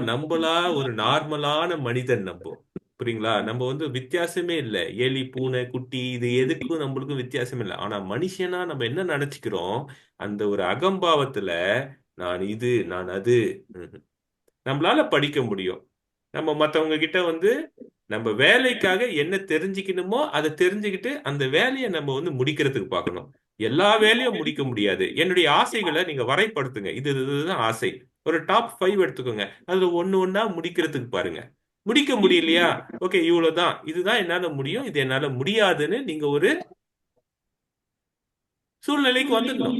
நம்மளா ஒரு நார்மலான மனிதன் நம்ம. புரியுங்களா? நம்ம வந்து வித்தியாசமே இல்லை. எலி, பூனை, குட்டி இது எதுக்கும் நம்மளுக்கும் வித்தியாசம் இல்லை. ஆனா மனுஷனா நம்ம என்ன நினைச்சுக்கிறோம்? அந்த ஒரு அகம்பாவத்துல நான் இது, நான் அது. ம்ஹும். நம்மளால படிக்க முடியும். நம்ம மத்தவங்க கிட்ட வந்து நம்ம வேலைக்காக என்ன தெரிஞ்சுக்கணுமோ அதை தெரிஞ்சுக்கிட்டு அந்த வேலையை நம்ம வந்து முடிக்கிறதுக்கு பார்க்கணும். எல்லா வேலையும் முடிக்க முடியாது. என்னுடைய ஆசைகளை நீங்க வரைப்படுத்துங்க. இதுதான் ஆசை. ஒரு டாப் 5 எடுத்துக்கோங்க. அதுல ஒண்ணு ஒண்ணா முடிக்கிறதுக்கு பாருங்க. முடிக்க முடியலையா? ஓகே, இவ்வளவுதான், இதுதான் என்னால முடியும், இது என்னால முடியாதுன்னு நீங்க ஒரு சூழ்நிலைக்கு வந்துடணும்.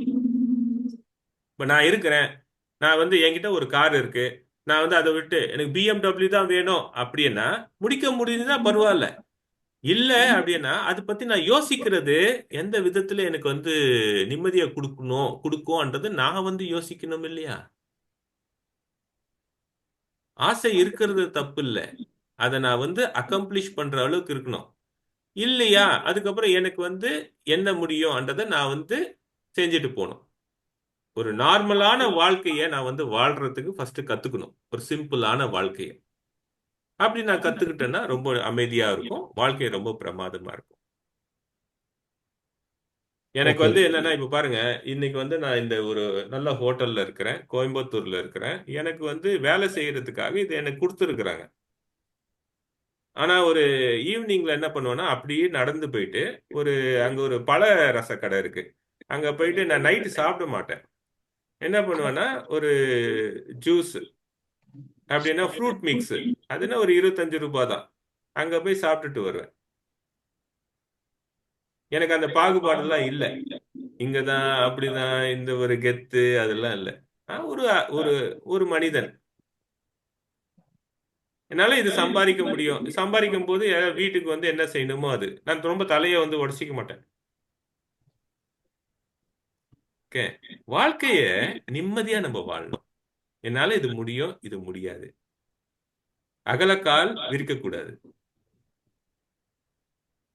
இப்ப நான் இருக்கிறேன், நான் வந்து என்கிட்ட ஒரு கார் இருக்கு, நான் வந்து அதை விட்டு எனக்கு BMW தான் வேணும் அப்படின்னா முடிக்க முடியுதுன்னா பரவாயில்ல. இல்ல அப்படின்னா அதை பத்தி நான் யோசிக்கிறது எந்த விதத்துல எனக்கு வந்து நிம்மதியை கொடுக்கும்ன்றது நான் வந்து யோசிக்கணும் இல்லையா? ஆசை இருக்கிறது தப்பு இல்ல. அதை நான் வந்து அக்கம்ப்ளிஷ் பண்ற அளவுக்கு இருக்கணும் இல்லையா? அதுக்கப்புறம் எனக்கு வந்து என்ன முடியும்ன்றதை நான் வந்து செஞ்சுட்டு போகணும். ஒரு நார்மலான வாழ்க்கையை நான் வந்து வாழ்றதுக்கு ஃபர்ஸ்ட் கத்துக்கணும். ஒரு சிம்பிளான வாழ்க்கையை. அப்படி நான் கத்துக்கிட்டேன்னா ரொம்ப அமைதியா இருக்கும். வாழ்க்கை ரொம்ப பிரமாதமா இருக்கும். எனக்கு ஓகே. வந்து என்னன்னா, இப்ப பாருங்க, இன்னைக்கு வந்து நான் இந்த ஒரு நல்ல ஹோட்டல்ல இருக்கிறேன். கோயம்புத்தூர்ல இருக்கிறேன். எனக்கு வந்து வேலை செய்யறதுக்காக இது எனக்கு கொடுத்துருக்குறாங்க. ஆனா ஒரு ஈவினிங்ல என்ன பண்ணுவேன்னா, அப்படியே நடந்து போயிட்டு, அங்க ஒரு பழ ரச கடை இருக்கு. அங்க போயிட்டு நான் நைட்டு சாப்பிட மாட்டேன். என்ன பண்ணுவேன்னா, ஒரு ஜூஸ் அப்படின்னா ஃப்ரூட் மிக்ஸ். அதுன்னா ஒரு ரூ. 25 தான். அங்க போய் சாப்பிட்டுட்டு வருவேன். எனக்கு அந்த பாகுபாடெல்லாம் இல்ல. இங்கதான் அப்படிதான் இந்த ஒரு கெத்து அதெல்லாம் இல்ல. நான் ஒரு ஒரு ஒரு மனிதன். என்னால இது சம்பாதிக்க முடியும். சம்பாதிக்கும் போது வீட்டுக்கு வந்து என்ன செய்யணுமோ அது. நான் ரொம்ப தலையை வந்து உடைச்சிக்க மாட்டேன். ஓகே. வாழ்க்கைய நிம்மதியா நம்ம வாழணும். என்னால இது முடியும், இது முடியாது. அகலக்கால் விரிக்கக்கூடாது.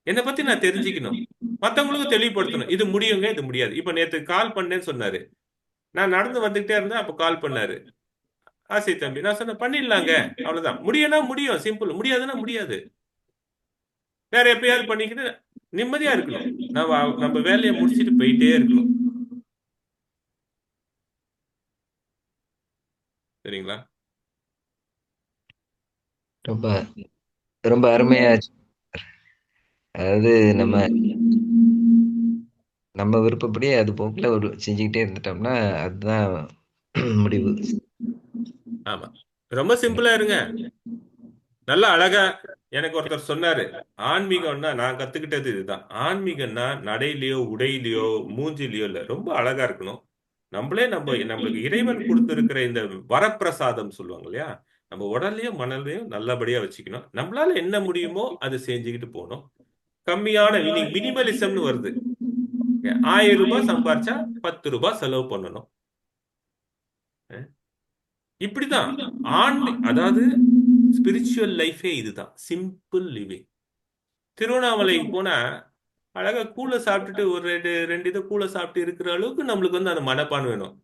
என்னை பத்தி நான் தெரிஞ்சுக்கணும். மத்தவங்களுக்கும் தெளிவுபடுத்தணும். இது முடியுங்க, இது முடியாது. இப்ப நேத்து கால் பண்ணேன்னு சொன்னாரு. நான் நடந்து வந்துகிட்டே இருந்தேன். அப்ப கால் பண்ணாரு. ஆசை தம்பி. நான் சொன்னேன் பண்ணிடலாங்க. அவ்வளவுதான். முடியும்னா முடியும். சிம்பிள். முடியாதுன்னா முடியாது. வேற எப்பயாவது பண்ணிக்கிட்டு நிம்மதியா இருக்கணும். நம்ம வேலையை முடிச்சிட்டு போயிட்டே இருக்கணும். சரிங்களா? ரொம்ப ரொம்ப அருமையா அதாவது நம்ம நம்ம விருப்பப்படி அது போக்குல ஒரு செஞ்சுக்கிட்டே இருந்துட்டோம்னா அதுதான் முடிவு. ஆமா. ரொம்ப சிம்பிளா இருங்க. நல்ல அழகா எனக்கு ஒருத்தர் சொன்னாரு, ஆன்மீகம்னா நான் கத்துக்கிட்டது இதுதான். ஆன்மீகம்னா நடையிலயோ, உடையிலயோ, மூஞ்சிலயோ இல்ல. ரொம்ப அழகா இருக்கணும். நம்மளுக்கு இறைவன் கொடுத்திருக்கிற இந்த வரப்பிரசாதம் சொல்லுவாங்க இல்லையா? நம்ம உடலையும் மனதையும் நல்லபடியா வச்சுக்கணும். நம்மளால என்ன முடியுமோ அதை செஞ்சுக்கிட்டு போகணும். கம்மியான இன்னைக்கு மினிமலிசம்னு வருது. 1000 ரூபாய் சம்பாரிச்சா 10 ரூபாய் செலவு பண்ணணும். இப்படிதான் அதாவது ஸ்பிரிச்சுவல் லைஃபே இதுதான். Simple living. திருவண்ணாமலைக்கு போனா அழகா கூழ சாப்பிட்டுட்டு ஒரு ரெண்டு இதை கூழ சாப்பிட்டு இருக்கிற அளவுக்கு நம்மளுக்கு வந்து அந்த மனப்பான் வேணும்.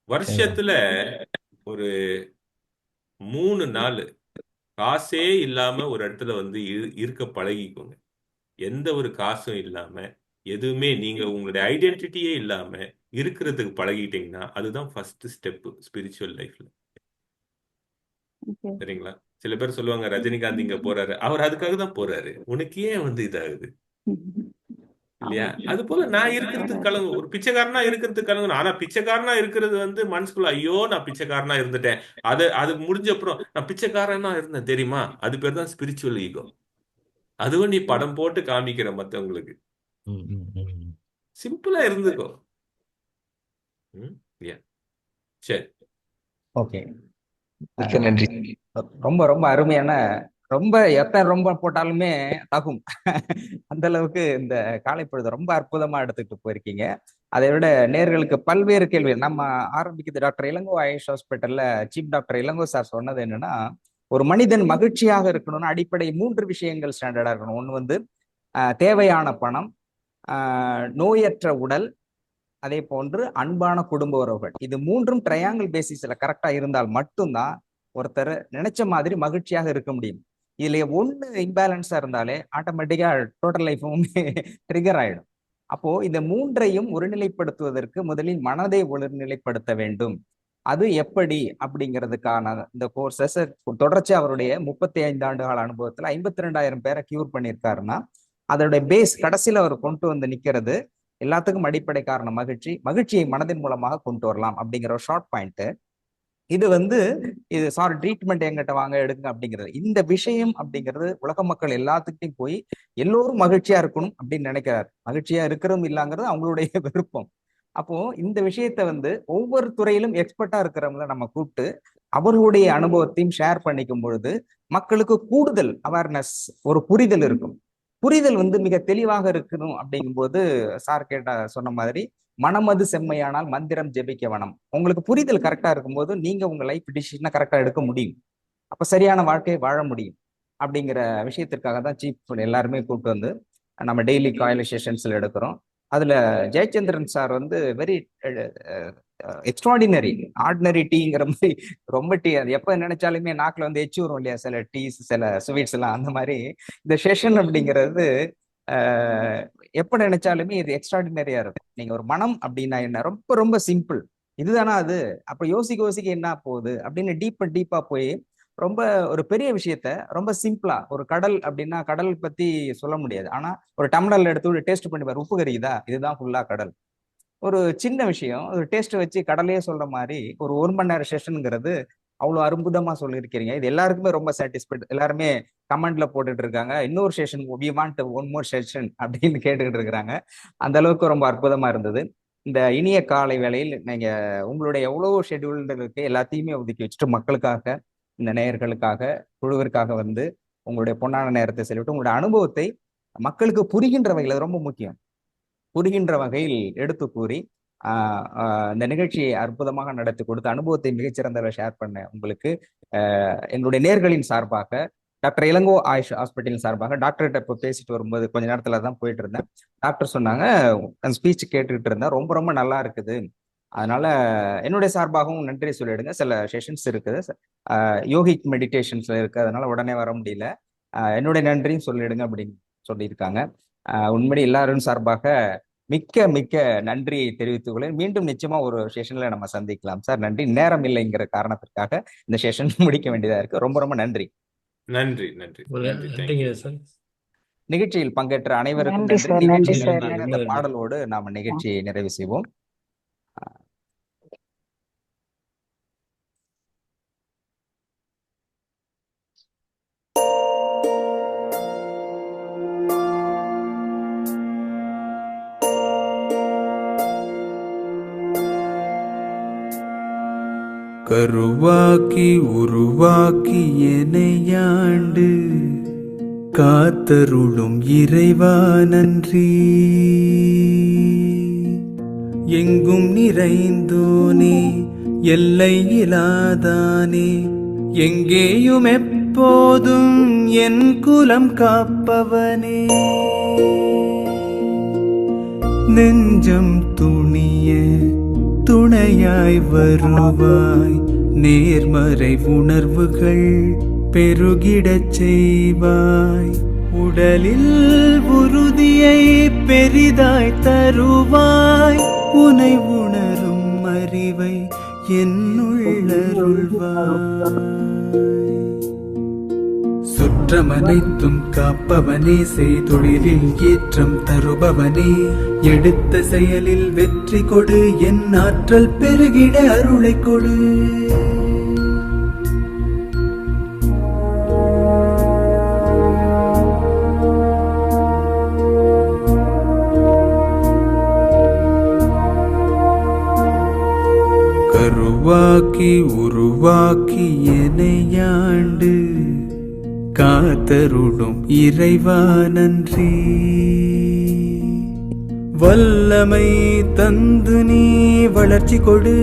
வருஷத்துல ஒரு 3 நாள் காசே இல்லாம ஒரு இடத்துல வந்து இருக்க பழகிக்கோங்க. எந்த ஒரு காசும் இல்லாம, எதுவுமே நீங்க உங்களுடைய ஐடென்டிட்டியே இல்லாம இருக்கிறதுக்கு பழகிட்டீங்கன்னா அதுதான் ஃபர்ஸ்ட் ஸ்டெப் ஸ்பிரிச்சுவல் லைஃப்ல. Okay. சரிங்களா? சில பேர் சொல்லுவாங்க ரஜினிகாந்த் இங்க போறாரு, அவர் அதுக்காக தான் போறாரு. உனக்கு ஏன் வந்து இதாகுது இல்லையா? அது போல நான் இருக்கிறதுக்கு கலங்கு, ஒரு பிச்சைக்காரனா இருக்கிறதுக்கு கலங்கணும். ஆனா பிச்சைக்காரனா இருக்கிறது வந்து மனசுக்குள்ள ஐயோ நான் பிச்சைக்காரனா இருந்துட்டேன், அது முடிஞ்ச அப்புறம் நான் பிச்சைக்காரனா இருந்தேன் தெரியுமா, அது பேர் தான் ஸ்பிரிச்சுவல் ஈகோ. அதுவும் நீ படம் போட்டு காமிக்கிற மத்தவங்களுக்கு. சிம்பிளா இருந்துக்கோ. Yeah. சரி. ஓகே, மிக்க நன்றி. ரொம்ப ரொம்ப அருமையான, ரொம்ப எத்தனை ரொம்ப போட்டாலுமே தகும் அந்த அளவுக்கு இந்த காலை பொழுது ரொம்ப அற்புதமா எடுத்துட்டு போயிருக்கீங்க. அதை விட நேர்களுக்கு பல்வேறு கேள்வி நம்ம ஆரம்பிக்குது. டாக்டர் இளங்கோ ஆயுஷ் ஹாஸ்பிட்டல்ல சீஃப் டாக்டர் இளங்கோ சார் சொன்னது என்னன்னா, ஒரு மனிதன் மகிழ்ச்சியாக இருக்கணும்னா அடிப்படை 3 விஷயங்கள் ஸ்டாண்டர்டா இருக்கணும். ஒன்று வந்து தேவையான பணம், நோயற்ற உடல், அதே போன்று அன்பான குடும்ப உறவுகள். இது 3ம் ட்ரையாங்கிள் பேசிஸ்ல கரெக்டா இருந்தால் மட்டும்தான் ஒருத்தர் நினைச்ச மாதிரி மகிழ்ச்சியாக இருக்க முடியும். இதுல ஒண்ணு இம்பேலன்ஸா இருந்தாலே ஆட்டோமேட்டிக்கா டோட்டல் லைஃபும் ட்ரிகர் ஆயிடும். அப்போ இந்த 3ஐயும் ஒருநிலைப்படுத்துவதற்கு முதலில் மனதை ஒருநிலைப்படுத்த வேண்டும். அது எப்படி அப்படிங்கிறதுக்கான இந்த கோர்சஸ் தொடர்ச்சி அவருடைய 35 ஆண்டுகால அனுபவத்துல 52,000 பேரை கியூர் பண்ணியிருக்காருன்னா அதோட பேஸ் கடைசியில அவர் கொண்டு வந்து நிக்கிறது எல்லாத்துக்கும் அடிப்படை காரணம் மகிழ்ச்சி. மகிழ்ச்சியை மனதின் மூலமாக கொண்டு வரலாம் அப்படிங்கிற ஒரு ஷார்ட் பாயிண்ட். இது வந்து இது சாரி ட்ரீட்மெண்ட் எங்கிட்ட வாங்க எடுங்க அப்படிங்கிறது. இந்த விஷயம் அப்படிங்கிறது உலக மக்கள் எல்லாத்துக்கிட்டையும் போய் எல்லோரும் மகிழ்ச்சியா இருக்கணும் அப்படின்னு நினைக்கிறார். மகிழ்ச்சியா இருக்கிறதும் இல்லைங்கிறது அவங்களுடைய விருப்பம். அப்போ இந்த விஷயத்த வந்து ஒவ்வொரு துறையிலும் எக்ஸ்பர்ட்டா இருக்கிறவங்கள நம்ம கூப்பிட்டு அவர்களுடைய அனுபவத்தையும் ஷேர் பண்ணிக்கும் பொழுது மக்களுக்கு கூடுதல் அவேர்னஸ், ஒரு புரிதல் இருக்கும். புரிதல் வந்து மிக தெளிவாக இருக்கணும். அப்படிங்கும்போது சார் சொன்ன மாதிரி மனமது செம்மையானால் மந்திரம் ஜெபிக்க வனம். உங்களுக்கு புரிதல் கரெக்டா இருக்கும்போது நீங்க உங்க லைஃப் டிசிஷனை கரெக்டா எடுக்க முடியும். அப்ப சரியான வாழ்க்கையை வாழ முடியும். அப்படிங்கிற விஷயத்திற்காக தான் சீஃப் எல்லாருமே கூப்பிட்டு வந்து நம்ம டெய்லி காயில் செஷன்ஸ்ல எடுக்கிறோம். அதுல ஜெயச்சந்திரன் சார் வந்து வெரி எக்ஸ்ட்ராடினரி, ஆர்டினரி டீங்கிற மாதிரி ரொம்ப டீ அது எப்ப நினைச்சாலுமே நாக்குல வந்து எச்சு வரும் இல்லையா, சில டீஸ் சில ஸ்வீட்ஸ் எல்லாம். அந்த மாதிரி இந்த செஷன் அப்படிங்கிறது எப்ப நினைச்சாலுமே இது எக்ஸ்ட்ராடினரியா இருக்கும். நீங்க ஒரு மனம் அப்படின்னா என்ன, ரொம்ப ரொம்ப சிம்பிள், இதுதானா அது, அப்ப யோசிக்க என்ன போகுது அப்படின்னு டீப்பா போய் ரொம்ப ஒரு பெரிய விஷயத்த ரொம்ப சிம்பிளா, ஒரு கடல் அப்படின்னா கடல் பத்தி சொல்ல முடியாது, ஆனா ஒரு டம்ளர்ல எடுத்து டேஸ்ட் பண்ணி பாரு, உப்பு கறிக்குதா, இதுதான் ஃபுல்லா கடல். ஒரு சின்ன விஷயம் ஒரு டேஸ்ட் வச்சு கடலையே சொல்ற மாதிரி ஒரு 1 மணி நேரம் செஷனுங்கிறது அவ்வளவு அற்புதமா சொல்லியிருக்கிறீங்க. இது எல்லாருக்குமே ரொம்ப சாட்டிஸ்ஃபைட். எல்லாருமே கமெண்ட்ல போட்டுட்டு இருக்காங்க, இன்னொரு session, we want one more session அப்படின்னு கேட்டுக்கிட்டு இருக்கிறாங்க. அந்த அளவுக்கு ரொம்ப அற்புதமா இருந்தது. இந்த இனிய காலை வேளையில் நீங்க உங்களுடைய எவ்வளவோ ஷெட்யூல்களுக்கு எல்லாத்தையுமே ஒதுக்கி வச்சுட்டு மக்களுக்காக, இந்த நேயர்களுக்காக, குழுவிற்காக வந்து உங்களுடைய பொன்னான நேரத்தை செலவிட்டு உங்களுடைய அனுபவத்தை மக்களுக்கு புரிகின்ற வகையில், ரொம்ப முக்கியம், புரிகின்ற வகையில் எடுத்து கூறி இந்த நிகழ்ச்சியை அற்புதமாக நடத்தி கொடுத்த அனுபவத்தை மிகச்சிறந்த ஷேர் பண்ண உங்களுக்கு எங்களுடைய நேர்களின் சார்பாக, டாக்டர் இளங்கோ ஆயுஷ் ஹாஸ்பிட்டலின் சார்பாக, டாக்டர்கிட்ட இப்போ பேசிட்டு வரும்போது கொஞ்ச நேரத்துல தான் போயிட்டு இருந்தேன். டாக்டர் சொன்னாங்க அந்த ஸ்பீச் கேட்டுக்கிட்டு இருந்தேன், ரொம்ப ரொம்ப நல்லா இருக்குது, அதனால என்னுடைய சார்பாகவும் நன்றி சொல்லிடுங்க. சில செஷன்ஸ் இருக்குது, யோகிக் மெடிடேஷன்ஸ்ல இருக்கு, அதனால உடனே வர முடியல, என்னுடைய நன்றியும் சொல்லிடுங்க அப்படின்னு சொல்லியிருக்காங்க. உண்மையை எல்லாரும் சார்பாக மிக்க மிக்க நன்றியை தெரிவித்துக் கொள்ள. மீண்டும் நிச்சயமா ஒரு செஷன்ல நம்ம சந்திக்கலாம் சார். நன்றி. நேரம் இல்லைங்கிற காரணத்திற்காக இந்த செஷன் முடிக்க வேண்டியதா இருக்கு. ரொம்ப ரொம்ப நன்றி. நன்றி நன்றி நன்றிங்க சார். நிகழ்ச்சியில் பங்கேற்ற அனைவருக்கும் நன்றி நன்றி. சார். நன்றி சார். நிகழ்ச்சியில் இந்த பாடலோடு நாம நிகழ்ச்சியை நிறைவு செய்வோம். கருவாக்கி உருவாக்கி எனையாண்டு காத்தருளும் இறைவா நன்றி. எங்கும் நிறைந்தோனே, எல்லை இலாதானே, எங்கேயும் எப்ப எப்போதும் என் குலம் காப்பவனே, நெஞ்சம் துணிய துணையாய் வருவாய், நேர்மறை உணர்வுகள் பெருகிடச் செய்வாய், உடலில் உறுதியை பெரிதாய் தருவாய், உனை உணரும் அறிவை என்னுள்ளருள்வாய். சுற்றமனைத்தும் காப்பவனே, செய்தொழிலில் ஏற்றம் தருபவனே, எடுத்த செயலில் வெற்றி கொடு, என் ஆற்றல் பெருகிட அருளை கொடு. கருவாக்கி உருவாக்கி எனையாண்டு காத்தருளும் இறைவா நன்றி. வல்லமை தந்து நீ வளர்ச்சி கொடு,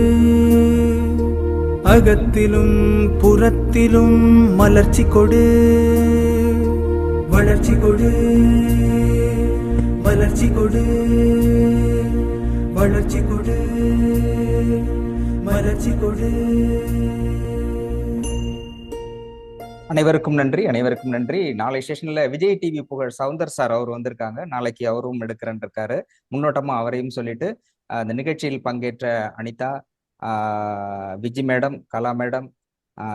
அகத்திலும் புறத்திலும் மலர்ச்சி கொடு, வளர்ச்சி கொடு, மலர்ச்சி கொடு, வளர்ச்சி கொடு, மலர்ச்சி கொடு. அனைவருக்கும் நன்றி, அனைவருக்கும் நன்றி. நாளை செஷன்ல விஜய் டிவி புகழ் சவுந்தர் சார் அவர் வந்திருக்காங்க. நாளைக்கு அவரும் எடுக்கிறேன் இருக்காரு. முன்னோட்டமா அவரையும் சொல்லிட்டு அந்த நிகழ்ச்சியில் பங்கேற்ற Anitha, Viji madam, Kala madam,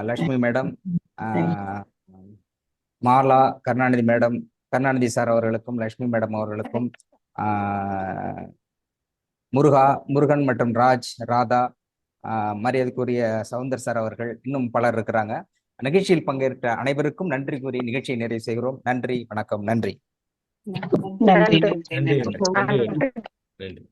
Lakshmi madam, Mala, Karunanidhi madam, Karunanidhi sir அவர்களுக்கும் லட்சுமி மேடம் அவர்களுக்கும், முருகன் மற்றும் ராஜ், ராதா, மரியாதைக்குரிய சவுந்தர் சார் அவர்கள், இன்னும் பலர் இருக்கிறாங்க. நிகழ்ச்சியில் பங்கேற்ற அனைவருக்கும் நன்றி கூறி நிகழ்ச்சியை நிறைவு செய்கிறோம். நன்றி, வணக்கம். நன்றி. நன்றி. நன்றி. நன்றி.